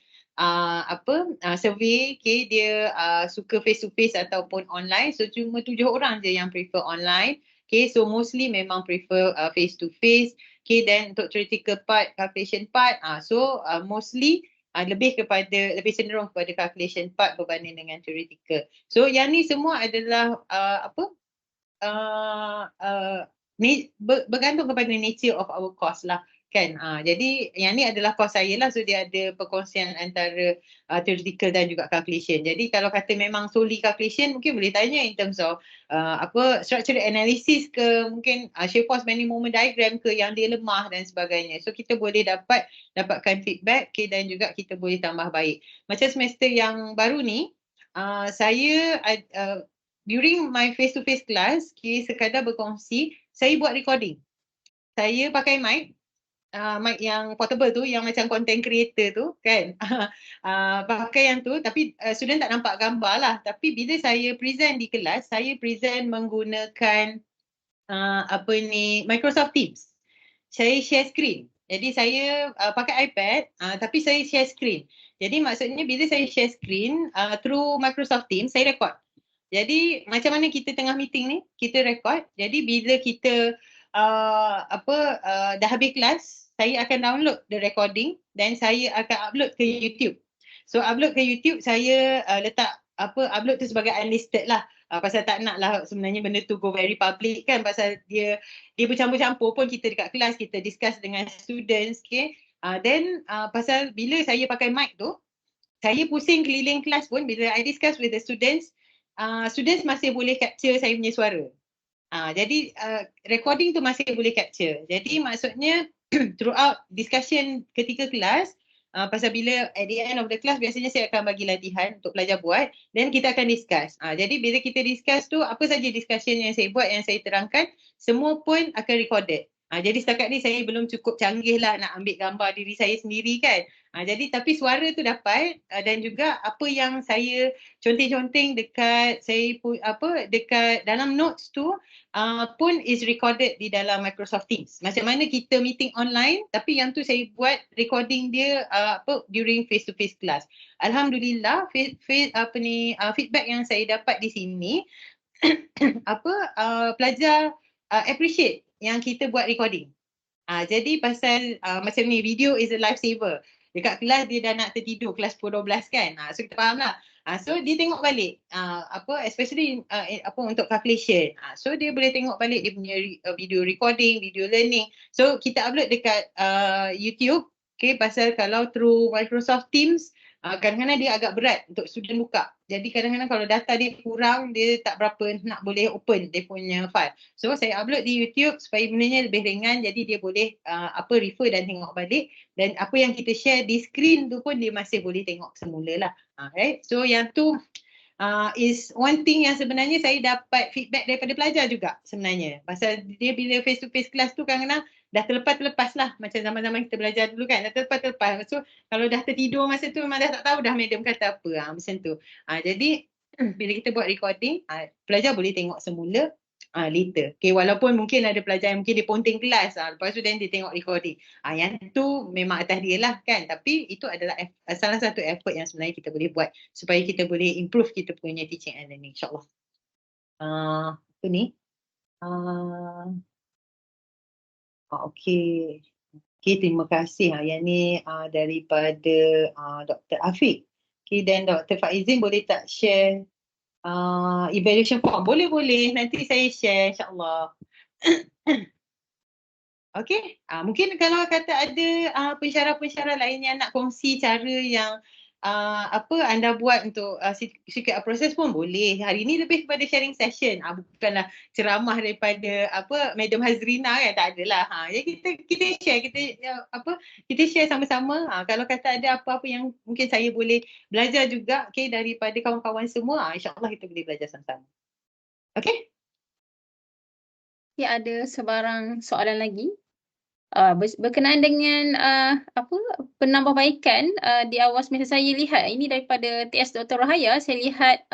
survey dia suka face to face ataupun online. So cuma 7 orang je yang prefer online. So mostly memang prefer face to face. Dan untuk theoretical part, calculation part, mostly lebih cenderung kepada calculation part berbanding dengan theoretical. So yang ni semua adalah bergantung kepada nature of our course lah kan. Jadi yang ni adalah course saya lah, so dia ada perkongsian antara theoretical dan juga calculation. Jadi kalau kata memang solely calculation mungkin boleh tanya in terms of structural analysis ke, mungkin shape force bending moment diagram ke yang dia lemah dan sebagainya. So kita boleh dapatkan feedback dan juga kita boleh tambah baik. Macam semester yang baru ni saya during my face to face class sekadar berkongsi, saya buat recording. Saya pakai mic yang portable tu, yang macam content creator tu kan. Pakai yang tu tapi student tak nampak gambar lah. Tapi bila saya present di kelas, saya present menggunakan Microsoft Teams. Saya share screen. Jadi saya pakai iPad tapi saya share screen. Jadi maksudnya bila saya share screen through Microsoft Teams, saya record. Jadi macam mana kita tengah meeting ni, kita record. Jadi bila kita dah habis kelas, saya akan download the recording dan saya akan upload ke YouTube. So upload ke YouTube, saya letak upload tu sebagai unlisted lah. Pasal tak nak lah sebenarnya benda tu go very public kan, pasal dia bercampur-campur pun kita dekat kelas, kita discuss dengan students then pasal bila saya pakai mic tu, saya pusing keliling kelas pun bila I discuss with the students, students masih boleh capture saya punya suara. Jadi recording tu masih boleh capture. Jadi maksudnya throughout discussion ketika kelas, pasal bila at the end of the class biasanya saya akan bagi latihan untuk pelajar buat dan kita akan discuss. Jadi bila kita discuss tu, apa saja discussion yang saya buat, yang saya terangkan, semua pun akan recorded. Jadi setakat ni saya belum cukup canggih lah nak ambil gambar diri saya sendiri kan. Jadi tapi suara tu dapat dan juga apa yang saya conteng-conteng dekat dekat dalam notes tu pun is recorded di dalam Microsoft Teams. Macam mana kita meeting online tapi yang tu saya buat recording dia during face to face class. Alhamdulillah feedback yang saya dapat di sini pelajar appreciate yang kita buat recording. Jadi pasal macam ni, video is a lifesaver. Dekat kelas dia dah nak tertidur, kelas 10-12 kan. So kita faham lah. So dia tengok balik especially untuk calculation. So dia boleh tengok balik dia punya video recording, video learning. So kita upload dekat YouTube. Okay, pasal kalau through Microsoft Teams, kadang-kadang dia agak berat untuk student buka. Jadi kadang-kadang kalau data dia kurang, dia tak berapa nak boleh open dia punya file. So saya upload di YouTube supaya benarnya lebih ringan, jadi dia boleh refer dan tengok balik, dan apa yang kita share di screen tu pun dia masih boleh tengok semula lah. Right? So yang tu is one thing yang sebenarnya saya dapat feedback daripada pelajar juga sebenarnya. Pasal dia bila face to face class tu kadang-kadang dah terlepas lah, macam zaman-zaman kita belajar dulu kan, dah terlepas. So kalau dah tertidur masa tu memang dah tak tahu dah madam kata apa, macam tu. Jadi bila kita buat recording, pelajar boleh tengok semula later. Okay, walaupun mungkin ada pelajar yang mungkin dia ponting kelas, lepas tu then dia tengok recording. Yang tu memang atas dia lah kan, tapi itu adalah salah satu effort yang sebenarnya kita boleh buat supaya kita boleh improve kita punya teaching and learning, insyaAllah. Apa ni? Okay, terima kasih. Yang ni daripada Dr. Afiq. Okay, dan Dr. Faizin boleh tak share evaluation form? Boleh. Nanti saya share, insyaAllah. Okay, mungkin kalau kata ada pensyarah-pensyarah lain yang nak kongsi cara yang anda buat untuk sikit proses pun boleh. Hari ni lebih kepada sharing session, bukanlah ceramah daripada Madam Hazrina kan, tak adalah. Jadi kita share, kita share sama-sama. Kalau kata ada apa-apa yang mungkin saya boleh belajar juga, okay, daripada kawan-kawan semua, insyaAllah kita boleh belajar sama-sama. Okay? Ya, ada sebarang soalan lagi. Berkenaan dengan penambahbaikan di awal semester, saya lihat ini daripada TS Dr. Rohaya, saya lihat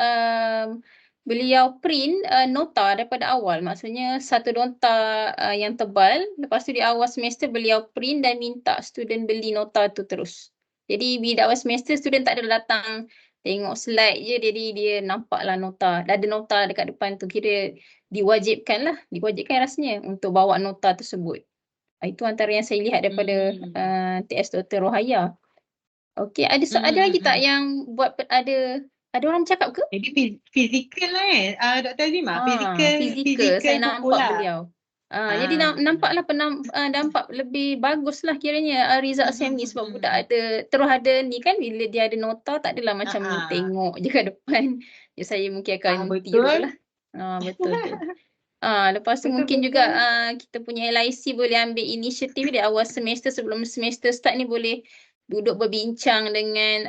beliau print nota daripada awal, maksudnya satu nota yang tebal, lepas tu di awal semester beliau print dan minta student beli nota tu terus. Jadi di awal semester student tak ada datang tengok slide je, jadi dia nampaklah nota, ada nota dekat depan tu, kira diwajibkan rasanya untuk bawa nota tersebut. Itu antara yang saya lihat daripada TS Dr. Rohaya. Okey, ada lagi tak yang buat ada orang cakap ke? Jadi fizikal lah Dr. Azimah. Fizikal saya nampak beliau. Jadi nampaklah nampak lebih bagus lah kiranya result SEM ni, sebab budak ada ni kan, bila dia ada nota tak adalah macam tengok je kat depan. Ya, saya mungkin akan tiru lah. Betul. Lepas tu mungkin juga kita punya LIC boleh ambil inisiatif di awal semester, sebelum semester start ni boleh duduk berbincang dengan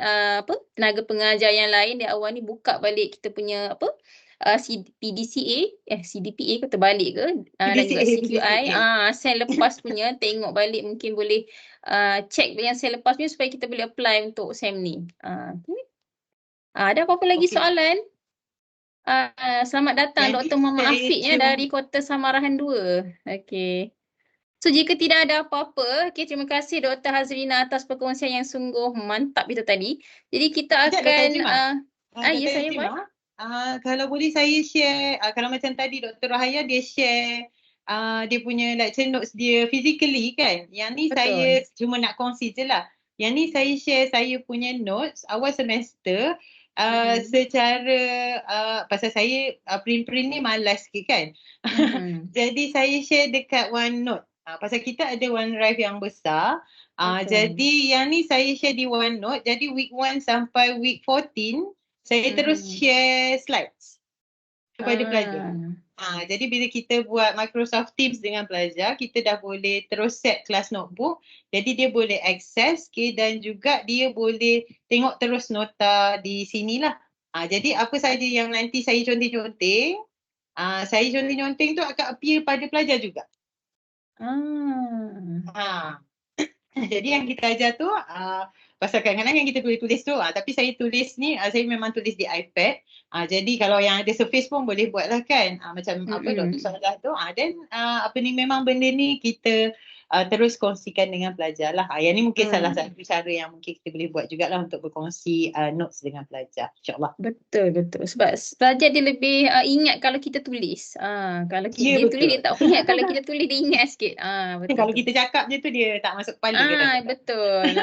tenaga pengajar yang lain di awal ni, buka balik kita punya CDPA ke terbalik ke, dan juga CQI. Sen lepas punya tengok balik, mungkin boleh check yang sen lepas punya supaya kita boleh apply untuk SEM ni. Ada apa-apa lagi soalan? Selamat datang Dr. Muhammad Afiq dari Kota Samarahan 2. Okey. So jika tidak ada apa-apa, terima kasih Dr. Hazrina atas perkongsian yang sungguh mantap itu tadi. Jadi kita akan saya buat. Kalau boleh saya share, kalau macam tadi Dr. Rohaya dia share dia punya lecture notes dia physically kan. Yang ni betul. Saya cuma nak kongsi je lah. Yang ni saya share saya punya notes awal semester. Secara pasal saya print ni malas sikit kan. Jadi saya share dekat OneNote. Pasal kita ada OneDrive yang besar. Jadi yang ni saya share di OneNote. Jadi week 1 sampai week 14 saya terus share slides kepada pelajar. Jadi bila kita buat Microsoft Teams dengan pelajar, kita dah boleh terus set kelas notebook. Jadi dia boleh akses, dan juga dia boleh tengok terus nota di sinilah. Jadi apa saja yang nanti saya conteng-conteng, tu akan appear pada pelajar juga. Jadi yang kita ajar tu, pasal kadang-kadang yang kita boleh tulis tu, tapi saya tulis ni, saya memang tulis di iPad. Jadi kalau yang ada Surface pun boleh buat lah kan. Macam Dr. Salah tu. Dan memang benda ni kita terus kongsikan dengan pelajar lah. Yang ni mungkin salah satu cara yang mungkin kita boleh buat jugalah untuk berkongsi notes dengan pelajar, insyaAllah. Betul. Sebab pelajar dia lebih ingat kalau kita tulis. Kalau Ya, dia tulis betul. dia tak ingat, kalau kita tulis dia ingat sikit. Betul. Kalau kita cakap je tu dia tak masuk kepala kadang-kadang. Betul.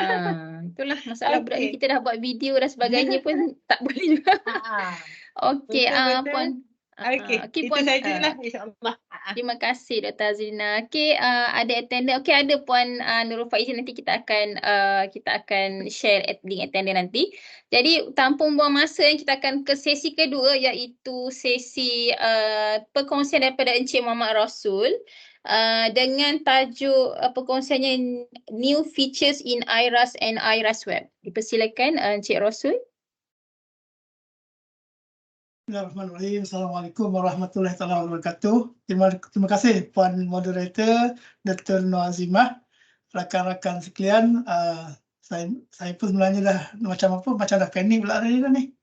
Itulah masalah berat ni, Okey. kita dah buat video dan sebagainya pun tak boleh juga. Okey, Betul. Puan. Okey, Okey, itu Puan. sajalah insyaAllah. Terima kasih Dr. Azrina. Okey, ada attendant. Okey, ada Puan Nurul Faizi, nanti kita akan share link attendant nanti. Jadi tanpa membuang masa, kita akan ke sesi kedua, iaitu sesi perkongsian daripada Encik Muhammad Rasul dengan tajuk perkongsiannya New Features in IRAS and IRAS Web. Dipersilakan Encik Rasul. Bismillahirrahmanirrahim. Assalamualaikum warahmatullahi wabarakatuh. Terima kasih Puan Moderator Dr. Nur Azimah, rakan-rakan sekalian. Saya pun sebenarnya dah macam dah panik pula tadi dah ni.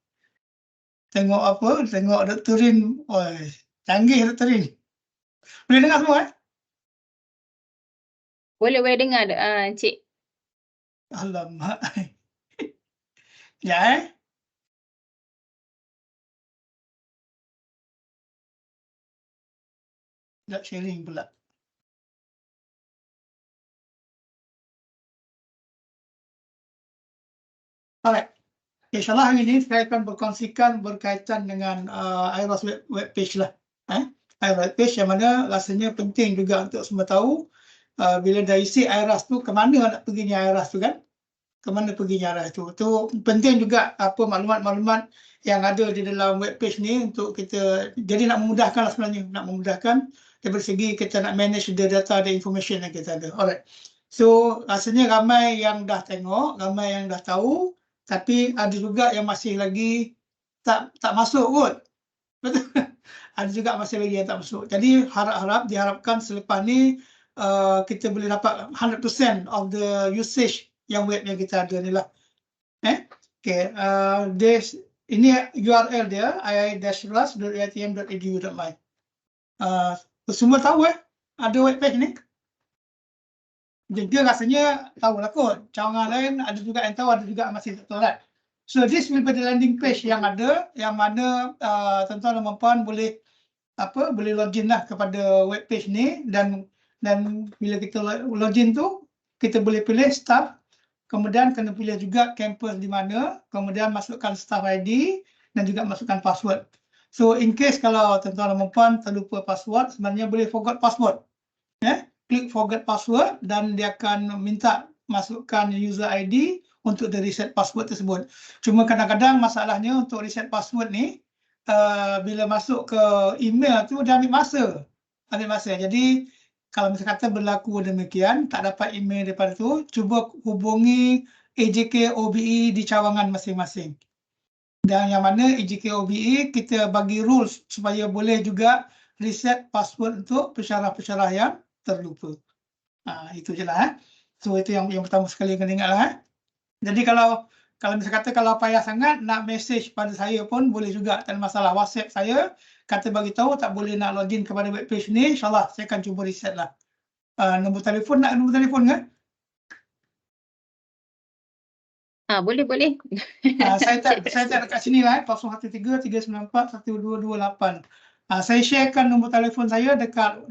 Tengok Dr. Rin. Canggih Dr. Rin. Boleh dengar semua Boleh dengar Encik. Alamak. Ya Nak sharing pula. Alright. InsyaAllah hari ini saya akan berkongsikan berkaitan dengan IRAS web page lah. IRAS web page yang mana rasanya penting juga untuk semua tahu bila dah isi IRAS tu, ke mana nak perginya IRAS tu kan? Ke mana perginya IRAS tu. Tu penting juga apa maklumat-maklumat yang ada di dalam web page ni untuk kita, jadi nak memudahkan lah sebenarnya, nak memudahkan dari segi kita nak manage the data, the information yang kita ada. Alright. So rasanya ramai yang dah tengok, ramai yang dah tahu, tapi ada juga yang masih lagi tak masuk kot. Betul. Ada juga masih lagi yang tak masuk. Jadi diharapkan selepas ni kita boleh dapat 100% of the usage yang web yang kita ada ni lah. Okay. Ini URL dia, ii-ras.uitm.edu.my. Semua tahu ada web page ni. Dia rasanya tahulah kot. Cawangan lain ada juga yang tahu, ada juga masih tak tahu kan. So this will be the landing page yang ada, yang mana tuan-tuan dan puan boleh login lah kepada web page ni, dan bila kita login tu kita boleh pilih staff, kemudian kena pilih juga campus di mana, kemudian masukkan staff ID dan juga masukkan password. So in case kalau tuan-tuan dan puan terlupa password, sebenarnya boleh forgot password. Klik forget password dan dia akan minta masukkan user ID untuk the reset password tersebut. Cuma kadang-kadang masalahnya untuk reset password ni, bila masuk ke email tu dia ambil masa. Jadi kalau misalnya kata berlaku demikian, tak dapat email daripada tu, cuba hubungi AJK OBE di cawangan masing-masing. Dan yang mana AJK OBE kita bagi rules supaya boleh juga reset password untuk pensyarah-pensyarah yang terlupa. Itu je lah. So itu yang pertama sekali kena ingat lah. Jadi kalau misalnya kata kalau payah sangat nak message pada saya pun boleh juga, tak ada masalah. WhatsApp saya, kata bagi tahu tak boleh nak login kepada web page ni, insyaAllah saya akan cuba reset lah. Nombor telefon, nak nombor telefon ke? Boleh. Saya tak dekat sini lah, 013-394-1228. Saya sharekan nombor telefon saya dekat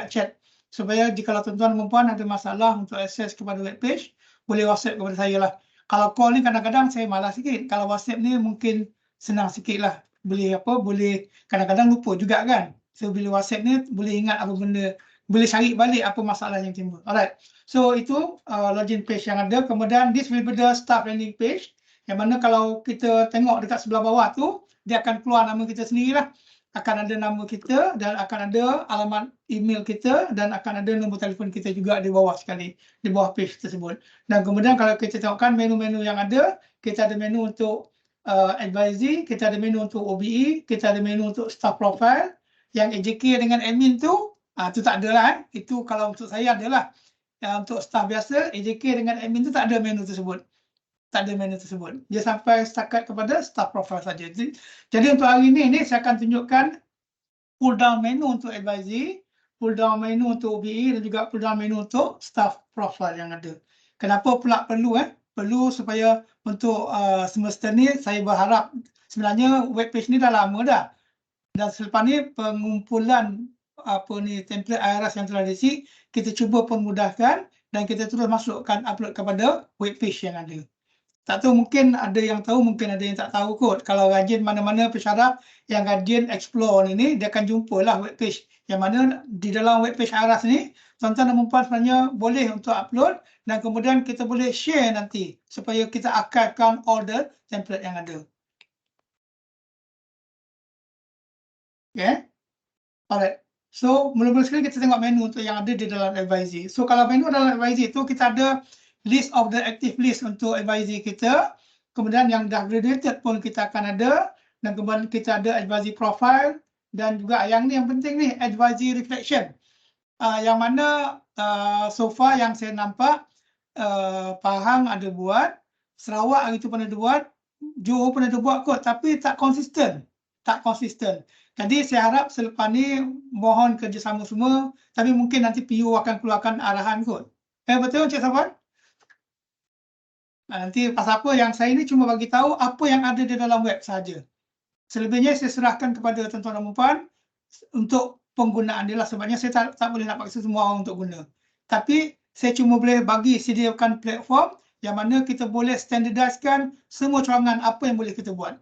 chat, supaya jika tuan-tuan dan puan ada masalah untuk akses kepada web page, boleh WhatsApp kepada saya lah. Kalau call ni kadang-kadang saya malas sikit. Kalau WhatsApp ni mungkin senang sikit lah. Boleh kadang-kadang lupa juga kan. So bila WhatsApp ni boleh ingat apa benda, boleh cari balik apa masalah yang timbul. Alright. So itu login page yang ada. Kemudian this will be the staff landing page. Yang mana kalau kita tengok dekat sebelah bawah tu, dia akan keluar nama kita sendiri lah. Akan ada nama kita dan akan ada alamat email kita dan akan ada nombor telefon kita juga di bawah sekali, di bawah page tersebut. Dan kemudian kalau kita tengokkan menu-menu yang ada, kita ada menu untuk advisory, kita ada menu untuk OBE, kita ada menu untuk staff profile. Yang AJK dengan admin tu tak ada lah. Itu kalau untuk saya adalah. Untuk staff biasa, AJK dengan admin tu tak ada menu tersebut. Dia sampai setakat kepada staff profile saja. Jadi untuk hari ini saya akan tunjukkan pull down menu untuk advisory, pull down menu untuk OBE dan juga pull down menu untuk staff profile yang ada. Kenapa pula perlu? Perlu supaya untuk semester ni saya berharap sebenarnya web page ni dah lama dah. Dan selepas ni pengumpulan template IRS yang telah diisi, kita cuba permudahkan dan kita terus masukkan upload kepada web page yang ada. Tak tahu, mungkin ada yang tahu, mungkin ada yang tak tahu kot. Kalau rajin mana-mana pesyarah yang rajin explore ni, dia akan jumpalah web page. Yang mana di dalam web page IRS ni, tuan-tuan dan puan sebenarnya boleh untuk upload dan kemudian kita boleh share nanti supaya kita archivekan all the template yang ada. Okay. Alright. So, mula-mula sekali kita tengok menu untuk yang ada di dalam advisory. So, kalau menu dalam advisory itu kita ada list of the active list untuk advisory kita. Kemudian yang dah graduated pun kita akan ada. Dan kemudian kita ada advisory profile. Dan juga yang ni yang penting ni, advisory reflection. Yang mana so far yang saya nampak, Pahang ada buat, Sarawak hari tu pun ada buat, Johor pun ada buat kot. Tapi tak konsisten. Tak konsisten. Jadi saya harap selepas ni mohon kerjasama semua. Tapi mungkin nanti PU akan keluarkan arahan kot. Betul Encik Safwan? Nanti pasal apa yang saya ni cuma bagi tahu apa yang ada di dalam web saja. Selebihnya saya serahkan kepada tuan-tuan dan puan untuk penggunaan dia lah. Sebabnya saya tak boleh nak paksa semua orang untuk guna. Tapi saya cuma boleh bagi sediakan platform yang mana kita boleh standardiskan semua cawangan apa yang boleh kita buat.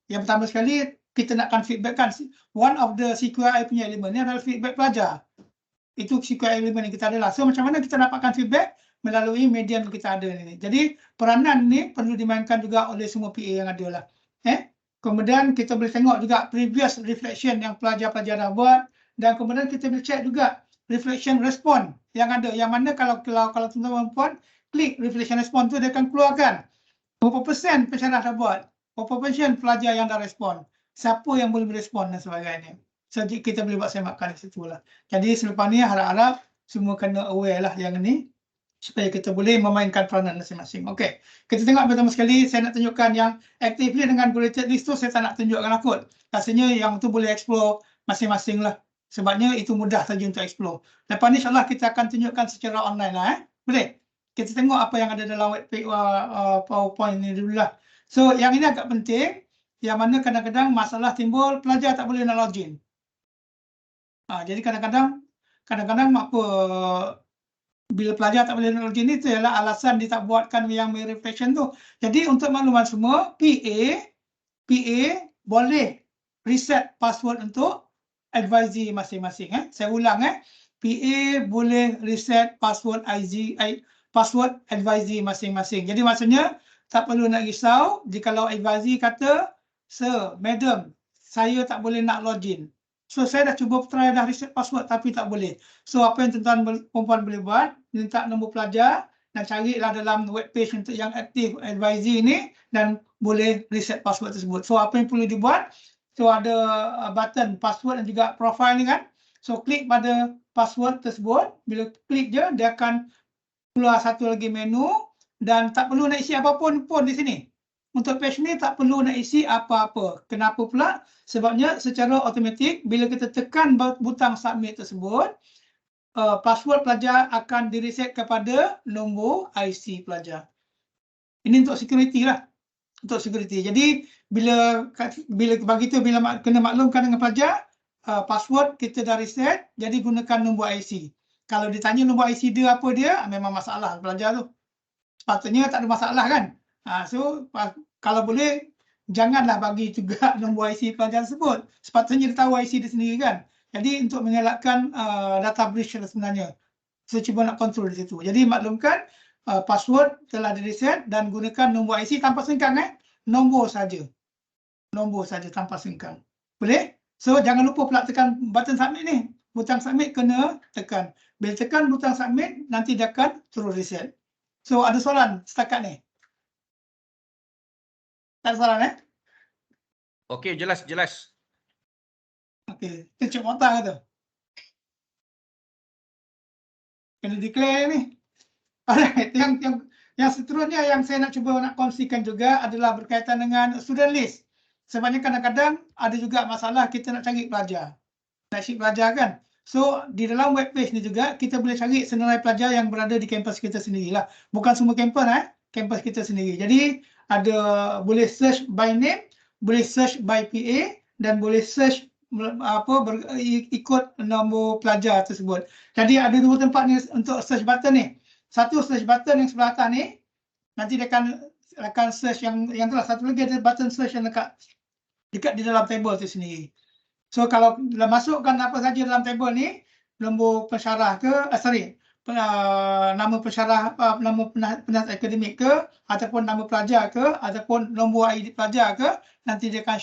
Yang pertama sekali kita nakkan feedback kan. One of the CQI punya elemen ni adalah feedback pelajar. Itu CQI elemen yang kita ada lah. So macam mana kita dapatkan feedback? Melalui medium yang kita ada ni. Jadi peranan ni perlu dimainkan juga oleh semua PA yang ada lah. Kemudian kita boleh tengok juga previous reflection yang pelajar-pelajar dah buat. Dan kemudian kita boleh check juga reflection respon yang ada. Yang mana kalau tuan-tuan puan klik reflection respon tu dia akan keluarkan berapa persen pesyarah dah buat. Berapa persen pelajar yang dah respon. Siapa yang boleh berespon dan sebagainya. So kita boleh buat semakan di situ lah. Jadi selepas ni harap-harap semua kena aware lah yang ni. Supaya kita boleh memainkan peranan masing-masing. Okey, kita tengok pertama sekali saya nak tunjukkan yang actively dengan graduated list tu saya tak nak tunjukkan lah kot. Rasanya yang tu boleh explore masing-masing lah. Sebabnya itu mudah saja untuk explore. Lepas ni insyaAllah kita akan tunjukkan secara online lah. Boleh? Kita tengok apa yang ada dalam web page PowerPoint ni dulu lah. So yang ini agak penting. Yang mana kadang-kadang masalah timbul pelajar tak boleh nak login. Jadi kadang-kadang apa bila pelajar tak boleh login itu ialah alasan dia tak buatkan yang reflection tu. Jadi untuk makluman semua, PA boleh reset password untuk advisory masing-masing. Saya ulang, PA boleh reset password advisory masing-masing. Jadi maksudnya tak perlu nak risau jikalau advisory kata, "Sir, madam, saya tak boleh nak login." So saya dah cuba try dah reset password tapi tak boleh. So apa yang tuan-tuan perempuan boleh buat, minta nombor pelajar dan carilah dalam web page untuk yang aktif advisory ni dan boleh reset password tersebut. So apa yang perlu dibuat? So ada button password dan juga profile ni kan. So klik pada password tersebut. Bila klik je dia akan keluar satu lagi menu dan tak perlu nak isi apapun pun di sini. Untuk page ni tak perlu nak isi apa-apa. Kenapa pula? Sebabnya secara automatik bila kita tekan butang submit tersebut, password pelajar akan direset kepada nombor IC pelajar. Ini untuk security lah. Untuk security. Jadi bila begitu bila kena maklumkan dengan pelajar, password kita dah reset, jadi gunakan nombor IC. Kalau ditanya nombor IC dia apa dia, memang masalah pelajar tu. Sepatutnya tak ada masalah kan? So kalau boleh janganlah bagi juga nombor IC pelajar tersebut. Sepatutnya dia tahu IC dia sendiri kan. Jadi untuk mengelakkan data breach sebenarnya. Saya cuba nak kontrol di situ. Jadi maklumkan password telah di reset dan gunakan nombor IC tanpa sengkang. Nombor saja. Nombor saja tanpa sengkang. Boleh? So jangan lupa pula tekan button submit ni. Butang submit kena tekan. Bila tekan butang submit nanti dia akan terus reset. So ada soalan setakat ni? Tak ada soalan Okey, jelas. Okey, kita cek mata kata. Kena declare ni. Alright, yang seterusnya yang saya nak cuba nak kongsikan juga adalah berkaitan dengan student list. Sebabnya kadang-kadang ada juga masalah kita nak cari pelajar. Nak isi pelajar kan. So di dalam web page ni juga kita boleh cari senarai pelajar yang berada di kampus kita sendirilah. Bukan semua kampus kampus kita sendiri. Jadi ada boleh search by name, boleh search by PA dan boleh search ikut nombor pelajar tersebut. Jadi ada dua tempat ni untuk search button ni. Satu search button yang sebelah atas ni, nanti dia akan search yang telah. Satu lagi ada button search yang dekat di dalam table tu sendiri. So kalau masukkan apa saja dalam table ni, nombor pensyarah ke, nama pensyarah, nama penasihat akademik ke, ataupun nama pelajar ke, ataupun nombor ID pelajar ke, nanti dia akan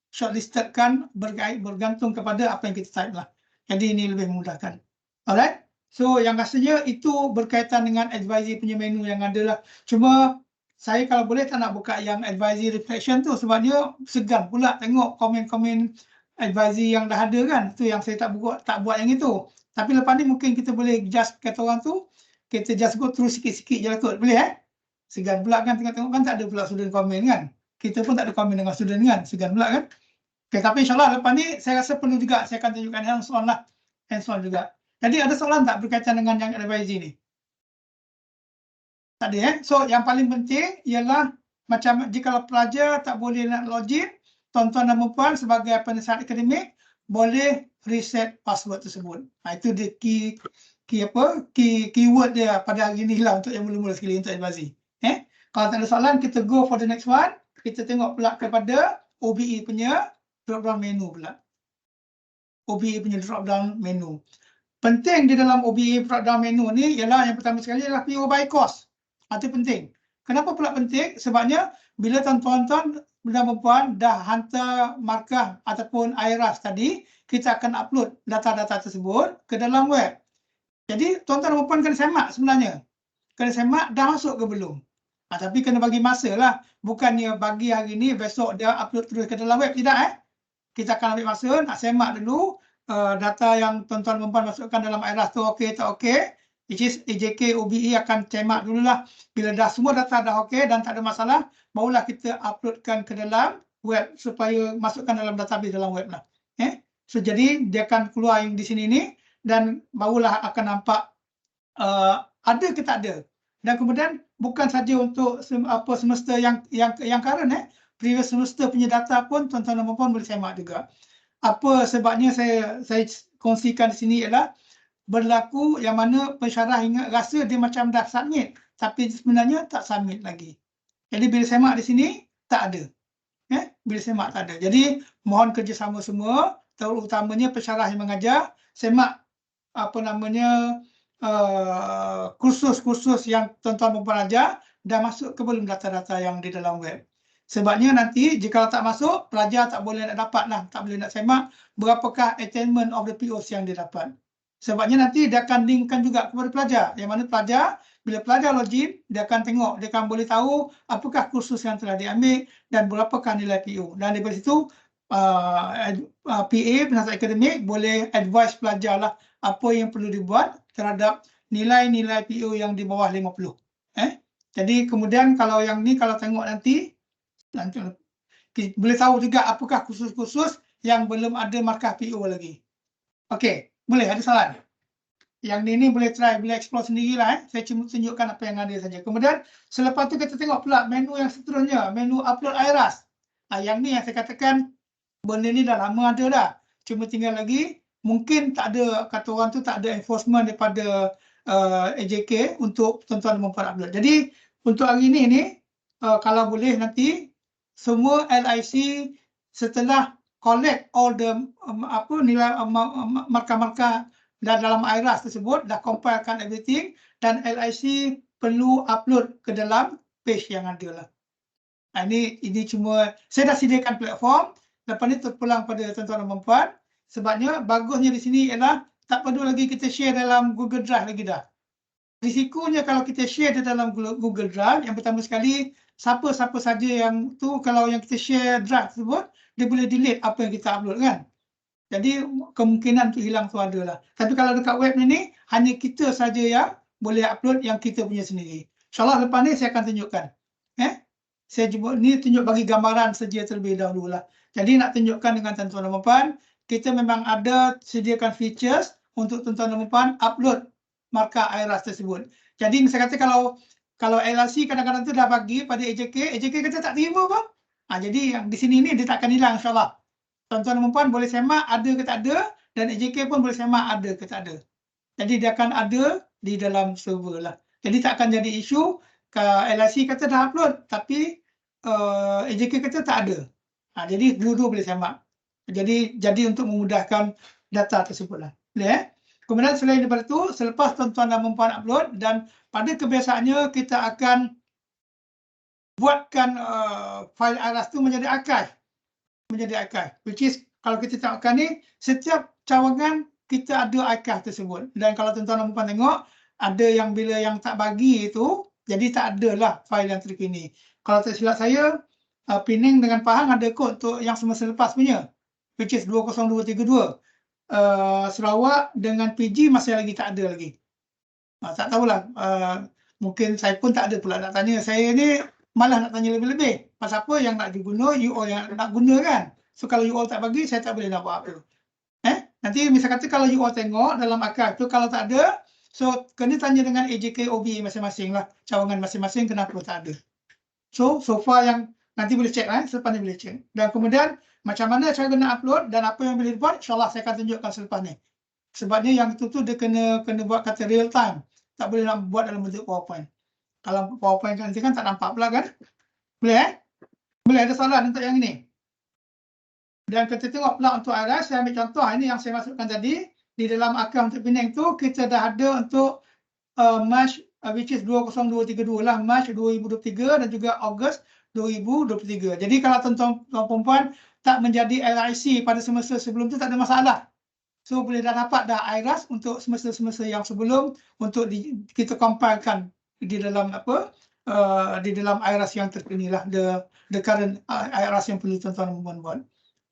shortlistedkan bergantung kepada apa yang kita type lah. Jadi ini lebih memudahkan. Alright. So yang rasanya itu berkaitan dengan advisory punya menu yang ada lah. Cuma saya kalau boleh tak nak buka yang advisory reflection tu sebab dia segan pula tengok komen-komen advisory yang dah ada kan. Tu yang saya tak buat yang itu. Tapi lepas ni mungkin kita boleh just kata orang tu, kita just go through sikit-sikit je lah kot. Boleh Segan pula kan tengok-tengok kan tak ada pula student komen kan. Kita pun tak ada komen dengan student kan. Segan pula kan. Okay, tapi insyaAllah lepas ni saya rasa perlu juga saya akan tunjukkan hands-on lah. Hands-on juga. Jadi ada soalan tak berkaitan dengan yang advisory ni? Tak ada So yang paling penting ialah macam jika pelajar tak boleh nak login, tuan-tuan dan puan sebagai penasihat akademik boleh reset password tersebut. Itu dia keyword dia pada hari ni lah untuk yang mula-mula sekali untuk advisory. Kalau tak ada soalan, kita go for the next one. Kita tengok pula kepada OBE punya drop-down menu pula. OBE punya drop-down menu. Penting di dalam OBE drop-down menu ni ialah yang pertama sekali adalah PO by course. Itu penting. Kenapa pula penting? Sebabnya bila tuan-tuan dan puan dah hantar markah ataupun IRAS tadi, kita akan upload data-data tersebut ke dalam web. Jadi tuan-tuan dan puan kena semak sebenarnya. Kena semak dah masuk ke belum. Tapi kena bagi masa lah. Bukannya bagi hari ni, besok dia upload terus ke dalam web. Tidak Kita akan ambil masa, nak semak dulu data yang tuan-tuan dan puan masukkan dalam IRAS tu okey tak okey. Which is AJK OBE akan semak dululah. Bila dah semua data dah okey dan tak ada masalah, barulah kita uploadkan ke dalam web supaya masukkan dalam database dalam web lah. So jadi dia akan keluar yang di sini ni dan barulah akan nampak ada ke tak ada. Dan kemudian bukan saja untuk semester yang current previous semester punya data pun tuan-tuan dan puan boleh semak juga. Apa sebabnya saya kongsikan di sini ialah berlaku yang mana pensyarah ingat rasa dia macam dah submit tapi sebenarnya tak submit lagi. Jadi bila semak di sini tak ada. Bila semak tak ada. Jadi mohon kerjasama semua, terutamanya pensyarah yang mengajar, semak kursus-kursus yang tuan-tuan dan puan ajar dah masuk ke belum data-data yang di dalam web. Sebabnya nanti jika tak masuk, pelajar tak boleh nak dapat lah, tak boleh nak semak berapakah attainment of the POs yang dia dapat. Sebabnya nanti dia akan linkkan juga kepada pelajar. Yang mana pelajar, bila pelajar login, dia akan tengok, dia akan boleh tahu apakah kursus yang telah diambil dan berapakah nilai PO. Dan daripada situ, PA, penasihat akademik, boleh advise pelajar lah apa yang perlu dibuat terhadap nilai-nilai PO yang di bawah 50. Jadi kemudian kalau yang ni, kalau tengok nanti boleh tahu juga apakah kursus-kursus yang belum ada markah PO lagi. Okey, boleh ada soalan? Yang ni boleh try, boleh explore sendirilah. Saya cuma tunjukkan apa yang ada saja. Kemudian selepas tu kita tengok pula menu yang seterusnya, menu upload IRAS. Yang ni yang saya katakan benda ni dah lama ada dah. Cuma tinggal lagi mungkin tak ada, kata orang tu tak ada enforcement daripada AJK untuk tuan-tuan dan puan upload. Jadi untuk hari ni kalau boleh nanti semua LIC setelah collect all the nilai markah-markah dalam IRAS tersebut, dah compilekan everything dan LIC perlu upload ke dalam page yang ada lah. Ini cuma saya dah sediakan platform. Lepas ni terpulang pada tuan-tuan dan puan. Sebabnya bagusnya di sini ialah tak perlu lagi kita share dalam Google Drive lagi dah. Risikonya kalau kita share di dalam Google Drive, yang pertama sekali siapa-siapa saja yang tu, kalau yang kita share drive tersebut, dia boleh delete apa yang kita upload kan. Jadi kemungkinan untuk hilang tu ada lah. Tapi kalau dekat web ni hanya kita saja yang boleh upload yang kita punya sendiri. InsyaAllah lepas ni saya akan tunjukkan. Saya cuba ni tunjuk bagi gambaran saja terlebih dahulu lah. Jadi nak tunjukkan dengan tuan-tuan dan puan, kita memang ada sediakan features untuk tuan-tuan dan puan upload markah IRAS tersebut. Jadi misalnya kata kalau LRC kadang-kadang tu dah bagi pada AJK kata tak terima pun. Jadi yang di sini ni dia tak akan hilang insyaAllah. Tuan-tuan dan puan boleh semak ada ke tak ada, dan AJK pun boleh semak ada ke tak ada. Jadi dia akan ada di dalam server lah. Jadi tak akan jadi isu LRC kata dah upload tapi AJK kata tak ada. Jadi dua-dua boleh semak. Jadi untuk memudahkan data tersebut lah. Boleh. Kemudian selain daripada itu, selepas tuan-tuan dan puan upload, dan pada kebiasaannya kita akan buatkan file IRAS tu menjadi archive. Which is kalau kita tengokkan ni, setiap cawangan kita ada archive tersebut. Dan kalau tuan-tuan dan puan tengok, ada yang bila yang tak bagi itu, jadi tak adalah file yang terkini. Kalau tak silap saya, Pening dengan Pahang ada kod untuk yang semasa lepas punya, which is 20232. Sarawak dengan PG masih lagi tak ada lagi. Tak tahulah, mungkin saya pun tak ada pula nak tanya. Saya ni malah nak tanya lebih-lebih. Pasal apa yang nak diguna, you all yang nak guna kan. So kalau you all tak bagi, saya tak boleh nak buat apa. Nanti misal kata kalau you all tengok dalam archive tu, kalau tak ada, so kena tanya dengan AJK OB masing-masing lah. Cawangan masing-masing kenapa tak ada. So far yang nanti boleh cek selepas ni boleh cek. Dan kemudian macam mana cara nak upload dan apa yang boleh buat, insyaAllah saya akan tunjukkan selepas ni. Sebabnya yang itu tu dia kena buat kata real time. Tak boleh nak buat dalam bentuk PowerPoint. Kalau PowerPoint nanti kan tak nampak pula kan. Boleh Boleh ada soalan untuk yang ini. Dan kita tengok pula untuk IRAS, saya ambil contoh ini yang saya masukkan tadi. Di dalam akaun untuk Penang tu kita dah ada untuk March which is 20232 lah, March 2023 dan juga Ogos 2023. Jadi kalau tuan-tuan perempuan tak menjadi LIC pada semester sebelum tu tak ada masalah. So boleh dah dapat dah IRAS untuk semester-semester yang sebelum untuk kita compilekan di dalam di dalam IRAS yang terkini lah, the current IRAS yang perlu tuan-tuan dan perempuan buat.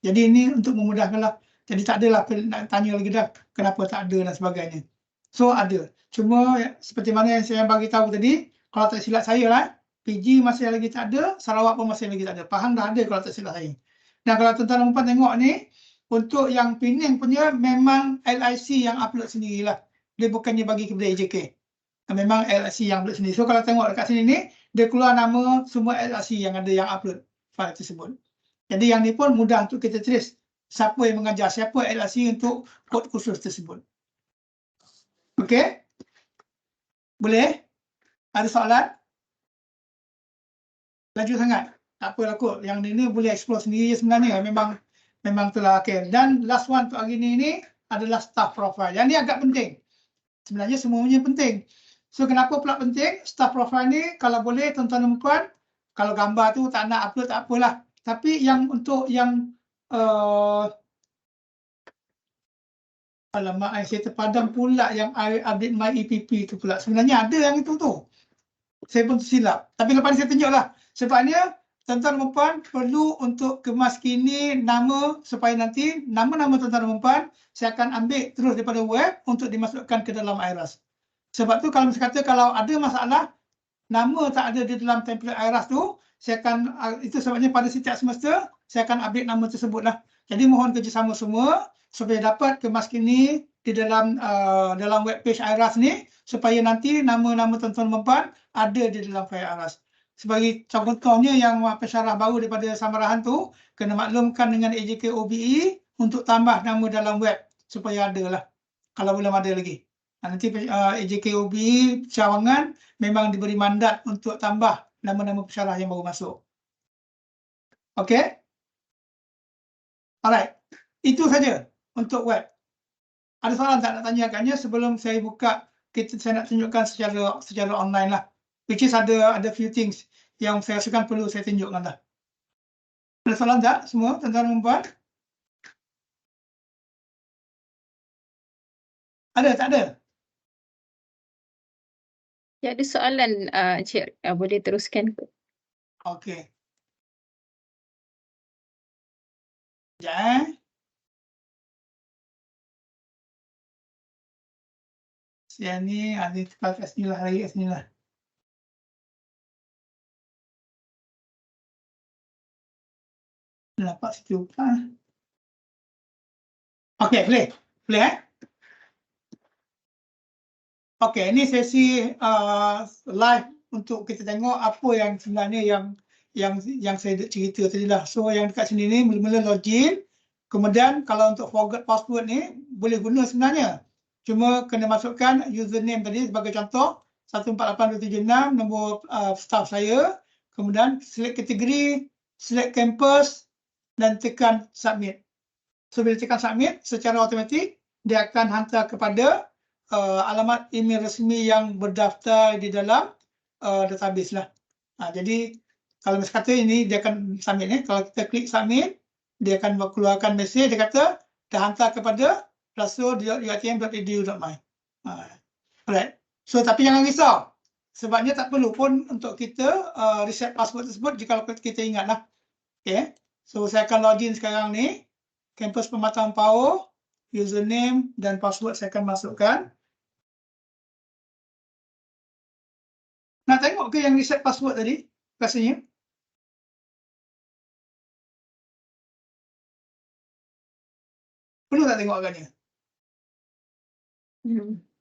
Jadi ini untuk memudahkan lah. Jadi tak adalah nak tanya lagi dah kenapa tak ada dan sebagainya. So ada. Cuma seperti mana yang saya bagi tahu tadi, kalau tak silap saya lah, PG masih lagi tak ada, Sarawak pun masih lagi tak ada. Pahang dah ada kalau tak silap saya. Dan kalau tuan-tuan dan perempuan tengok ni, untuk yang Penang punya memang LIC yang upload sendirilah. Dia bukannya bagi kepada AJK. Memang LIC yang upload sendiri. So kalau tengok dekat sini ni, dia keluar nama semua LIC yang ada yang upload file tersebut. Jadi yang ni pun mudah untuk kita trace siapa yang mengajar, siapa LIC untuk kod khusus tersebut. Okey? Boleh? Ada soalan? Laju sangat. Tak apalah kot. Yang ni boleh explore sendiri sebenarnya. Memang itulah. Okay. Dan last one untuk hari ni adalah staff profile. Yang ni agak penting. Sebenarnya semuanya penting. So kenapa pula penting? Staff profile ni kalau boleh tuan-tuan dan puan, kalau gambar tu tak nak upload tak apalah. Tapi yang untuk yang alamak, saya terpadam pula yang update my EPP tu pula. Sebenarnya ada yang itu tu. Saya pun tersilap. Tapi lepas ni saya tunjuklah. Sebabnya tuan-tuan dan puan perlu untuk kemaskini nama supaya nanti nama-nama tuan-tuan dan puan saya akan ambil terus daripada web untuk dimasukkan ke dalam IRAS. Sebab tu kalau misalnya kata kalau ada masalah nama tak ada di dalam template IRAS tu, saya akan itu sebabnya pada setiap semester saya akan update nama tersebutlah. Jadi mohon kerjasama semua supaya dapat kemaskini di dalam web page IRAS ni supaya nanti nama-nama tuan-tuan dan puan ada di dalam file IRAS. Sebagai contohnya yang pensyarah baru daripada Samarahan tu kena maklumkan dengan AJK OBE untuk tambah nama dalam web supaya ada lah kalau belum ada lagi. Nanti AJK OBE cawangan memang diberi mandat untuk tambah nama-nama pensyarah yang baru masuk. Okey? Alright. Itu saja untuk web. Ada soalan tak nak tanya agaknya sebelum saya buka, saya nak tunjukkan secara online lah. Which is ada few things yang saya rasakan perlu saya tunjukkan lah. Ada soalan tak semua tuan-tuan dan puan? Ada tak ada? Ya, ada soalan, Cik. Boleh teruskan ke? Okey. Sekejap. Saya ni ada tempat kat sini lah, lagi kat sini lah. Nampak situ. Okey, boleh? Boleh Okey, ini sesi live untuk kita tengok apa yang sebenarnya yang saya cerita tadi lah. So yang dekat sini ni mula-mula login. Kemudian kalau untuk forgot password ni boleh guna sebenarnya. Cuma kena masukkan username tadi sebagai contoh 148276 nombor staff saya. Kemudian select kategori, select campus dan tekan submit. So bila tekan submit secara automatik dia akan hantar kepada alamat email resmi yang berdaftar di dalam database lah. Jadi kalau misalnya kata ini dia akan submit ni, kalau kita klik submit, dia akan keluarkan mesej dia kata dah hantar kepada rasul.utm.edu.my. Alright. So tapi jangan risau. Sebabnya tak perlu pun untuk kita reset password tersebut jika kita ingat lah. Okay. So saya akan login sekarang ni. Kampus Pematang Power, username dan password saya akan masukkan. Nak tengok ke yang reset password tadi? Rasanya. Perlu tak tengok agaknya?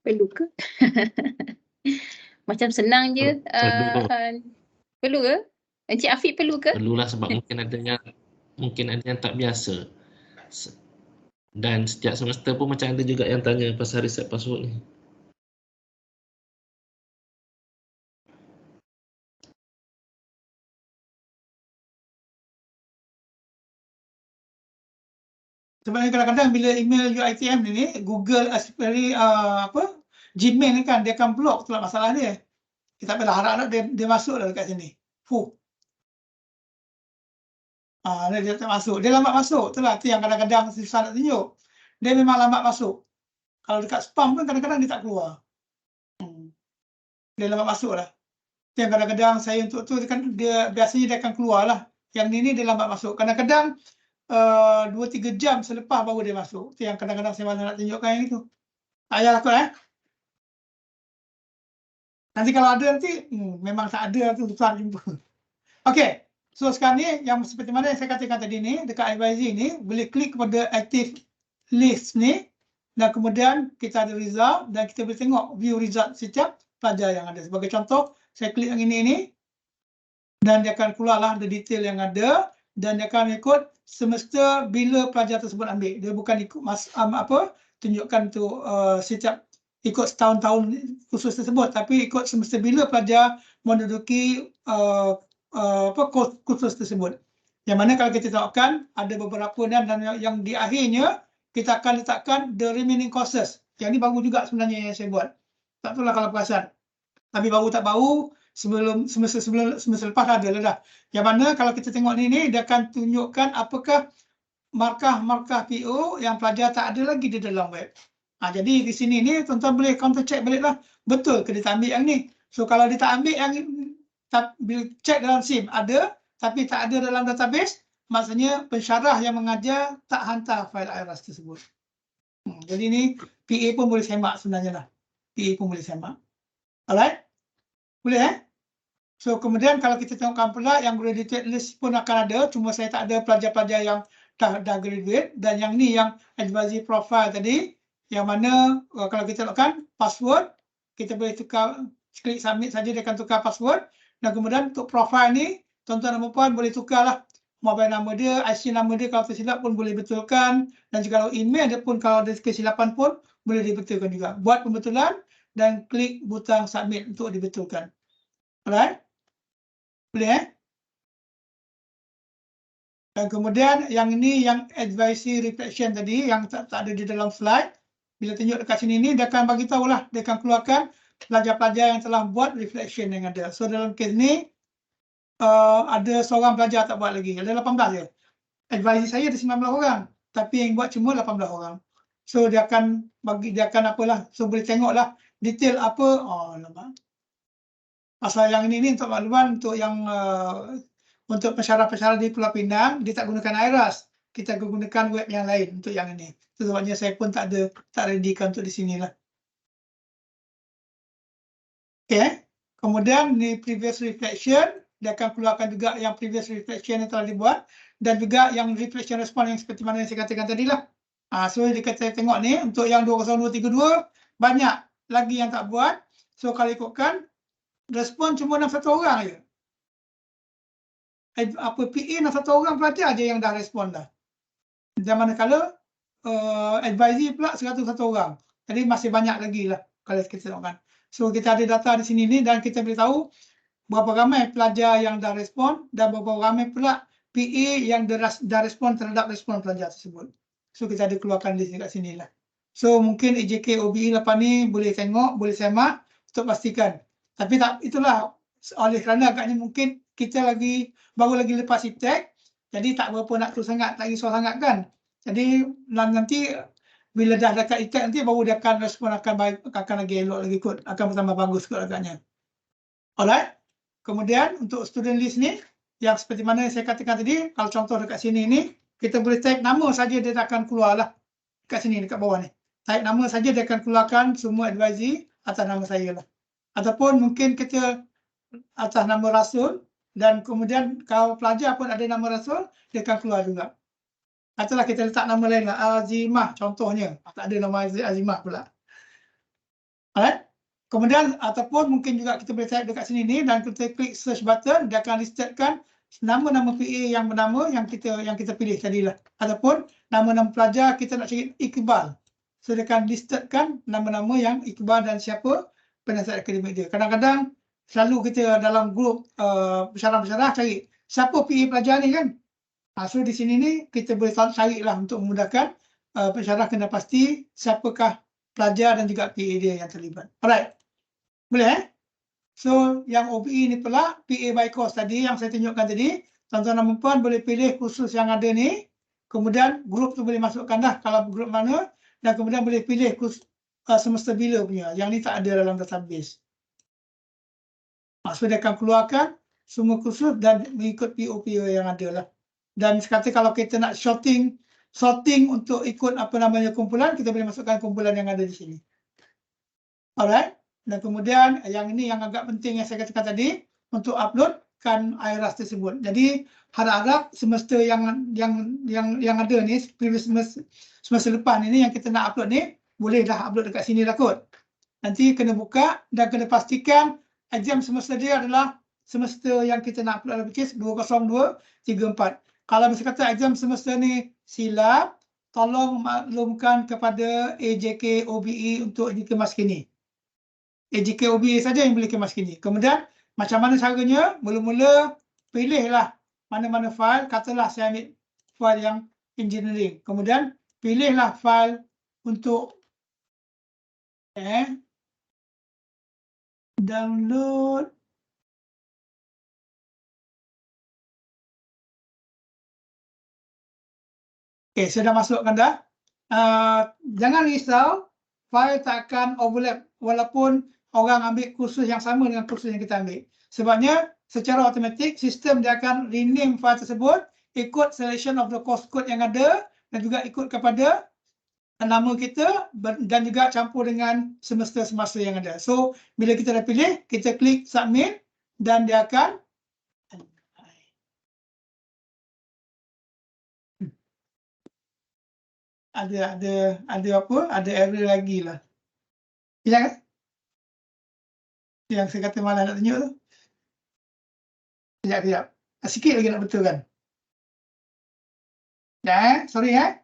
Perlu ke? Macam senang je. Perlu ke? Encik Afiq perlu ke? Perlulah sebab mungkin ada yang tak biasa. Dan setiap semester pun macam ada juga yang tanya pasal reset password ni. Sebenarnya kadang-kadang bila email UiTM ni, Google Gmail ni kan dia akan block tu lah masalah dia. Kita tak harap dia masuk lah dekat sini. Dia tak masuk. Dia lambat masuk. Itulah tu yang kadang-kadang susah nak tunjuk. Dia memang lambat masuk. Kalau dekat spam pun kadang-kadang dia tak keluar. Dia lambat masuk lah. Yang kadang-kadang saya untuk tu kan dia biasanya dia akan keluar lah. Yang ni dia lambat masuk. Kadang-kadang 2-3 jam selepas baru dia masuk. Itu yang kadang-kadang saya malah nak tunjukkan yang itu. Ayah aku Nanti kalau ada nanti memang tak ada tu susah jumpa. Okey. So sekarang ni yang seperti mana yang saya katakan tadi ni dekat advisory ni boleh klik kepada active list ni dan kemudian kita ada result dan kita boleh tengok view result setiap pelajar yang ada. Sebagai contoh, saya klik yang ini ni dan dia akan keluarlah the detail yang ada dan dia akan ikut semester bila pelajar tersebut ambil. Dia bukan ikut tunjukkan tu setiap ikut tahun-tahun khusus tersebut, tapi ikut semester bila pelajar menduduki kursus tersebut. Yang mana kalau kita tengokkan ada beberapa dan yang di akhirnya kita akan letakkan the remaining courses. Yang ni baru juga sebenarnya yang saya buat. Tak tahulah kalau perasan. Tapi baru tak baru semester lepas ada dah. Yang mana kalau kita tengok ni dia akan tunjukkan apakah markah-markah PO yang pelajar tak ada lagi di dalam web. Jadi di sini ni tuan-tuan boleh counter check balik lah. Betul ke dia tak ambil yang ni? So kalau dia tak ambil yang bila check dalam SIM ada tapi tak ada dalam database, maksudnya pensyarah yang mengajar tak hantar fail IRAS tersebut. Jadi ni PA pun boleh semak sebenarnya lah. PA pun boleh semak. Alright? Boleh So kemudian kalau kita tengokkan pula yang graduate list pun akan ada, cuma saya tak ada pelajar-pelajar yang dah graduate. Dan yang ni yang advisory profile tadi, yang mana kalau kita tengokkan password, kita boleh tukar, klik submit saja dia akan tukar password. Dan kemudian untuk profile ni, tuan-tuan dan puan boleh tukarlah mobile nama dia, IC nama dia kalau tersilap pun boleh betulkan. Dan jika email dia pun kalau ada kesilapan pun boleh dibetulkan juga. Buat pembetulan dan klik butang submit untuk dibetulkan. Alright? Boleh Dan kemudian yang ini yang advisory reflection tadi yang tak ada di dalam slide. Bila tunjuk dekat sini ni dia akan bagi tahulah, dia akan keluarkan pelajar-pelajar yang telah buat reflection yang ada. So dalam kes ni ada seorang pelajar tak buat lagi. Ada 18 je. Advisory saya ada 19 orang. Tapi yang buat cuma 18 orang. So dia akan apalah. So boleh tengoklah detail apa. Nampak. Pasal yang ini untuk makluman untuk yang untuk pensyarah-pensyarah di Pulau Pinang, dia tak gunakan IRAS. Kita gunakan web yang lain untuk yang ini. Itu sebabnya saya pun tak readykan untuk di sinilah. Okay. Kemudian di previous reflection, dia akan keluarkan juga yang previous reflection yang telah dibuat dan juga yang reflection response yang seperti mana yang saya katakan tadi lah. So kita tengok ni untuk yang 20232 banyak lagi yang tak buat. So kalau ikutkan respon cuma 61 orang je. Apa PA 61 orang pelajar je yang dah respon dah. Dan manakala advisory pula 101 orang. Jadi masih banyak lagi lah kalau kita tengokkan. So kita ada data di sini ni dan kita boleh tahu berapa ramai pelajar yang dah respon dan berapa ramai pula PA yang dah respon terhadap respon pelajar tersebut. So kita ada keluarkan list dekat sini lah. So mungkin EJK OBE lepas ni boleh tengok, boleh semak untuk pastikan. Tapi tak, itulah oleh kerana agaknya mungkin kita baru lagi lepas e-tag, jadi tak berapa nak tu sangat, tak risau sangat kan. Jadi nanti bila dah dekat e-tag nanti baru dia akan respon akan baik, akan lagi elok lagi kot, akan bertambah bagus kot agaknya. Alright. Kemudian untuk student list ni yang seperti mana saya katakan tadi, kalau contoh dekat sini ni kita boleh type nama saja dia akan keluar lah dekat sini dekat bawah ni. Type nama saja dia akan keluarkan semua advisory atas nama saya lah. Ataupun mungkin kita atas nama Rasul dan kemudian kalau pelajar pun ada nama Rasul, dia akan keluar juga. Katalah kita letak nama lain lah, Azimah contohnya. Tak ada nama Azimah pula. Alright. Kemudian ataupun mungkin juga kita boleh type dekat sini ni dan kita klik search button, dia akan listetkan nama-nama PA yang bernama yang kita pilih tadilah. Ataupun nama-nama pelajar kita nak cari Iqbal. So dia akan listetkan nama-nama yang Iqbal dan siapa penasihat akademik dia. Kadang-kadang selalu kita dalam grup pensyarah-pensyarah cari siapa PA pelajar ni kan. So di sini ni kita boleh carilah untuk memudahkan pensyarah kena pasti siapakah pelajar dan juga PA dia yang terlibat. Alright. Boleh So yang OBE ni pula PA by course tadi yang saya tunjukkan tadi, tuan-tuan dan puan boleh pilih kursus yang ada ni. Kemudian grup tu boleh masukkan dah kalau grup mana dan kemudian boleh pilih kursus semester bila punya. Yang ni tak ada dalam database. So dia akan keluarkan semua kursus dan mengikut PO-PO yang ada lah. Dan sekata kalau kita nak sorting untuk ikut apa namanya kumpulan, kita boleh masukkan kumpulan yang ada di sini. Alright. Dan kemudian yang ini yang agak penting yang saya katakan tadi untuk uploadkan IRAS tersebut. Jadi harap-harap semester yang ada ni previous semester lepas ni yang kita nak upload ni boleh dah upload dekat sini dah kot. Nanti kena buka dan kena pastikan exam semester dia adalah semester yang kita nak upload which is 20234. Kalau misalnya kata exam semester ni silap, tolong maklumkan kepada AJK OBE untuk dikemas kini. AJK OBE saja yang boleh kemas kini. Kemudian macam mana caranya? Mula-mula pilihlah mana-mana fail. Katalah saya ambil fail yang engineering. Kemudian pilihlah fail untuk download. Okay, saya dah masukkan dah. Jangan risau, file tak akan overlap walaupun orang ambil kursus yang sama dengan kursus yang kita ambil. Sebabnya secara automatik sistem dia akan rename file tersebut ikut selection of the course code yang ada dan juga ikut kepada nama kita dan juga campur dengan semester-semester yang ada. So bila kita dah pilih, kita klik submit dan dia akan ada apa? Ada error lagi lah. Hilang kan? Yang saya kata malah nak tunjuk tu. Sekejap. Sikit lagi nak betulkan. Ya, sorry ya.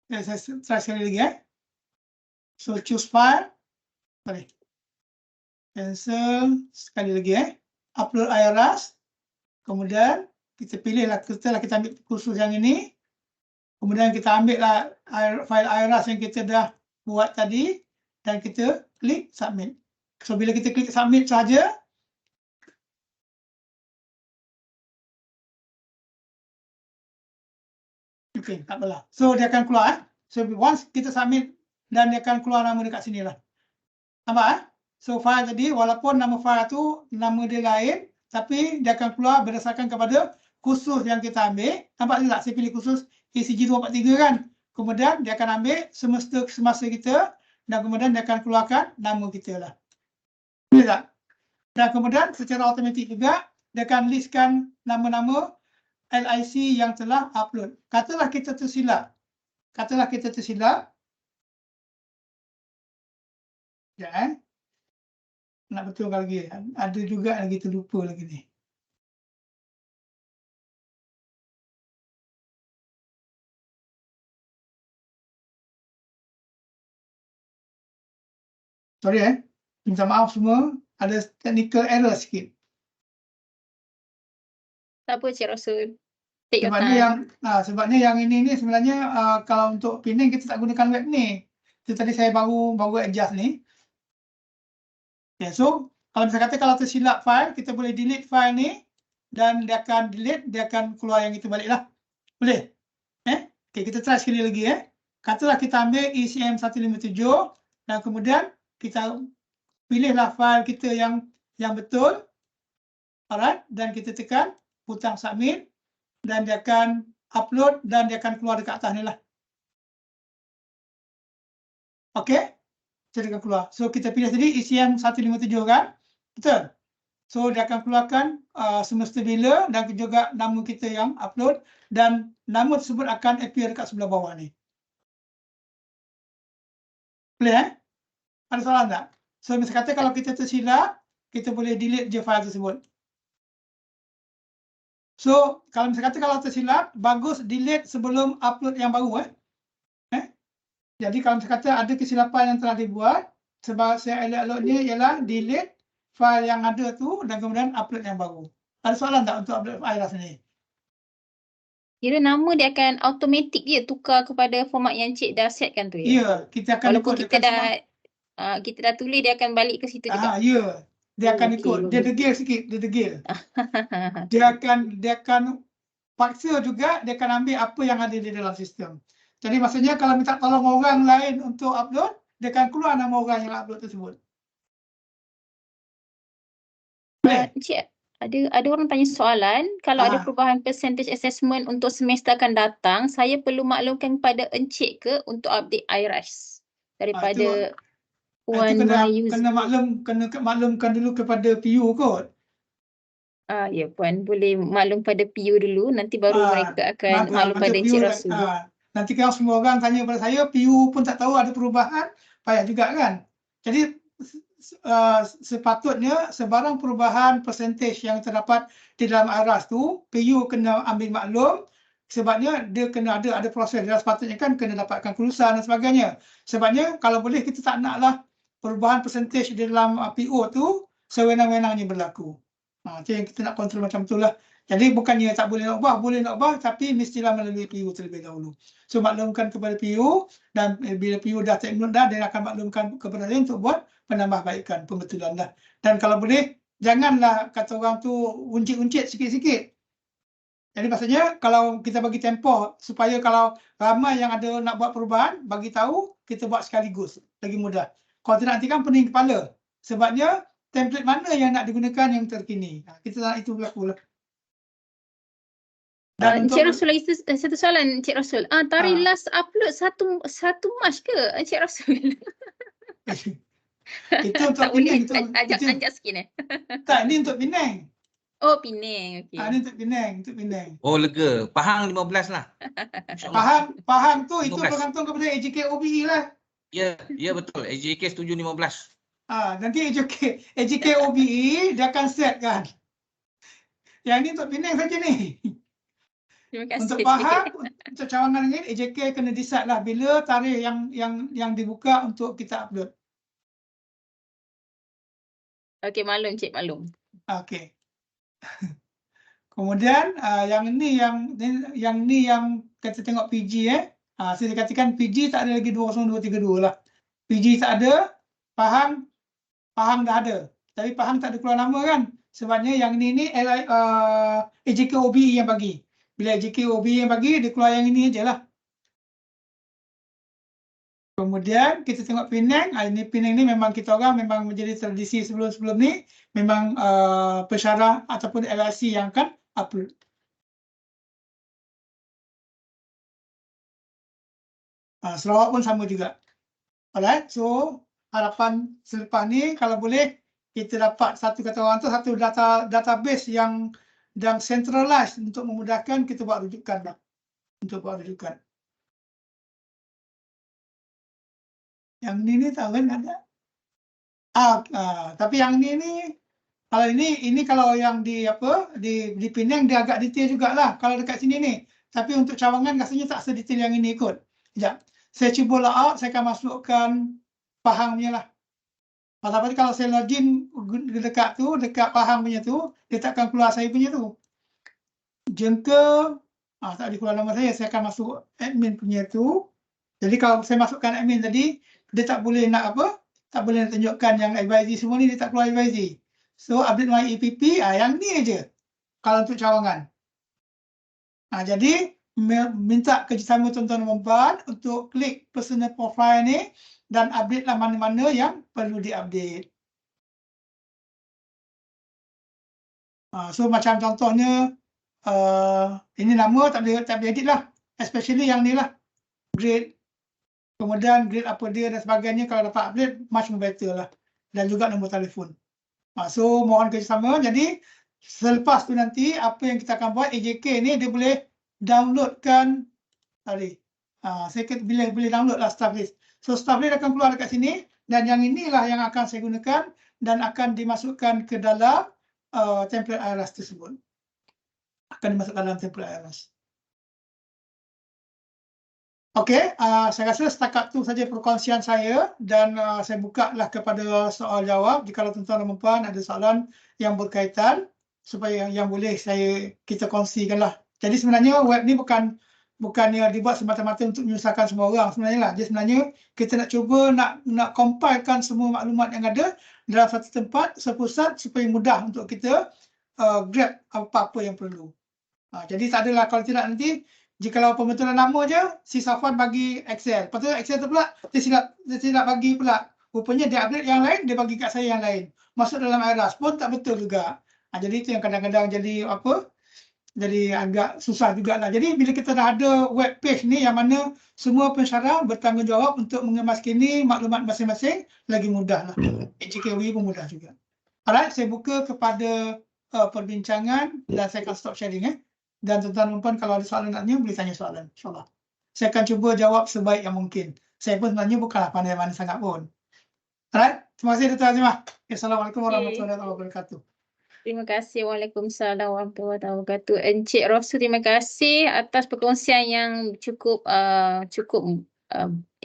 Saya try sekali lagi ya. So choose file. Sorry. Cancel sekali lagi ya. Upload IRAS. Kemudian kita pilihlah setelah kita ambil kursus yang ini. Kemudian kita ambil lah file IRAS yang kita dah buat tadi dan kita klik submit. So bila kita klik submit saja, okay, tak apalah. So dia akan keluar. So once kita submit dan dia akan keluar nama dekat sini lah. Nampak? So file tadi walaupun nama file tu nama dia lain, tapi dia akan keluar berdasarkan kepada khusus yang kita ambil, nampak tak saya pilih khusus ECG 243 kan. Kemudian dia akan ambil semasa kita dan kemudian dia akan keluarkan nama kita lah. Boleh tak? Dan kemudian secara automatik juga dia akan listkan nama-nama LIC yang telah upload. Katalah kita tersilap. Ya, nak betulkan lagi. Ada juga lagi terlupa lagi ni. Sorry minta maaf semua, ada technical error sikit. Tak apa Cik Rasul. Take your Sebabnya time. sebabnya yang ini sebenarnya kalau untuk Penang kita tak gunakan web ni. Itu tadi saya baru adjust ni. Okay, so kalau misalnya kata kalau tersilap file, kita boleh delete file ni dan dia akan delete, dia akan keluar yang itu balik lah. Boleh? Okay, kita try sekali lagi Katalah kita ambil ECM 157 dan kemudian kita pilihlah file kita yang betul. Alright, dan kita tekan butang submit dan dia akan upload dan dia akan keluar dekat atas ni lah. Okey, so dia akan keluar. So kita pilih tadi ECM 157 kan? Betul? So dia akan keluarkan semesta bila dan juga nama kita yang upload dan nama tersebut akan appear dekat sebelah bawah ni. Boleh Ada soalan tak? So misalnya kata kalau kita tersilap, kita boleh delete je file tersebut. So, kalau misalnya kata kalau tersilap, bagus delete sebelum upload yang baru. Jadi, kalau misalnya kata ada kesilapan yang telah dibuat, sebab saya elok-eloknya ialah delete file yang ada tu dan kemudian upload yang baru. Ada soalan tak untuk upload file sini? Kira nama dia akan automatik dia tukar kepada format yang Cik dah setkan tu ya? Ya, kita akan Walaupun kita dah tulis, dia akan balik ke situ juga. Ya, dia akan ikut. Dia degil sikit, dia degil. Dia akan paksa juga, dia akan ambil apa yang ada di dalam sistem. Jadi maksudnya kalau minta tolong orang lain untuk upload, dia akan keluar nama orang yang upload tersebut. Cik, ada orang tanya soalan, kalau ada perubahan percentage assessment untuk semester akan datang, saya perlu maklumkan kepada Encik ke untuk update IRAS daripada Puan Rayu. Kena maklumkan dulu kepada PU kot. Ya Puan, boleh maklum pada PU dulu, nanti baru mereka akan maklum pada Encik Rasul. Nanti kalau semua orang tanya pada saya, PU pun tak tahu ada perubahan, payah juga kan. Jadi sepatutnya sebarang perubahan percentage yang terdapat di dalam IRAS tu, PU kena ambil maklum sebabnya dia kena ada proses. Dan sepatutnya kan kena dapatkan kelulusan dan sebagainya. Sebabnya kalau boleh kita tak naklah perubahan percentage di dalam PO tu sewenang-wenangnya berlaku. Itu yang kita nak kontrol macam itulah. Jadi bukannya tak boleh nak ubah, boleh nak ubah tapi mestilah melalui PU terlebih dahulu. So maklumkan kepada PU dan bila PU dah take note dah, dia akan maklumkan kepada dia untuk buat penambahbaikan, pembetulan dah. Dan kalau boleh, janganlah kata orang tu uncit-uncit sikit-sikit. Jadi maksudnya kalau kita bagi tempoh supaya kalau ramai yang ada nak buat perubahan, bagi tahu kita buat sekaligus, lagi mudah. Kalau tidak nanti kan pening kepala. Sebabnya template mana yang nak digunakan yang terkini. Kita nak itu berlaku lah. Encik Rasul lagi satu soalan Encik Rasul. Tarikh last upload 1 Mac ke Encik Rasul? Itu untuk Penang. Ajak sikit Tak, ini untuk Penang. Oh, Penang. Okey. Ini untuk Penang. Oh, lega. Pahang 15 lah. Pahang tu itu 15. bergantung kepada AJK OBE lah. Ya betul. AJK setuju 15. Nanti AJK OBE dia akan set kan. Yang ini untuk Penang saja ni. Terima kasih. Untuk Pahang, untuk cawangan ini AJK kena decide lah bila tarikh yang dibuka untuk kita upload. Okey, maklum Cik, maklum. Okey. Kemudian yang ni yang kita tengok PG saya katakan PG tak ada lagi 20232 lah. PG tak ada, Pahang dah ada. Tapi Pahang tak ada keluar nama kan. Sebabnya yang ni AJK OBE yang bagi. Bila AJK OBE yang bagi, dia keluar yang ini je lah. Kemudian kita tengok Penang. Penang ni memang kita orang memang menjadi tradisi sebelum ni. Memang pensyarah ataupun LIC yang akan upload. Sarawak pun sama juga. Alright, so harapan selepas ni kalau boleh kita dapat satu kata orang tu satu database yang centralized untuk memudahkan kita buat rujukan lah. Untuk buat rujukan. Yang ni tahu kan ada. Tapi yang ni kalau ini kalau yang di di Penang dia agak detail jugalah kalau dekat sini ni. Tapi untuk cawangan rasanya tak sedetail yang ini kot. Sekejap. Saya cuba layout, saya akan masukkan Pahang punya lah. Tapi kalau saya login dekat Pahang punya tu, dia takkan keluar saya punya tu. Jengka, tak ada keluar nama saya akan masuk admin punya tu. Jadi kalau saya masukkan admin tadi, dia tak boleh nak tak boleh nak tunjukkan yang advisory semua ni, dia tak keluar advisory. So update my EPP, yang ni aja kalau untuk cawangan. Jadi minta kerjasama tuan-tuan dan puan untuk klik personal profile ni dan update lah mana-mana yang perlu diupdate. So macam contohnya ini nama tak boleh edit lah, especially yang ni lah, grade, kemudian grade apa dia dan sebagainya. Kalau dapat update much more better lah, dan juga nombor telefon. So mohon kerjasama. Jadi selepas tu nanti apa yang kita akan buat, AJK ni dia boleh downloadkan tadi. Saya boleh download lah staff list. So staff list akan keluar dekat sini dan yang inilah yang akan saya gunakan dan akan dimasukkan ke dalam template IRAS tersebut. Akan dimasukkan dalam template IRAS. Okey, saya rasa setakat tu saja perkongsian saya dan saya buka lah kepada soal jawab jika tuan-tuan dan puan ada soalan yang berkaitan supaya yang boleh kita kongsikan lah. Jadi sebenarnya web ni bukannya dibuat semata-mata untuk menyusahkan semua orang sebenarnya lah. Jadi sebenarnya kita nak cuba nak compilekan semua maklumat yang ada dalam satu tempat sepusat supaya mudah untuk kita grab apa-apa yang perlu. Jadi tak adalah kalau tidak nanti jikalau pembentulan nama je si Safwan bagi Excel. Lepas tu Excel tu pula dia silap bagi pula. Rupanya dia update yang lain, dia bagi kat saya yang lain. Masuk dalam IRAS pun tak betul juga. Jadi itu yang kadang-kadang jadi jadi agak susah jugalah. Jadi bila kita dah ada web page ni yang mana semua pensyarah bertanggungjawab untuk mengemas-kini maklumat masing-masing, lagi mudah lah. AJKW pun mudah juga. Alright, saya buka kepada perbincangan dan saya akan stop sharing. Dan tuan-tuan dan puan kalau ada soalan naknya boleh tanya soalan, insyaAllah. Saya akan cuba jawab sebaik yang mungkin. Saya pun sebenarnya bukanlah pandai-pandai sangat pun. Alright, terima kasih Dr. Azimah. Assalamualaikum warahmatullahi wabarakatuh. Terima kasih. Waalaikumsalam warahmatullahi wabarakatuh. Encik Rosu, terima kasih atas perkongsian yang cukup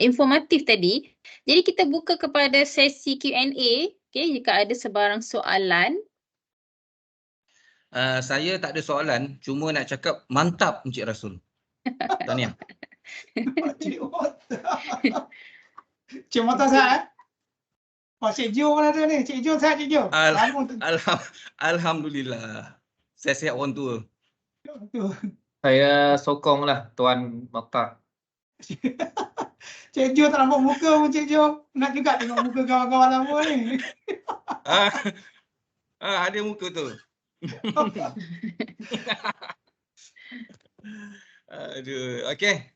informatif tadi. Jadi kita buka kepada sesi Q&A. Okay, jika ada sebarang soalan. Saya tak ada soalan, cuma nak cakap mantap Encik Rasul. Tahniah. Cik Mata sihat? Cik Jo mana ada ni? Cik Jo sihat, Cik Jo? Alhamdulillah. Saya sihat orang tua. Saya sokonglah Tuan Mata. Cik Jo tak nampak muka pun Cik Jo. Nak juga tengok muka kawan-kawan lama ni. Ada muka tu. Aduh, okey.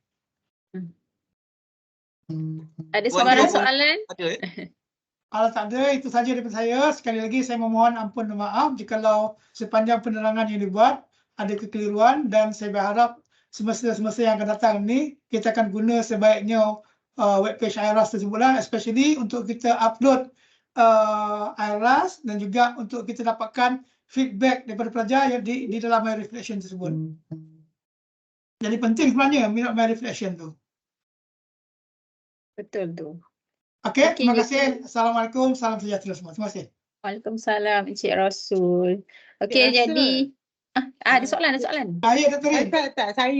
Ada soalan? Ada. Kalau tak ada, itu saja daripada saya. Sekali lagi saya memohon ampun dan maaf jikalau sepanjang penerangan yang dibuat ada kekeliruan dan saya berharap semasa-semasa yang akan datang ni kita akan guna sebaiknya webpage IRAS tersebutlah, especially untuk kita upload IRAS dan juga untuk kita dapatkan feedback daripada pelajar yang di dalam My Reflection tersebut. Jadi penting sebenarnya My Reflection tu. Betul tu. Okey, terima kasih. Assalamualaikum, salam sejahtera semua. Terima kasih. Waalaikumsalam Encik Rasul. Okey, jadi ada soalan. Ya, Dr. Rin. Tak, saya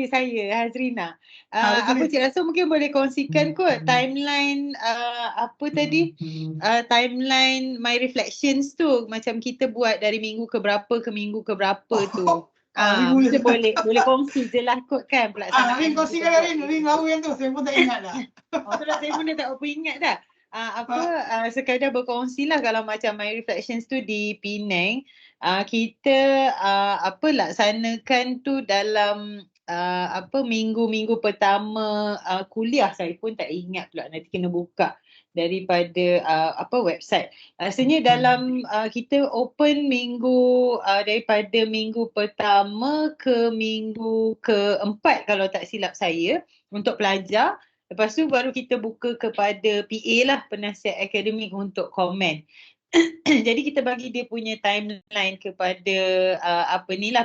Hazrina. Apa Cik Rasul mungkin boleh kongsikan kot timeline tadi? Timeline My Reflections tu macam kita buat dari minggu ke berapa ke minggu ke berapa tu. Kita boleh kongsi je lah kot kan pelaksanaan. Rin kongsikan Rin lalu yang tu. Saya pun tak ingat dah. Saya pun dah tak apa ingat dah. Sekadar berkongsi lah kalau macam My Reflections tu di Penang, kita laksanakan tu dalam minggu-minggu pertama kuliah, saya pun tak ingat pula, nanti kena buka daripada website. Rasanya dalam kita open minggu daripada minggu pertama ke minggu keempat kalau tak silap saya untuk pelajar. Lepas tu baru kita buka kepada PA lah, penasihat akademik, untuk komen. Jadi kita bagi dia punya timeline kepada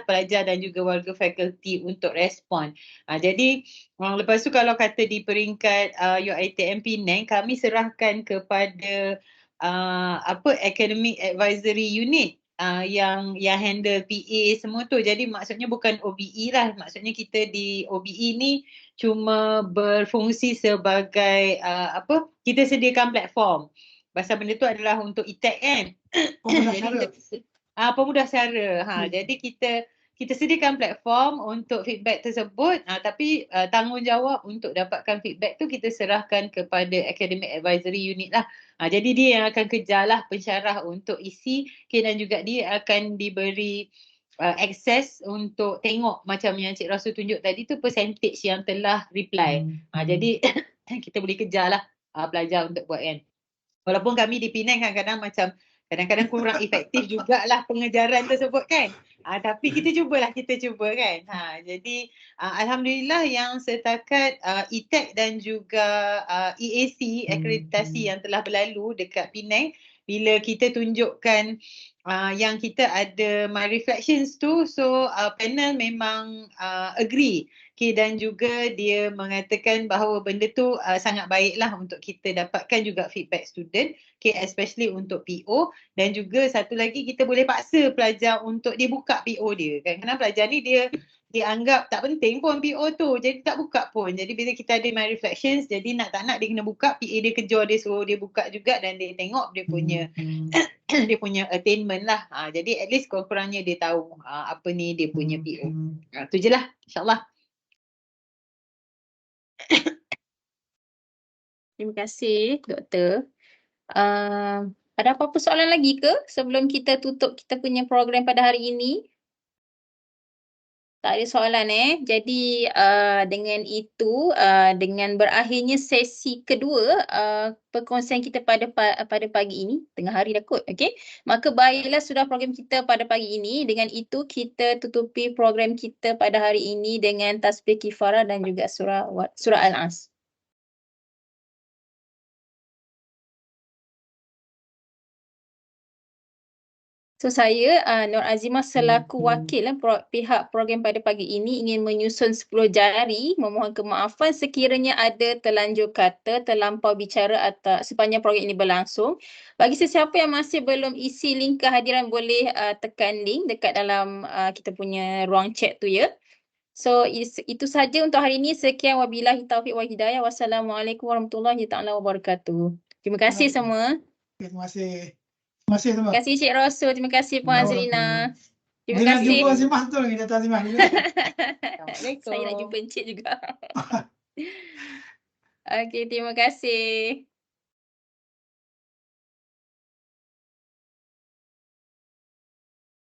pelajar dan juga warga fakulti untuk respon. Jadi lepas tu kalau kata di peringkat UiTM Penang, kami serahkan kepada Academic Advisory Unit yang handle PA semua tu. Jadi maksudnya bukan OBE lah. Maksudnya kita di OBE ni cuma berfungsi sebagai kita sediakan platform. Pasal benda tu adalah untuk ITEC kan. Pemudah cara. Jadi kita sediakan platform untuk feedback tersebut, tapi tanggungjawab untuk dapatkan feedback tu kita serahkan kepada Academic Advisory Unit lah. Jadi dia yang akan kejarlah pensyarah untuk isi, dan juga dia akan diberi akses untuk tengok macam yang Cik Rasul tunjuk tadi tu, percentage yang telah reply. Jadi kita boleh kejarlah pelajar untuk buat kan. Walaupun kami di Penang kadang-kadang kurang efektif jugalah pengejaran tersebut kan. Tapi kita cuba kan. Jadi alhamdulillah yang setakat ITEC dan juga EAC akreditasi yang telah berlalu dekat Penang, bila kita tunjukkan yang kita ada my reflections tu, so panel memang agree. Dan juga dia mengatakan bahawa benda tu sangat baiklah untuk kita dapatkan juga feedback student, especially untuk PO. Dan juga satu lagi, kita boleh paksa pelajar untuk dia buka PO dia. Kadang-kadang pelajar ni dia anggap tak penting pun PO tu, jadi tak buka pun. Jadi bila kita ada my reflections, jadi nak tak nak dia kena buka, PA dia kejar dia, suruh dia buka juga, dan dia tengok dia punya dia punya attainment lah. Jadi at least kurang-kurangnya dia tahu apa ni dia punya PO. Tu je lah, insyaAllah. Terima kasih, Doktor. Ada apa-apa soalan lagi ke sebelum kita tutup kita punya program pada hari ini? Tak ada soalan Jadi dengan itu, dengan berakhirnya sesi kedua perkongsian kita pada pagi ini, tengah hari dah kot, okey. Maka baiklah sudah program kita pada pagi ini. Dengan itu kita tutupi program kita pada hari ini dengan tasbih kifarah dan juga surah Al-As. So saya Nur Azimah selaku wakil pihak program pada pagi ini ingin menyusun 10 jari memohon kemaafan sekiranya ada terlanjur kata, terlampau bicara atau sepanjang program ini berlangsung. Bagi sesiapa yang masih belum isi link kehadiran boleh tekan link dekat dalam kita punya ruang chat tu ya. So itu saja untuk hari ini. Sekian, wabillahi taufiq wal hidayah. Wassalamualaikum warahmatullahi taala wabarakatuh. Terima kasih semua. Terima kasih. Terima kasih semua. Terima kasih Cik Rasul, terima kasih Puan Azrina. Terima Dia nak kasih. jumpa Azimah tu lagi, Dato' Azimah juga. Saya nak jumpa Encik juga. Okey, terima kasih.